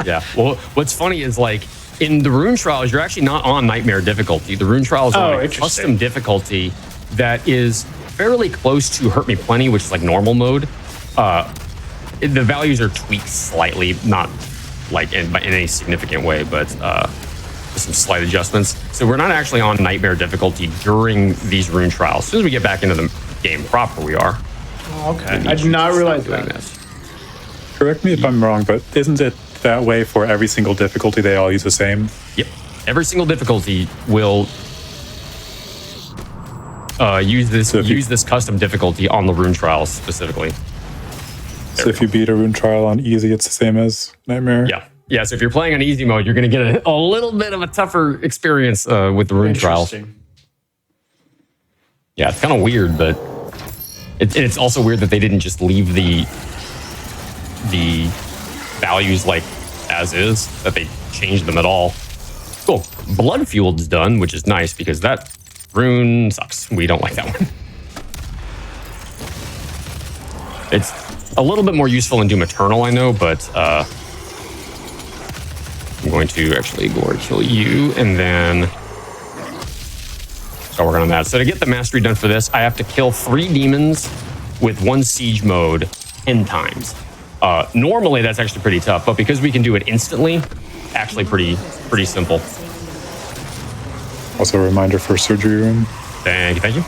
Yeah. Well, what's funny is, like, in the rune trials, you're actually not on nightmare difficulty. The rune trials are a custom difficulty that is fairly close to Hurt Me Plenty, which is like normal mode. The values are tweaked slightly, not like in any significant way, but some slight adjustments. So we're not actually on nightmare difficulty during these rune trials. As soon as we get back into the game proper, we are. Oh, okay. I did not realize that. Correct me if I'm wrong, but isn't it that way for every single difficulty? They all use the same? Yep. Every single difficulty will use this custom difficulty on the rune trials specifically. So if you beat a rune trial on easy, it's the same as nightmare? Yeah, so if you're playing on easy mode, you're going to get a little bit of a tougher experience with the rune trials. Yeah, it's kind of weird, but it's also weird that they didn't just leave the values like as is, that they changed them at all. Cool. Blood Fueled's done, which is nice because that rune sucks. We don't like that one. It's a little bit more useful in Doom Eternal, I know, but I'm going to actually go and kill you and then start working on that. So to get the mastery done for this, I have to kill 3 demons with 1 siege mode 10 times. Normally that's actually pretty tough, but because we can do it instantly, actually pretty simple. Also a reminder for surgery room. Thank you.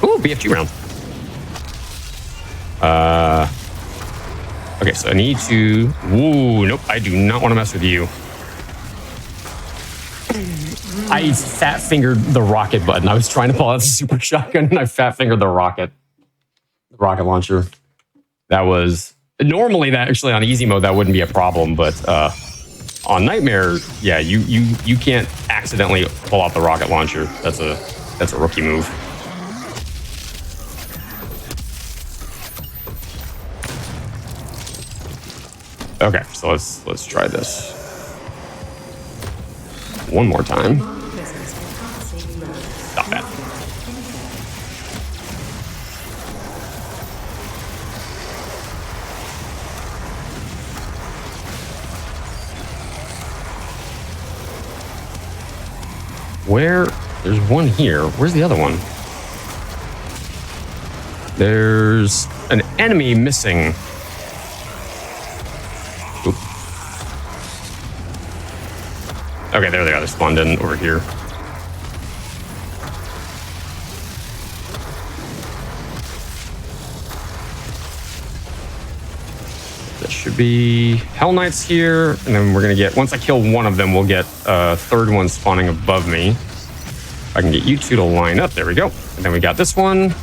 Ooh, BFG round. Okay, so I need to... Ooh, nope, I do not want to mess with you. I fat-fingered the rocket button. I was trying to pull out the super shotgun, and I fat-fingered the rocket launcher. That was... Normally, that actually on easy mode, that wouldn't be a problem, but on Nightmare, yeah, you can't accidentally pull out the rocket launcher. That's a rookie move. Okay, so let's try this one more time. Stop that. There's one here. Where's the other one? There's an enemy missing. Oop. Okay, there they are. They spawned in over here. That should be Hell Knights here, and then we're gonna get, once I kill one of them, we'll get a third one spawning above me. I can get you two to line up. There we go. And then we got this one.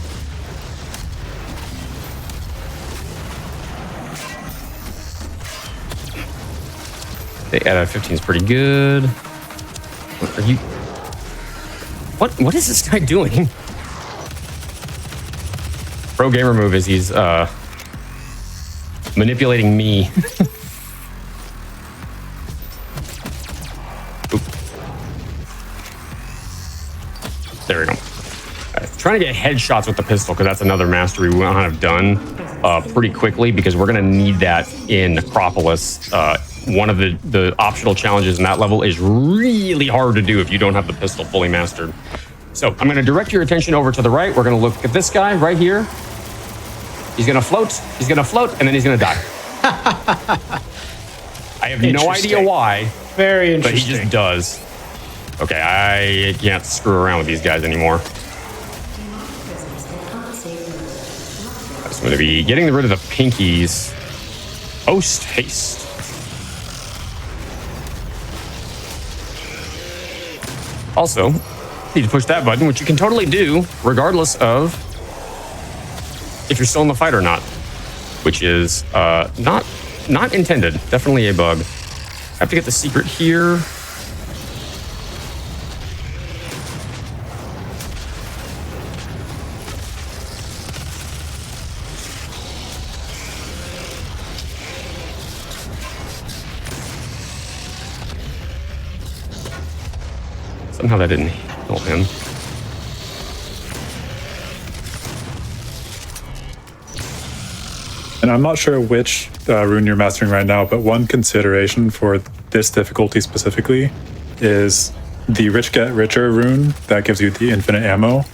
The add 15 is pretty good. What are you? What is this guy doing? Pro gamer move is he's manipulating me. There we go. Trying to get headshots with the pistol, because that's another mastery we want to have done pretty quickly, because we're going to need that in Necropolis one of the optional challenges in that level is really hard to do if you don't have the pistol fully mastered. So I'm going to direct your attention over to the right. We're going to look at this guy right here. He's going to float, and then he's going to die. I have no idea why. Very interesting. But he just does. Okay, I can't screw around with these guys anymore. I'm going to be getting rid of the pinkies. Post haste. Also, need to push that button, which you can totally do regardless of if you're still in the fight or not, which is not intended. Definitely a bug. I have to get the secret here. Somehow that didn't kill him. And I'm not sure which rune you're mastering right now, but one consideration for this difficulty specifically is the Rich Get Richer rune that gives you the infinite ammo.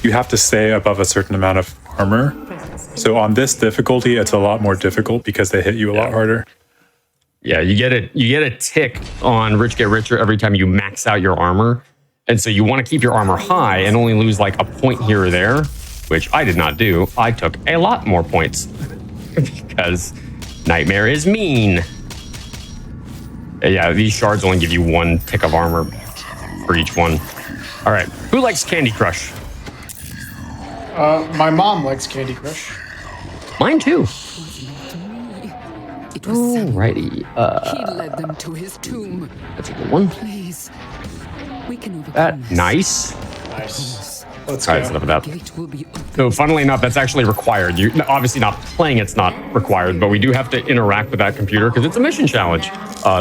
You have to stay above a certain amount of armor. So on this difficulty, it's a lot more difficult because they hit you a lot harder. Yeah, you get a tick on Rich Get Richer every time you max out your armor. And so you want to keep your armor high and only lose like a point here or there, which I did not do. I took a lot more points because Nightmare is mean. Yeah, these shards only give you one tick of armor for each one. All right, who likes Candy Crush? My mom likes Candy Crush. Mine too. It was Alrighty. he led them to his tomb. That's a good one. Please, we can overcome this. Nice. Nice. Let's All go. right, enough of that. Gate will be open. So funnily enough, that's actually required. You obviously not playing it's not required, but we do have to interact with that computer because it's a mission challenge.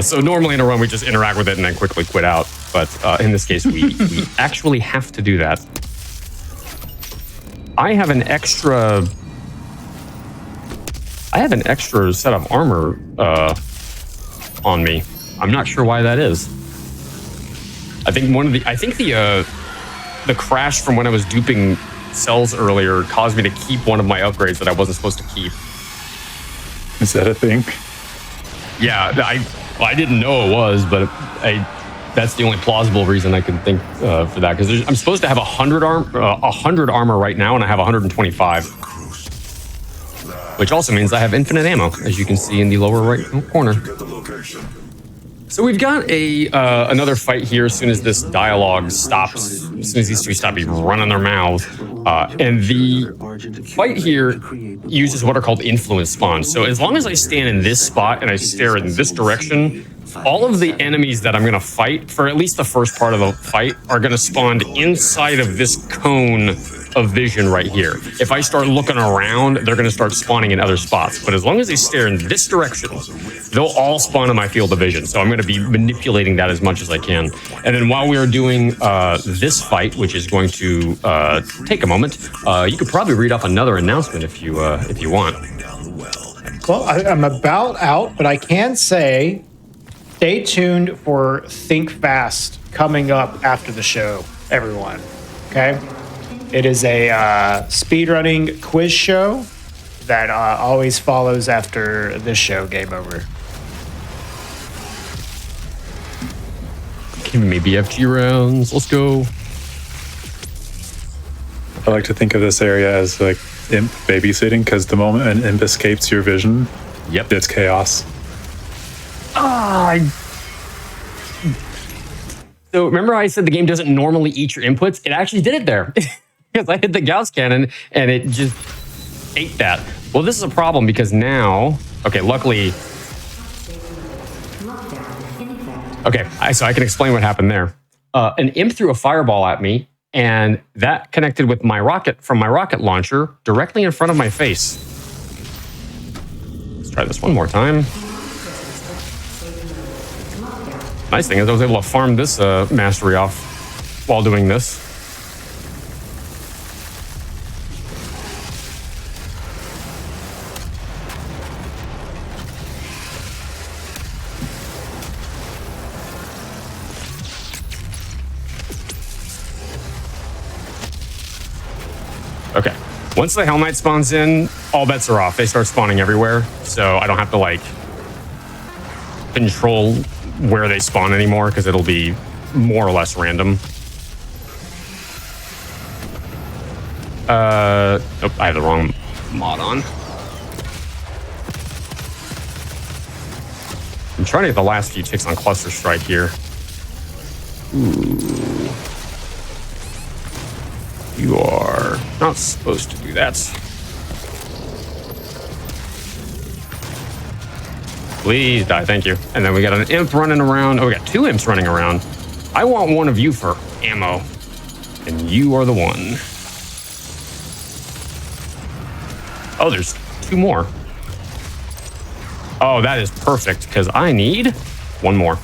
So normally in a run we just interact with it and then quickly quit out. But in this case we actually have to do that. I have an extra set of armor on me. I'm not sure why that is. I think the crash from when I was duping cells earlier caused me to keep one of my upgrades that I wasn't supposed to keep. Is that a thing? Yeah, I didn't know it was, but that's the only plausible reason I can think for that. Because I'm supposed to have 100 armor right now, and I have 125, which also means I have infinite ammo, as you can see in the lower right corner. So we've got another fight here as soon as this dialogue stops, as soon as these two stop running their mouths. And the fight here uses what are called influence spawns. So as long as I stand in this spot and I stare in this direction, all of the enemies that I'm going to fight, for at least the first part of the fight, are going to spawn inside of this cone of vision right here. If I start looking around, they're going to start spawning in other spots. But as long as they stare in this direction, they'll all spawn in my field of vision. So I'm going to be manipulating that as much as I can. And then while we are doing this fight, which is going to take a moment, you could probably read off another announcement if you want. Well, I'm about out, but I can say stay tuned for Think Fast coming up after the show, everyone. Okay? It is a speedrunning quiz show that always follows after this show, Game Over. Give me BFG rounds. Let's go. I like to think of this area as like imp babysitting, because the moment an imp escapes your vision, Yep. it's chaos. So remember I said the game doesn't normally eat your inputs? It actually did it there. Because I hit the Gauss cannon and it just ate that. Well, this is a problem because now, okay, luckily, okay, so I can explain what happened there. An imp threw a fireball at me and that connected with my rocket from my rocket launcher directly in front of my face. Let's try this one more time. Nice thing is I was able to farm this mastery off while doing this. Okay. Once the Hell Knight spawns in, all bets are off. They start spawning everywhere, so I don't have to like control where they spawn anymore because it'll be more or less random. Nope, I have the wrong mod on. I'm trying to get the last few ticks on Cluster Strike here. Ooh. You are not supposed to do that. Please die, thank you. And then we got an imp running around. Oh, we got 2 imps running around. I want one of you for ammo. And you are the one. Oh, there's 2 more. Oh, that is perfect, because I need 1 more.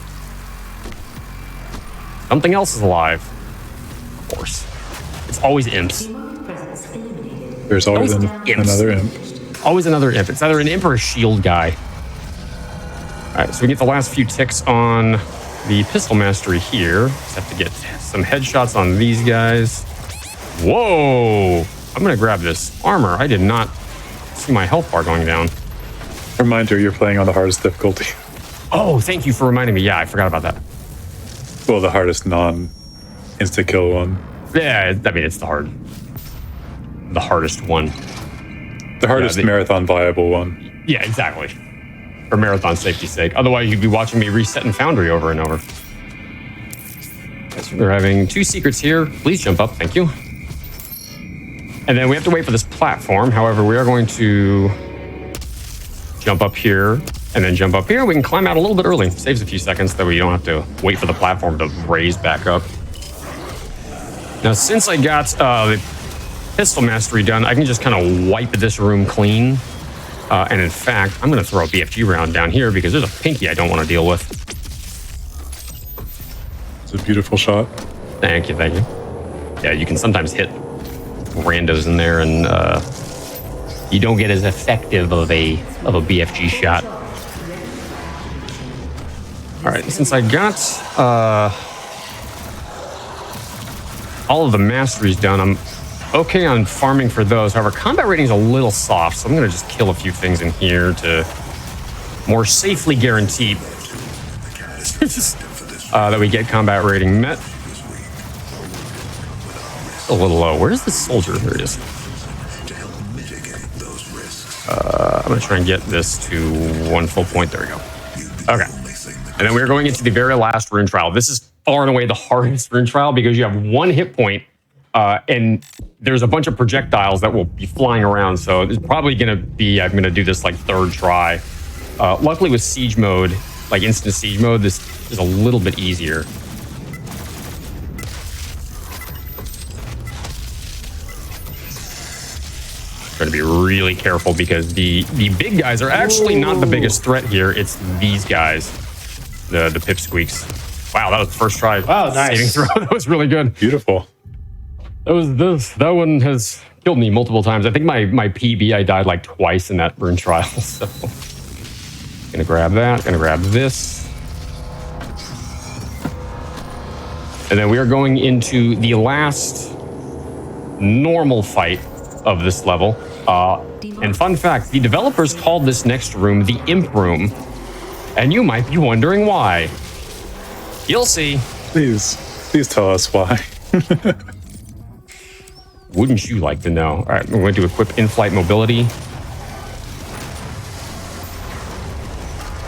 Something else is alive. Of course. It's always imps. There's always another imp. Always another imp. It's either an imp or a shield guy. All right, so we get the last few ticks on the pistol mastery here. Just have to get some headshots on these guys. Whoa! I'm gonna grab this armor. I did not see my health bar going down. Reminder, you're playing on the hardest difficulty. Oh, thank you for reminding me. Yeah, I forgot about that. Well, the hardest non-insta kill one. Yeah, I mean, it's the hardest one. The hardest marathon viable one. Yeah, exactly. For marathon safety's sake. Otherwise, you'd be watching me reset in Foundry over and over. So we're having 2 secrets here. Please jump up, thank you. And then we have to wait for this platform. However, we are going to jump up here and then jump up here. We can climb out a little bit early. Saves a few seconds that we don't have to wait for the platform to raise back up. Now, since I got the pistol mastery done, I can just kind of wipe this room clean. And in fact, I'm going to throw a BFG round down here because there's a pinky I don't want to deal with. It's a beautiful shot. Thank you, thank you. Yeah, you can sometimes hit randos in there and you don't get as effective of a BFG shot. All right, since I got all of the masteries done, I'm okay on farming for those. However, combat rating is a little soft, so I'm going to just kill a few things in here to more safely guarantee that we get combat rating met. A little low. Where's the soldier? There it is. I'm going to try and get this to 1 full point. There we go. Okay. And then we're going into the very last rune trial. This is far and away the hardest rune trial because you have 1 hit point and there's a bunch of projectiles that will be flying around. So it's probably going to be, I'm going to do this like 3rd try. Luckily with siege mode, like instant siege mode, this is a little bit easier. Trying to be really careful because the big guys are actually not the biggest threat here. It's these guys, the pipsqueaks. Wow, that was the first try. Wow, nice. Saving throw. That was really good. Beautiful. That one has killed me multiple times. I think my PB, I died like twice in that rune trial. So gonna grab that, gonna grab this. And then we are going into the last normal fight of this level. And fun fact, the developers called this next room the Imp Room. And you might be wondering why. You'll see. Please tell us why. Wouldn't you like to know? All right, we're going to equip in-flight mobility.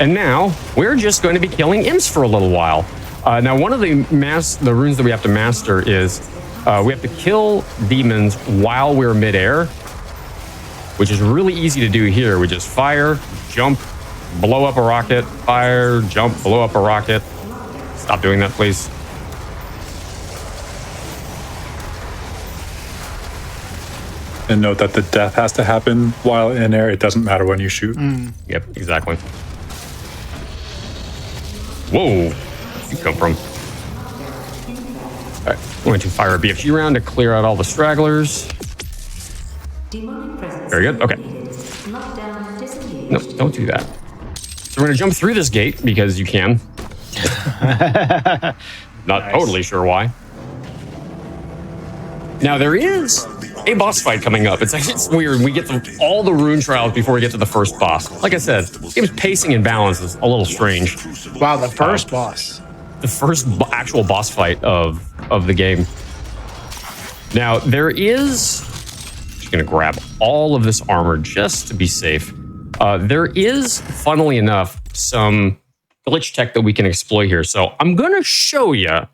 And now we're just going to be killing imps for a little while. Now, one of the runes that we have to master is we have to kill demons while we're midair, which is really easy to do here. We just fire, jump, blow up a rocket, fire, jump, blow up a rocket. Stop doing that, please. And note that the death has to happen while in air. It doesn't matter when you shoot. Yep, exactly. Whoa, where'd you come from? All right, I'm going to fire a BFG round to clear out all the stragglers. Very good, okay. No, don't do that. So we're going to jump through this gate because you can. Not totally sure why. Now there is a boss fight coming up. It's weird. We get to all the rune trials before we get to the first boss. Like I said, this game's pacing and balance is a little strange. Wow, the first boss. The first actual boss fight of the game. Now, there is... I'm just going to grab all of this armor just to be safe. There is, funnily enough, some glitch tech that we can exploit here. So I'm going to show you,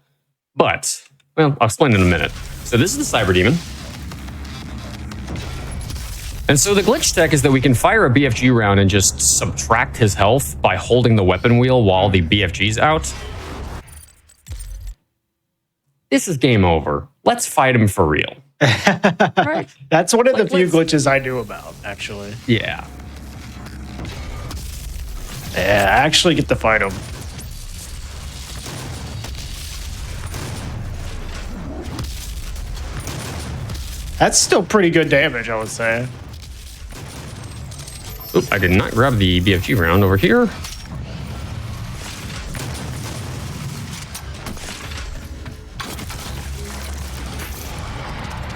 but, well, I'll explain in a minute. So this is the Cyber Demon. And so the glitch tech is that we can fire a BFG round and just subtract his health by holding the weapon wheel while the BFG's out. This is game over. Let's fight him for real. Right? That's one of the few glitches I knew about, actually. Yeah. Yeah, I actually get to fight him. That's still pretty good damage, I would say. Oop, I did not grab the BFG round over here.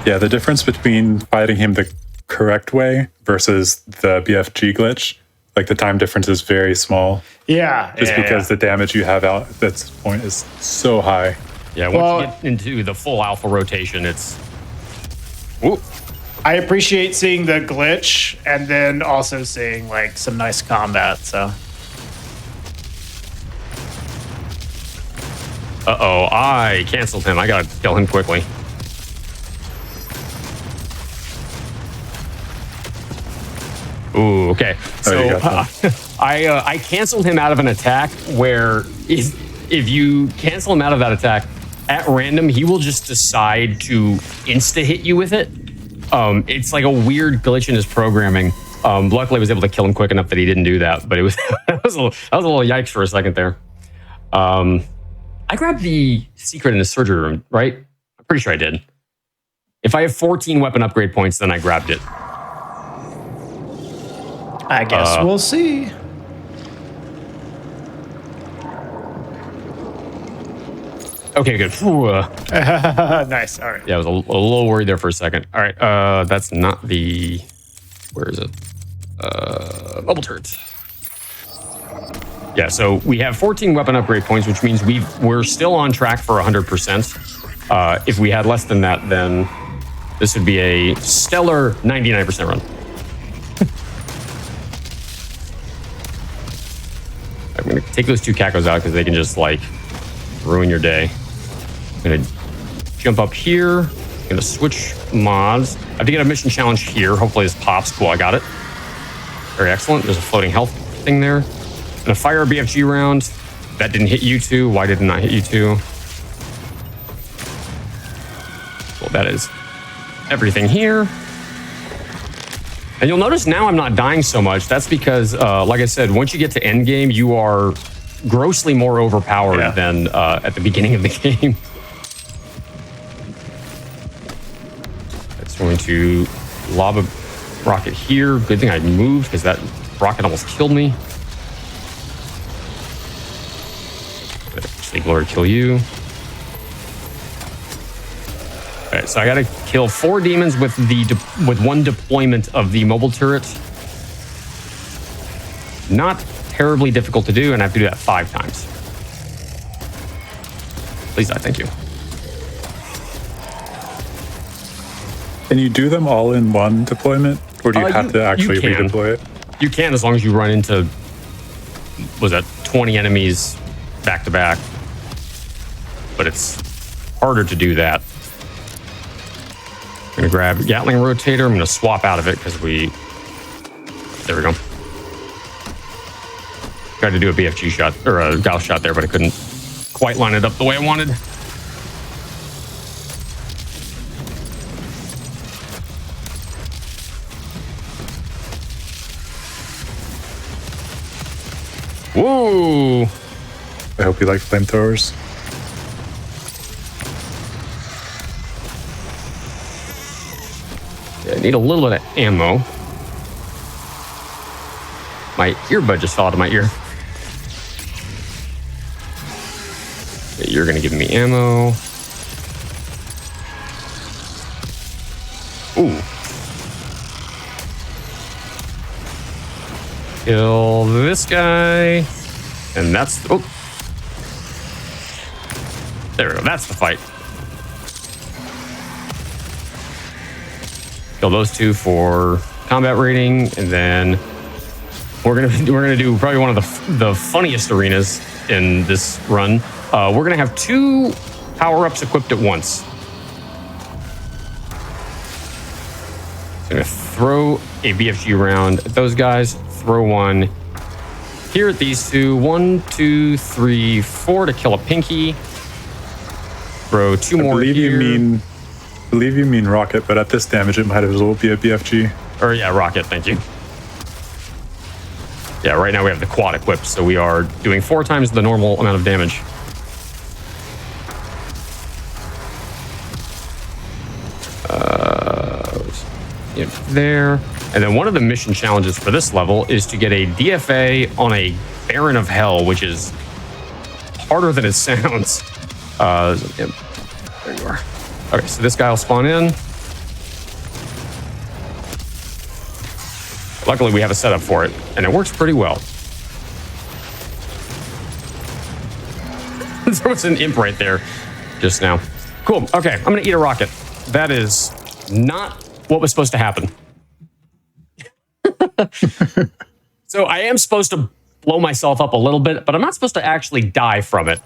Yeah, the difference between fighting him the correct way versus the BFG glitch, like the time difference is very small. Yeah. Just because the damage you have out at this point is so high. Yeah, once you get into the full alpha rotation, it's... Whoop. I appreciate seeing the glitch and then also seeing like some nice combat, so. Uh-oh, I canceled him. I gotta kill him quickly. Ooh, okay. So I canceled him out of an attack where if you cancel him out of that attack at random, he will just decide to insta-hit you with it. It's like a weird glitch in his programming. Luckily, I was able to kill him quick enough that he didn't do that, but it was that was a little yikes for a second there. I grabbed the secret in the surgery room, right? I'm pretty sure I did. If I have 14 weapon upgrade points, then I grabbed it. I guess we'll see. Okay, good. Nice. All right. Yeah, I was a little worried there for a second. All right, that's not the... Where is it? Mobile turret. Yeah, so we have 14 weapon upgrade points, which means we're still on track for 100%. If we had less than that, then this would be a stellar 99% run. I'm going to take those two cacos out because they can just, like, ruin your day. I'm going to jump up here. I'm going to switch mods. I have to get a mission challenge here. Hopefully this pops. Cool, I got it. Very excellent. There's a floating health thing there. I'm going to fire a BFG round. That didn't hit you two. Why did it not hit you two? Well, that is everything here. And you'll notice now I'm not dying so much. That's because, like I said, once you get to endgame, you are grossly more overpowered than at the beginning of the game. It's going to lob a rocket here. Good thing I moved because that rocket almost killed me. Sleep Lord kill you. All right, so I got to kill 4 demons with one deployment of the mobile turret. Not terribly difficult to do, and I have to do that 5 times. Please die, thank you. Can you do them all in one deployment, or do you have to actually redeploy it? You can, as long as you run into, was that 20 enemies back to back? But it's harder to do that. I'm gonna grab Gatling Rotator. I'm gonna swap out of it because there we go. Tried to do a BFG shot, or a Gauss shot there, but I couldn't quite line it up the way I wanted. Whoa! I hope you like flamethrowers. I need a little bit of ammo. My earbud just fell out of my ear. Okay, you're gonna give me ammo. Ooh. Kill this guy. And that's... Oh. There we go. That's the fight. Kill those two for combat rating, and then we're gonna do probably one of the funniest arenas in this run. We're gonna have 2 power-ups equipped at once. So I'm gonna throw a BFG round at those guys. Throw one here at these two. 1, 2, 3, 4 to kill a pinky. Throw 2 more here. I believe you mean rocket, but at this damage, it might as well be a BFG. Or yeah, rocket, thank you. Yeah, right now we have the quad equipped, so we are doing 4 times the normal amount of damage. There. And then one of the mission challenges for this level is to get a DFA on a Baron of Hell, which is harder than it sounds. There you are. Okay, so this guy will spawn in. Luckily, we have a setup for it, and it works pretty well. There was an imp right there just now. Cool. Okay, I'm going to eat a rocket. That is not what was supposed to happen. So I am supposed to blow myself up a little bit, but I'm not supposed to actually die from it.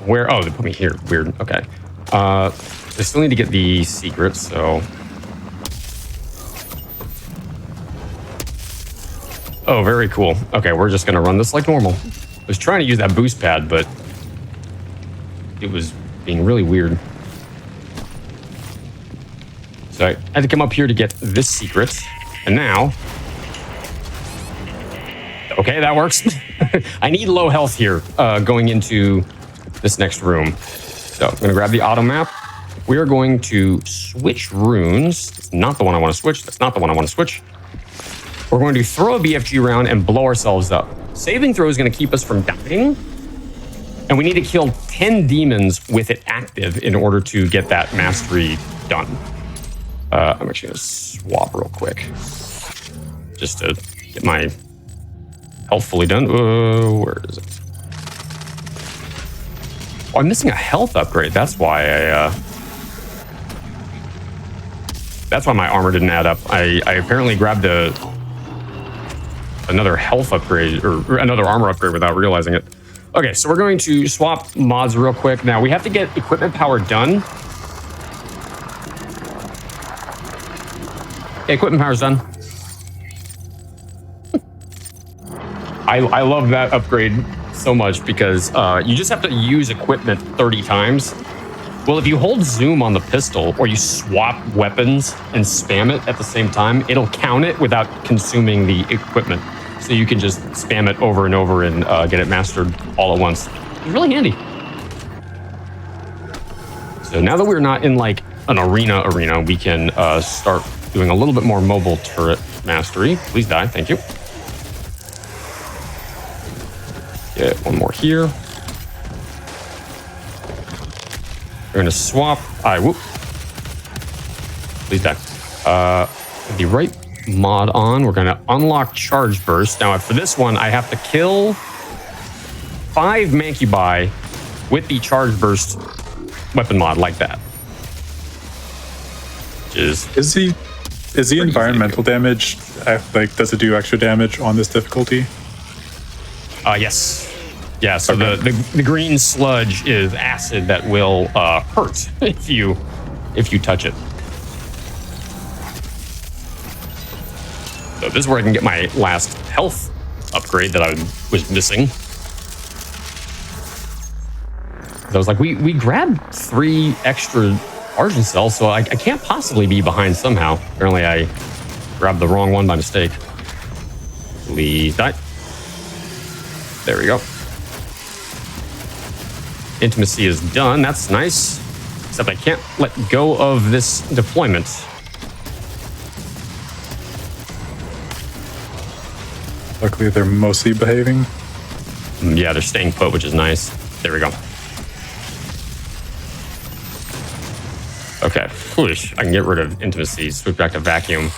Where? Oh, they put me here. Weird. Okay. I still need to get the secret, so... Oh, very cool. Okay, we're just going to run this like normal. I was trying to use that boost pad, but it was being really weird. So I had to come up here to get this secret, and now... Okay, that works. I need low health here going into this next room. So I'm going to grab the auto map. We are going to switch runes. It's not the one I want to switch. That's not the one I want to switch. We're going to throw a BFG round and blow ourselves up. Saving throw is going to keep us from dying. And we need to kill 10 demons with it active in order to get that mastery done. I'm actually going to swap real quick. Just to get my health fully done. Where is it? Oh, I'm missing a health upgrade. That's why that's why my armor didn't add up. I apparently grabbed another health upgrade or another armor upgrade without realizing it. Okay, so we're going to swap mods real quick. Now we have to get equipment power done. Okay, equipment power's done. I love that upgrade so much because you just have to use equipment 30 times. Well, if you hold zoom on the pistol or you swap weapons and spam it at the same time, it'll count it without consuming the equipment. So you can just spam it over and over and get it mastered all at once. It's really handy. So now that we're not in like an arena, we can start doing a little bit more mobile turret mastery. Please die, thank you. Get one more here. We're gonna swap. Whoop. Please die. The right mod on. We're gonna unlock charge burst. Now for this one, I have to kill 5 Mancubi with the charge burst weapon mod like that. Which is the environmental damage like does it do extra damage on this difficulty? Yes. Yeah, so okay. the green sludge is acid that will hurt if you touch it. So this is where I can get my last health upgrade that I was missing. I was like, we grabbed 3 extra Argent cells, so I can't possibly be behind somehow. Apparently I grabbed the wrong one by mistake. Please die. There we go. Intimacy is done. That's nice. Except I can't let go of this deployment. Luckily, they're mostly behaving. Yeah, they're staying put, which is nice. There we go. Okay. Whoosh. I can get rid of intimacy. Switch back to vacuum.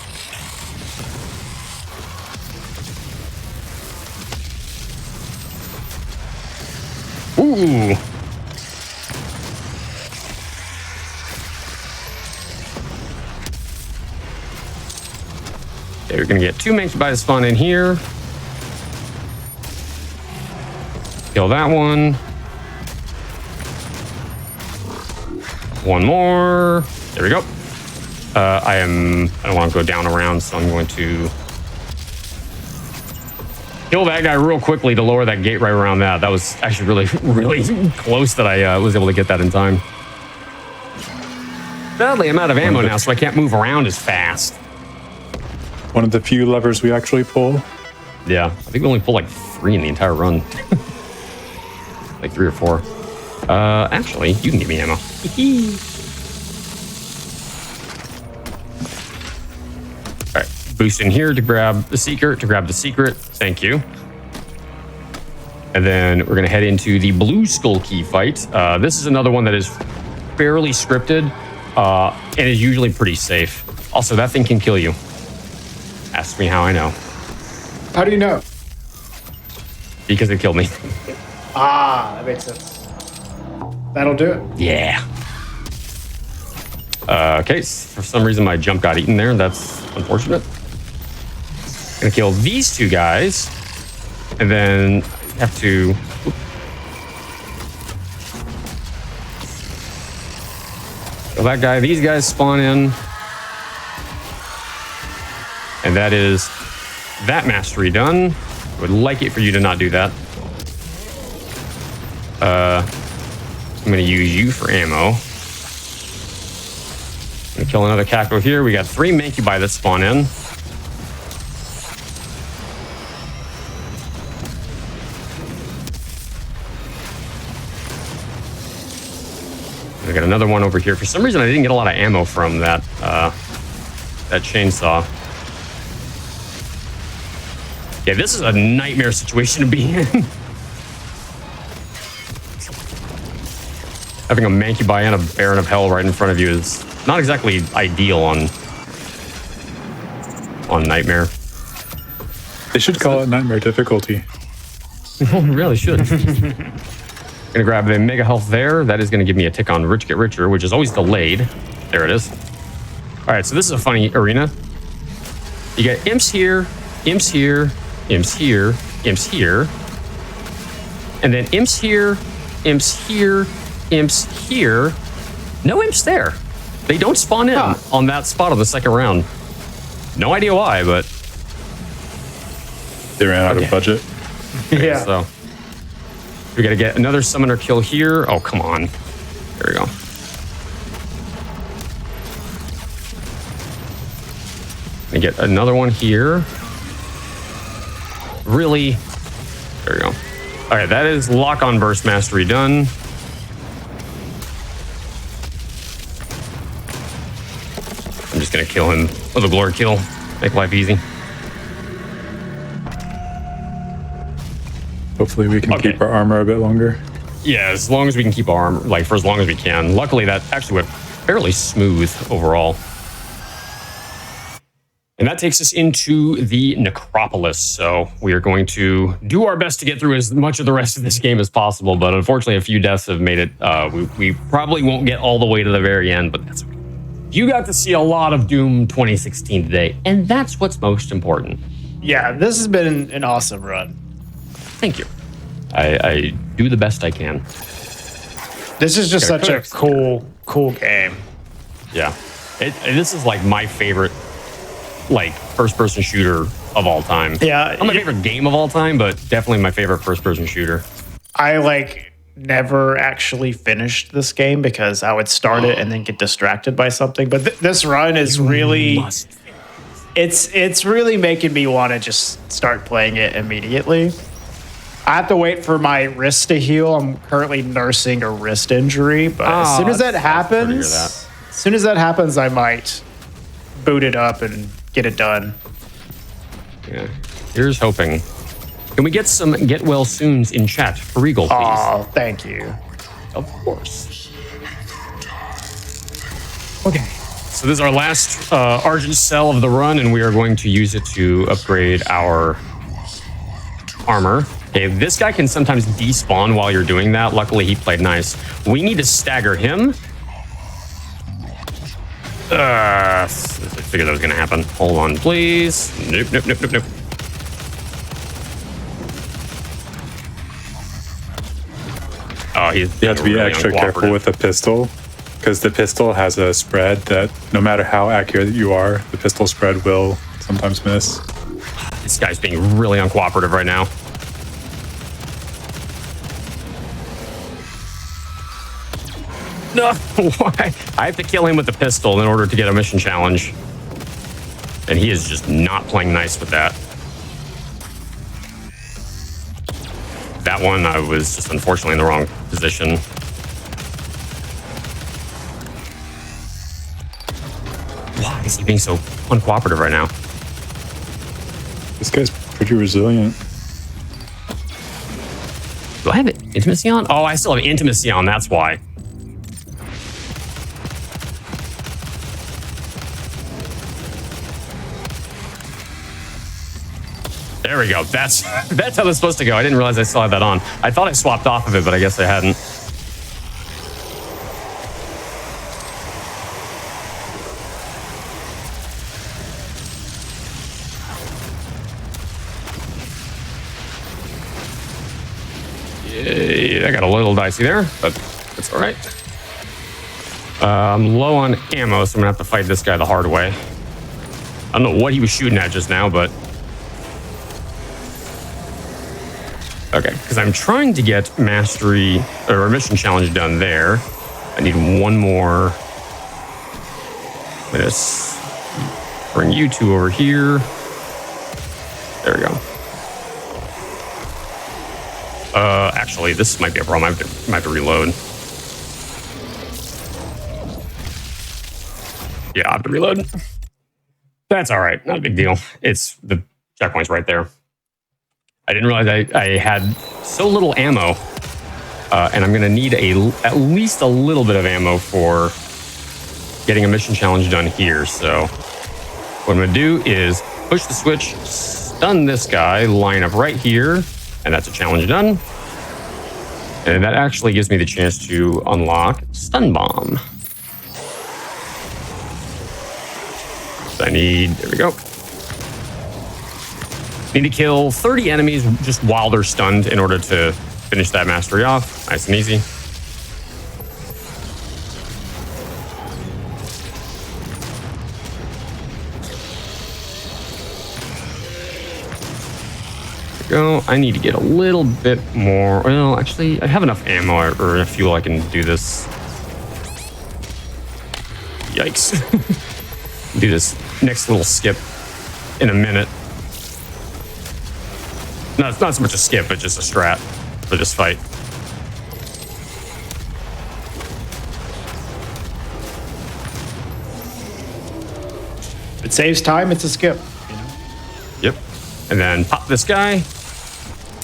Ooh. Okay, we're gonna get 2 Manky by the spawn in here. Kill that one. One more. There we go. I don't want to go down around, so I'm going to kill that guy real quickly to lower that gate right around that. That was actually really, really close that I was able to get that in time. Sadly, I'm out of ammo now, so I can't move around as fast. One of the few levers we actually pull. Yeah, I think we only pulled like 3 in the entire run. Like 3 or 4. Actually, you can give me ammo. All right, boost in here to grab the secret. Thank you. And then we're gonna head into the blue skull key fight. This is another one that is fairly scripted and is usually pretty safe. Also, that thing can kill you. Ask me how I know. How do you know? Because it killed me. Ah, that makes sense. That'll do it. Yeah. Okay, for some reason my jump got eaten there. That's unfortunate. Gonna kill these 2 guys. And then have to... Kill that guy. These guys spawn in. And that is that mastery done. I would like it for you to not do that. I'm going to use you for ammo. I'm going to kill another Cacto here. We got 3 Mancubi that spawn in. I got another one over here. For some reason, I didn't get a lot of ammo from that that chainsaw. Yeah, this is a nightmare situation to be in. Having a Mancubi and a Baron of Hell right in front of you is not exactly ideal on Nightmare. They should call it Nightmare difficulty. We really should. Gonna grab the Mega Health there. That is gonna give me a tick on Rich Get Richer, which is always delayed. There it is. All right, so this is a funny arena. You get imps here, imps here, imps here, imps here, and then imps here, imps here, imps here. No imps there. They don't spawn in on that spot on the second round. No idea why, but they ran out of budget. Okay, Yeah. So we gotta get another summoner kill here. Oh, come on. There we go. And get another one here. Really? There we go. All right, that is lock-on burst mastery done. I'm just gonna kill him with a glory kill. Make life easy. Hopefully we can keep our armor a bit longer. Yeah, as long as we can keep our armor, like for as long as we can. Luckily, that actually went fairly smooth overall. And that takes us into the Necropolis. So we are going to do our best to get through as much of the rest of this game as possible. But unfortunately, a few deaths have made it. We probably won't get all the way to the very end, but that's okay. You got to see a lot of Doom 2016 today, and that's what's most important. Yeah, this has been an awesome run. Thank you. I do the best I can. This is just such a cool game. Yeah. This is like my favorite, like, first-person shooter of all time. Yeah. Not my favorite game of all time, but definitely my favorite first-person shooter. I never actually finished this game because I would start it and then get distracted by something. But this run is really, it's really making me want to just start playing it immediately. I have to wait for my wrist to heal. I'm currently nursing a wrist injury, but as soon as that happens, I might boot it up and get it done. Yeah. Here's hoping. Can we get some get well soons in chat for Regal, please? Oh, thank you. Of course. Okay. So this is our last Argent cell of the run, and we are going to use it to upgrade our armor. Okay, this guy can sometimes despawn while you're doing that. Luckily, he played nice. We need to stagger him. I figured that was going to happen. Hold on, please. Nope, nope, nope, nope, nope. Oh, You have to be really extra careful uncooperative. with the pistol, because the pistol has a spread that no matter how accurate you are, the pistol spread will sometimes miss. This guy's being really uncooperative right now. No, why? I have to kill him with the pistol in order to get a mission challenge. And he is just not playing nice with that. That one, I was just unfortunately in the wrong position. Why is he being so uncooperative right now? This guy's pretty resilient. Do I have intimacy on? Oh, I still have intimacy on, that's why. There we go. That's how that's supposed to go. I didn't realize I still had that on. I thought I swapped off of it, but I guess I hadn't. Yay, I got a little dicey there, but that's all right. I'm low on ammo, so I'm gonna have to fight this guy the hard way. I don't know what he was shooting at just now, but okay, because I'm trying to get mastery or mission challenge done there. I need one more. Let's bring you two over here. There we go. Actually, this might be a problem. I might have to reload. Yeah, I have to reload. That's all right. Not a big deal. It's the checkpoint's right there. I didn't realize I had so little ammo, and I'm going to need at least a little bit of ammo for getting a mission challenge done here. So what I'm going to do is push the switch, stun this guy, line up right here, and that's a challenge done. And that actually gives me the chance to unlock Stun Bomb. So I need, there we go. Need to kill 30 enemies just while they're stunned in order to finish that mastery off. Nice and easy. Go. I need to get a little bit more. Well, actually, I have enough ammo or fuel. I can do this. Yikes! Do this next little skip in a minute. No, it's not so much a skip, but just a strat for this fight. If it saves time, it's a skip. You know? Yep. And then pop this guy.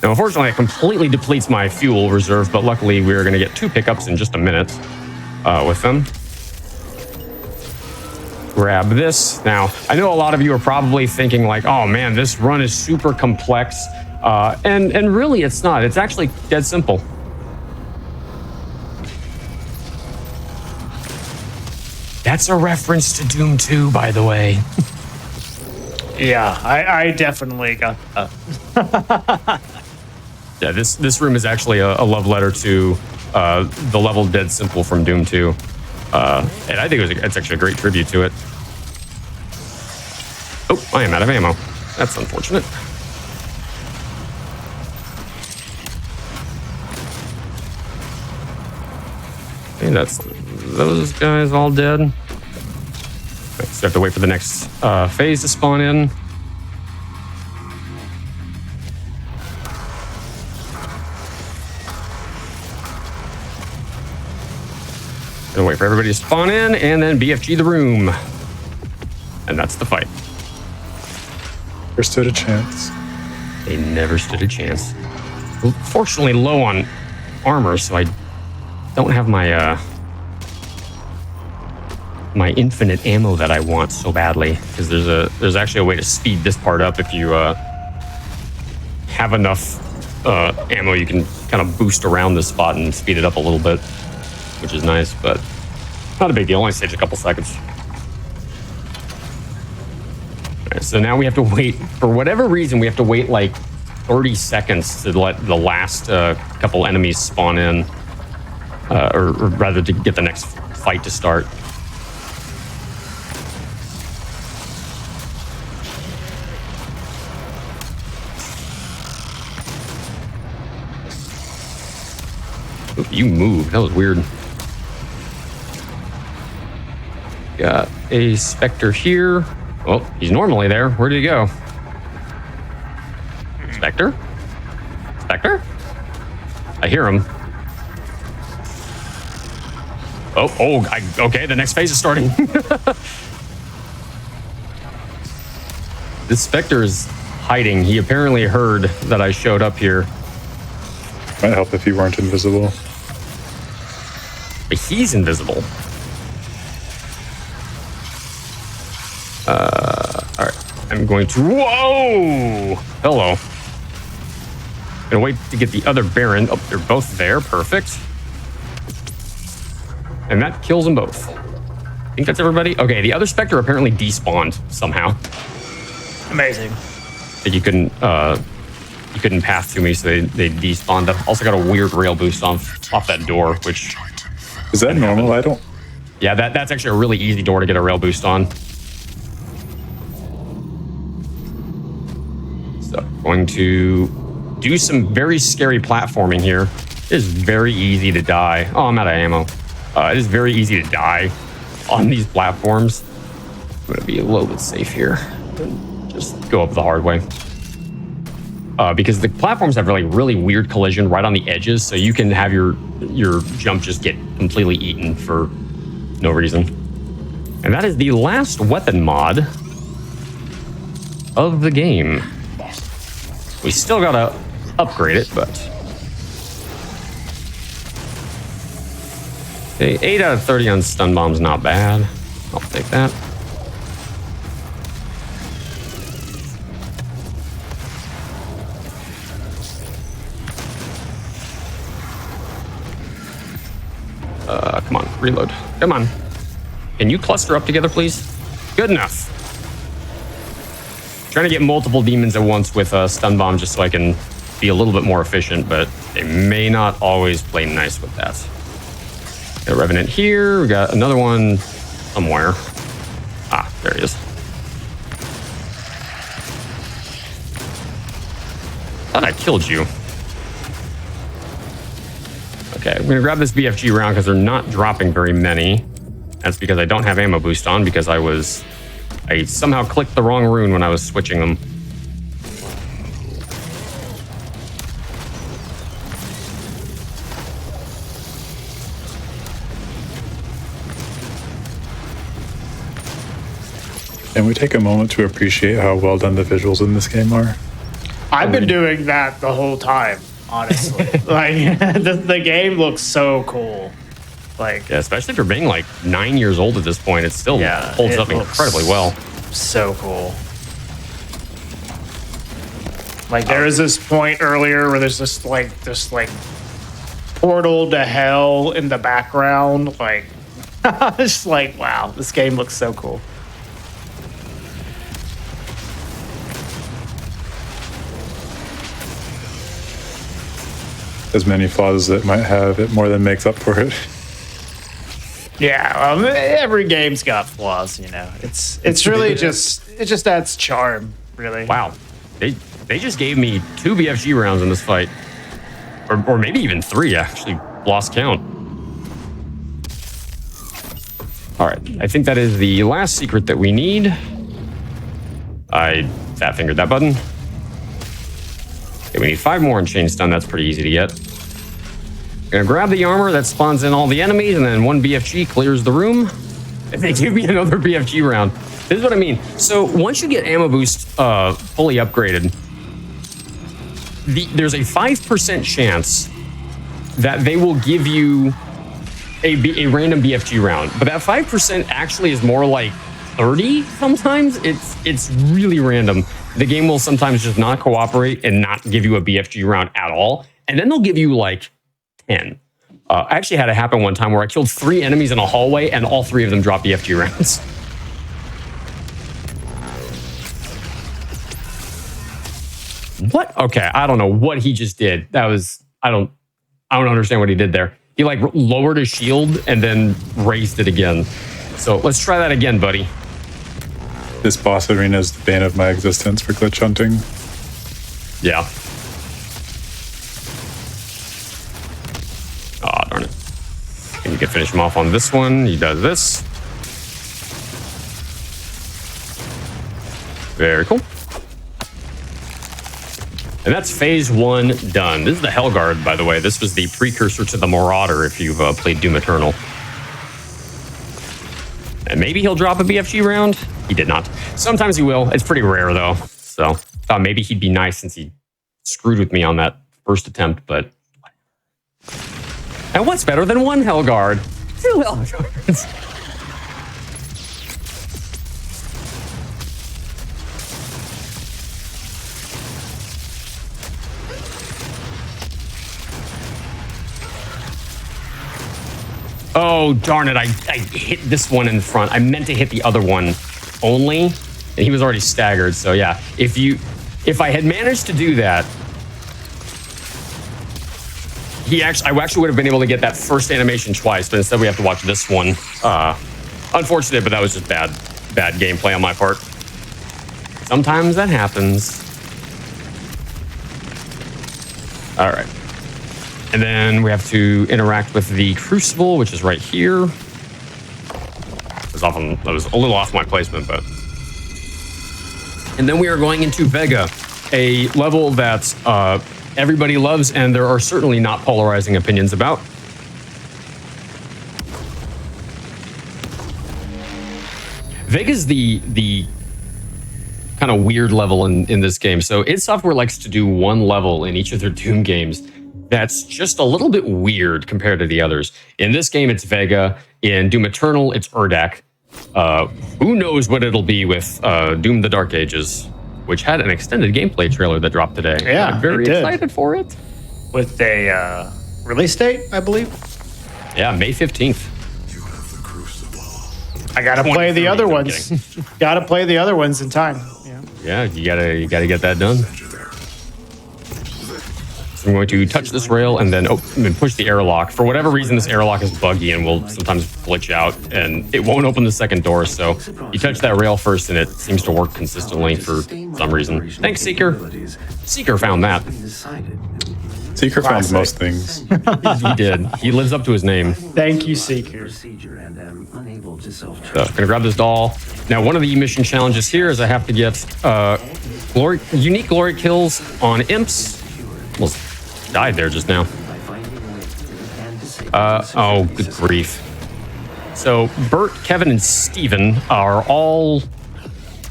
Now, unfortunately, it completely depletes my fuel reserve, but luckily we're going to get 2 pickups in just a minute with them. Grab this. Now, I know a lot of you are probably thinking like, oh man, this run is super complex. And really it's not. It's actually dead simple. That's a reference to Doom 2, by the way. Yeah, I definitely got that. Yeah, this room is actually a love letter to the level Dead Simple from Doom 2. And I think it's actually a great tribute to it. Oh, I am out of ammo. That's unfortunate. Okay, that's those guys all dead. Okay, so I have to wait for the next phase to spawn in. Gonna wait for everybody to spawn in and then BFG the room. And that's the fight. Never stood a chance. They never stood a chance. Fortunately low on armor, so I don't have my my infinite ammo that I want so badly, because there's actually a way to speed this part up if you have enough ammo. You can kind of boost around this spot and speed it up a little bit, which is nice, but not a big deal. Only takes a couple seconds. All right, so now we have to wait. For whatever reason, we have to wait like 30 seconds to let the last couple enemies spawn in, or rather to get the next fight to start. Ooh, you moved. That was weird. Got a Spectre here. Oh, he's normally there. Where did he go? Spectre? Spectre? I hear him. Okay, the next phase is starting. This Spectre is hiding. He apparently heard that I showed up here. Might help if you weren't invisible. But he's invisible. All right, I'm going to. Whoa! Hello. Gonna wait to get the other Baron. Oh, they're both there. Perfect. And that kills them both. I think that's everybody. Okay, the other Spectre apparently despawned somehow. Amazing. That you couldn't path to me, so they despawned. I've also got a weird rail boost off that door, which is that normal? I don't. Yeah, that's actually a really easy door to get a rail boost on. So going to do some very scary platforming here. It is very easy to die. Oh, I'm out of ammo. It is very easy to die on these platforms. I'm gonna be a little bit safe here and just go up the hard way. Because the platforms have really weird collision right on the edges, so you can have your jump just get completely eaten for no reason. And that is the last weapon mod of the game. We still gotta upgrade it, but okay, 8 out of 30 on stun bomb's not bad. I'll take that. Come on, reload. Come on. Can you cluster up together, please? Good enough. Trying to get multiple demons at once with stun bomb just so I can be a little bit more efficient, but they may not always play nice with that. Got a Revenant here. We got another one somewhere. Ah, there he is. Thought I killed you. Okay, I'm gonna grab this BFG round because they're not dropping very many. That's because I don't have ammo boost on because I somehow clicked the wrong rune when I was switching them. Can we take a moment to appreciate how well done the visuals in this game are? I've been doing that the whole time, honestly. Like, the game looks so cool. Like, yeah, especially for being like 9 years old at this point, it still holds up incredibly well. So cool. Like, there was this point earlier where there's this portal to hell in the background. Like, it's like, wow, this game looks so cool. As many flaws as it might have, it more than makes up for it. Yeah, every game's got flaws, you know. It's really it just adds charm, really. Wow, they just gave me 2 BFG rounds in this fight, or maybe even 3. I actually lost count. All right, I think that is the last secret that we need. I fat fingered that button. Okay, we need 5 more in chain stun. That's pretty easy to get. Gonna grab the armor that spawns in all the enemies, and then 1 BFG clears the room. And they give me another BFG round. This is what I mean. So once you get ammo boost fully upgraded, there's a 5% chance that they will give you a random BFG round, but that 5% actually is more like 30 sometimes. It's really random. The game will sometimes just not cooperate and not give you a BFG round at all, and then they'll give you like 10. I actually had it happen one time where I killed 3 enemies in a hallway and all 3 of them dropped BFG rounds. What? Okay, I don't know what he just did. That was I don't understand what he did there. He like lowered his shield and then raised it again. So let's try that again, buddy. This boss arena is the bane of my existence for glitch hunting. Yeah. Oh, darn it. And you can finish him off on this one. He does this. Very cool. And that's phase 1 done. This is the Hellguard, by the way. This was the precursor to the Marauder if you've played Doom Eternal. And maybe he'll drop a BFG round. He did not. Sometimes he will. It's pretty rare, though. So thought maybe he'd be nice since he screwed with me on that first attempt, but... And what's better than 1 Hellguard? 2 Hellguards. Oh, darn it. I hit this one in front. I meant to hit the other one only, and he was already staggered. So yeah, if I had managed to do that, I actually would have been able to get that first animation twice, but instead we have to watch this one. Unfortunate, but that was just bad gameplay on my part. Sometimes that happens. All right. And then we have to interact with the Crucible, which is right here. That was a little off my placement, but... And then we are going into Vega, a level that everybody loves, and there are certainly not polarizing opinions about. Vega's the kind of weird level in this game. So id Software likes to do one level in each of their Doom games that's just a little bit weird compared to the others. In this game, it's Vega. In Doom Eternal, it's Urdak. Who knows what it'll be with Doom the Dark Ages, which had an extended gameplay trailer that dropped today. Yeah, I'm very excited for it. With a release date, I believe. Yeah, May 15th. You have the Crucible. I gotta play the other ones. Gotta play the other ones in time. Yeah, you gotta get that done. So I'm going to touch this rail and then push the airlock. For whatever reason, this airlock is buggy and will sometimes glitch out, and it won't open the second door. So you touch that rail first, and it seems to work consistently for some reason. Thanks, Seeker. Seeker found that. Seeker found most things. He did. He lives up to his name. Thank you, Seeker. So I'm gonna grab this doll. Now, one of the mission challenges here is I have to get unique glory kills on imps. Almost died there just now. Oh, good grief. So Bert, Kevin, and Steven are all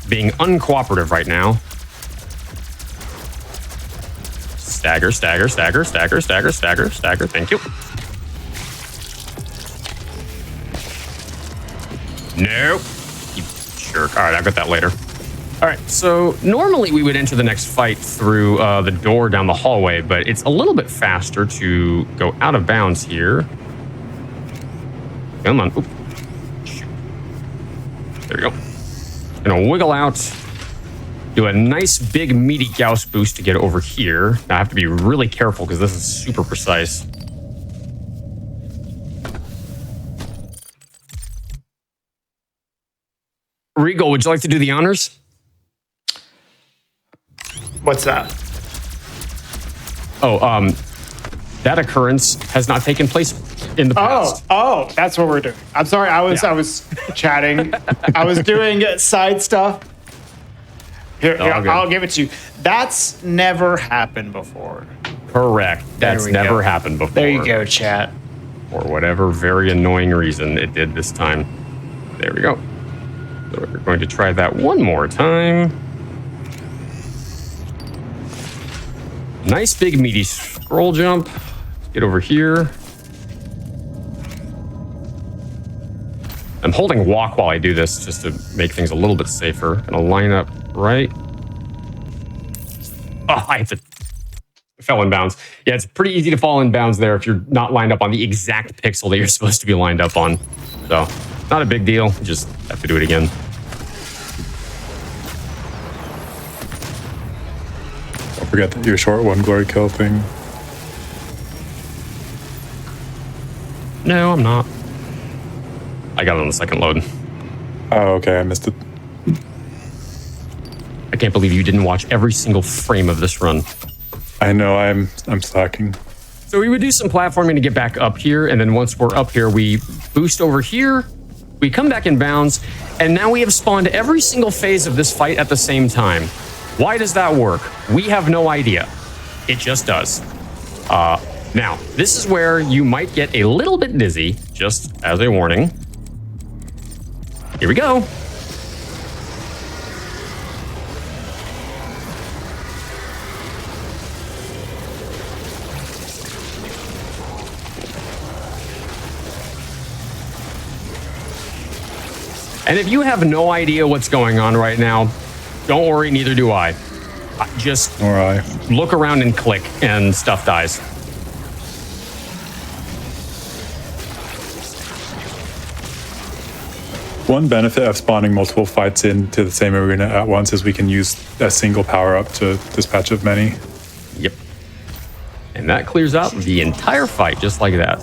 being uncooperative right now. Stagger, stagger, stagger, stagger, stagger, stagger, stagger. Thank you. Nope. You jerk. All right, I'll get that later. All right, so normally we would enter the next fight through the door down the hallway, but it's a little bit faster to go out of bounds here. Come on. Oop. Shoot. There we go. Gonna wiggle out. Do a nice big meaty Gauss boost to get over here. Now I have to be really careful because this is super precise. Regal, would you like to do the honors? What's that? Oh, that occurrence has not taken place in the past. Oh, that's what we're doing. I'm sorry, I was chatting. I was doing side stuff. Here, I'll give it to you. That's never happened before. Correct. That's never happened before. There you go, chat. For whatever very annoying reason it did this time. There we go. So we're going to try that one more time. Nice big meaty scroll jump. Let's get over here. I'm holding walk while I do this just to make things a little bit safer. Gonna line up right. Oh, I fell in bounds. Yeah, it's pretty easy to fall in bounds there if you're not lined up on the exact pixel that you're supposed to be lined up on. So, not a big deal. Just have to do it again. Don't forget that your short one glory kill thing. No, I'm not. I got it on the second load. Oh, okay, I missed it. I can't believe you didn't watch every single frame of this run. I know, I'm slacking. So we would do some platforming to get back up here, and then once we're up here, we boost over here, we come back in bounds, and now we have spawned every single phase of this fight at the same time. Why does that work? We have no idea. It just does. Now, this is where you might get a little bit dizzy, just as a warning. Here we go. And if you have no idea what's going on right now, don't worry, neither do I. Just look around and click, and stuff dies. One benefit of spawning multiple fights into the same arena at once is we can use a single power-up to dispatch of many. Yep. And that clears out the entire fight, just like that.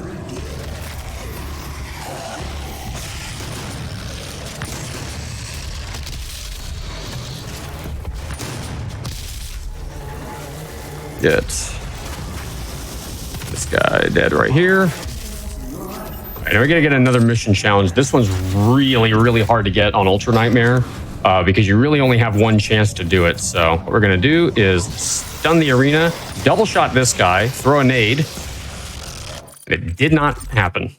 Get this guy dead right here. All right, now we're gonna get another mission challenge. This one's really, really hard to get on Ultra Nightmare because you really only have one chance to do it. So what we're gonna do is stun the arena, double shot this guy, throw a nade. It did not happen.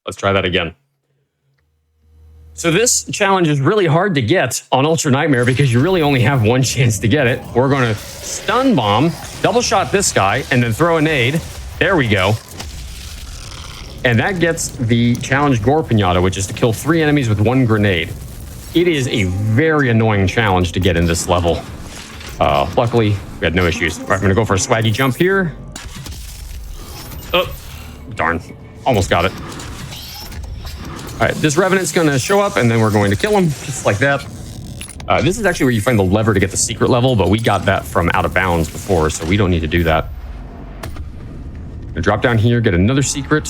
Let's try that again. So this challenge is really hard to get on Ultra Nightmare because you really only have one chance to get it. We're going to stun bomb, double shot this guy, and then throw a nade. There we go. And that gets the challenge Gore Pinata, which is to kill 3 enemies with 1 grenade. It is a very annoying challenge to get in this level. Luckily, we had no issues. All right, I'm going to go for a swaggy jump here. Oh, darn. Almost got it. All right, this Revenant's going to show up, and then we're going to kill him, just like that. This is actually where you find the lever to get the secret level, but we got that from out of bounds before, so we don't need to do that. Gonna drop down here, get another secret.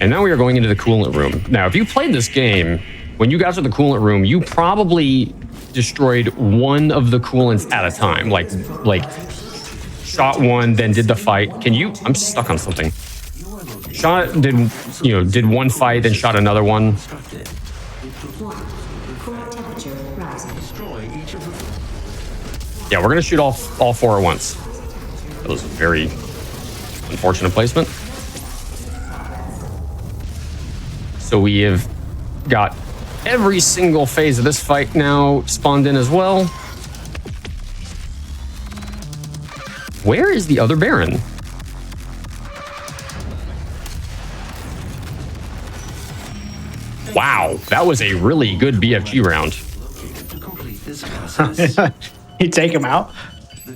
And now we are going into the coolant room. Now, if you played this game, when you got to the coolant room, you probably destroyed one of the coolants at a time. Like shot one, then did the fight. Can you? I'm stuck on something. Did one fight, then shot another one. Yeah, we're gonna shoot all 4 at once. That was a very unfortunate placement. So we have got every single phase of this fight now spawned in as well. Where is the other Baron? Wow, that was a really good BFG round. You take him out?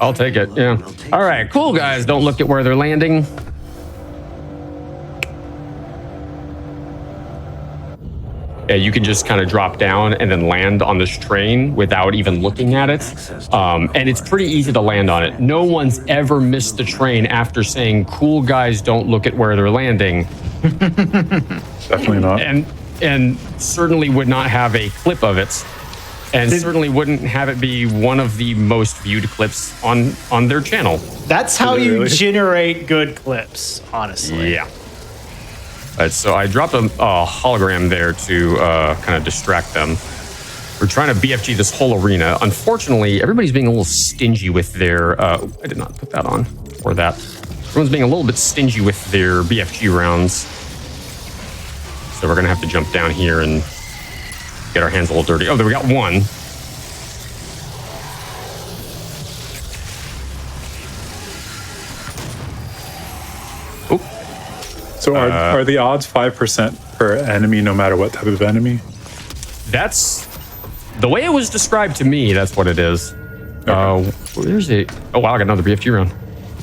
I'll take it, yeah. All right, cool guys, don't look at where they're landing. Yeah, you can just kind of drop down and then land on this train without even looking at it. And it's pretty easy to land on it. No one's ever missed the train after saying, cool guys don't look at where they're landing. Definitely not. And certainly would not have a clip of it. And certainly wouldn't have it be one of the most viewed clips on their channel. That's how you generate good clips, honestly. Yeah. All right, so I dropped a hologram there to kind of distract them. We're trying to BFG this whole arena. Unfortunately, everybody's being a little stingy with their... I did not put that on, or that. Everyone's being a little bit stingy with their BFG rounds. So we're going to have to jump down here and get our hands a little dirty. Oh, there we got one. So are the odds 5% per enemy, no matter what type of enemy? That's the way it was described to me. That's what it is. Where's it? Oh wow, I got another BFG round.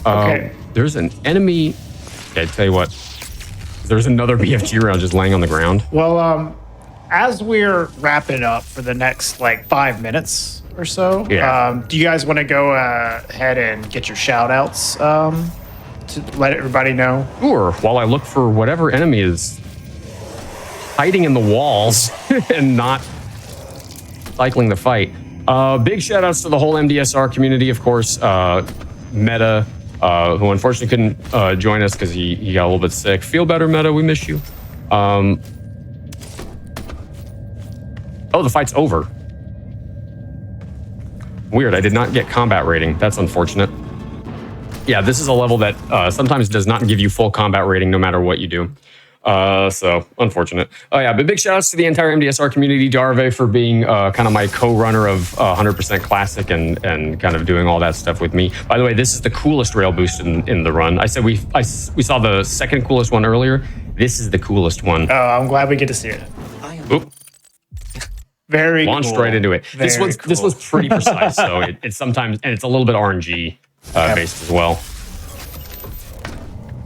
Okay. There's an enemy. Okay, I tell you what. There's another BFG round just laying on the ground. Well, as we're wrapping up for the next like 5 minutes or so, do you guys want to go ahead and get your shout outs to let everybody know? Sure. While I look for whatever enemy is hiding in the walls and not cycling the fight. Big shout outs to the whole MDSR community, of course. Meta, who unfortunately couldn't join us because he got a little bit sick. Feel better, Meta. We miss you. Oh, the fight's over. Weird. I did not get combat rating. That's unfortunate. Yeah, this is a level that sometimes does not give you full combat rating no matter what you do. So unfortunate. Oh yeah, but big shout outs to the entire MDSR community, Darve for being kind of my co-runner of 100% Classic and kind of doing all that stuff with me. By the way, this is the coolest rail boost in the run. I said we saw the second coolest one earlier. This is the coolest one. Oh, I'm glad we get to see it. Oop. Very Launched cool. right into it. This Very was cool. pretty precise, so it's sometimes, and it's a little bit RNG based as well.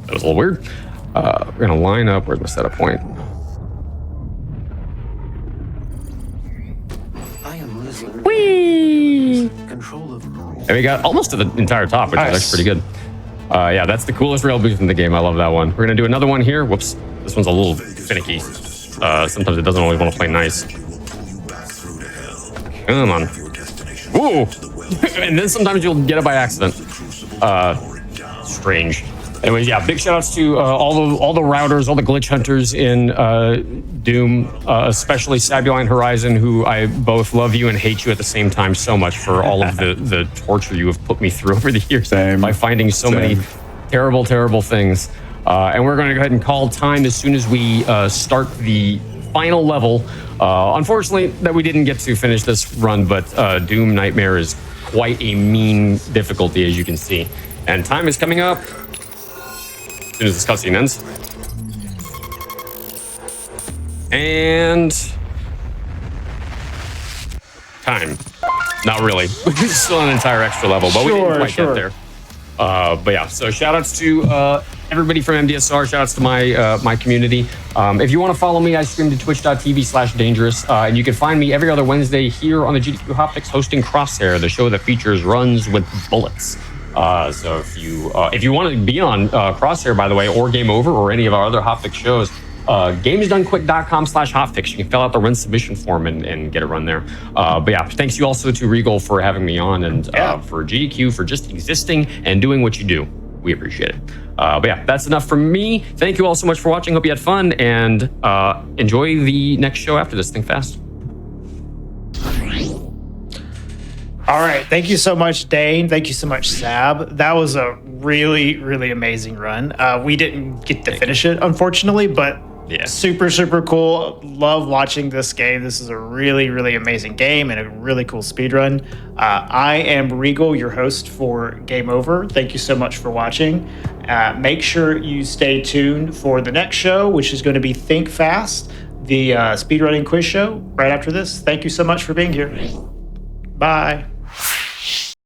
That was a little weird. We're gonna line up. Where's my setup point? I am losing Whee! control of the room. And we got almost to the entire top, which is actually pretty good. Yeah, that's the coolest rail boost in the game. I love that one. We're gonna do another one here. Whoops, this one's a little finicky. Sometimes it doesn't always want to play nice. Come on. Ooh! And then sometimes you'll get it by accident. Strange. Anyways, yeah, big shout outs to all the routers, all the glitch hunters in Doom, especially Sabuline Horizon, who I both love you and hate you at the same time so much for all of the torture you have put me through over the years by finding so many terrible, terrible things. And we're going to go ahead and call time as soon as we start the final level. Unfortunately, that we didn't get to finish this run, but Doom Nightmare is quite a mean difficulty, as you can see. And time is coming up as soon as this cutscene ends. And time. Not really. Still an entire extra level, but we didn't quite get there. But yeah, so shout outs to everybody from MDSR. Shout outs to my community. If you want to follow me, I stream to twitch.tv/dangerous. And you can find me every other Wednesday here on the GDQ Hotfix hosting Crosshair, the show that features runs with bullets. So if you want to be on Crosshair, by the way, or Game Over, or any of our other Hotfix shows, gamesdonequick.com/hotfix. You can fill out the run submission form and get it run there. But yeah, thanks you also to Regal for having me on, and for GDQ for just existing and doing what you do. We appreciate it. But yeah, that's enough from me. Thank you all so much for watching. Hope you had fun, and enjoy the next show after this. Think fast. All right. Thank you so much, Dane. Thank you so much, Sab. That was a really, really amazing run. We didn't get to finish it, unfortunately, but super, super cool. Love watching this game. This is a really, really amazing game and a really cool speed run. I am Regal, your host for Game Over. Thank you so much for watching. Make sure you stay tuned for the next show, which is going to be Think Fast, the speedrunning quiz show right after this. Thank you so much for being here. Bye.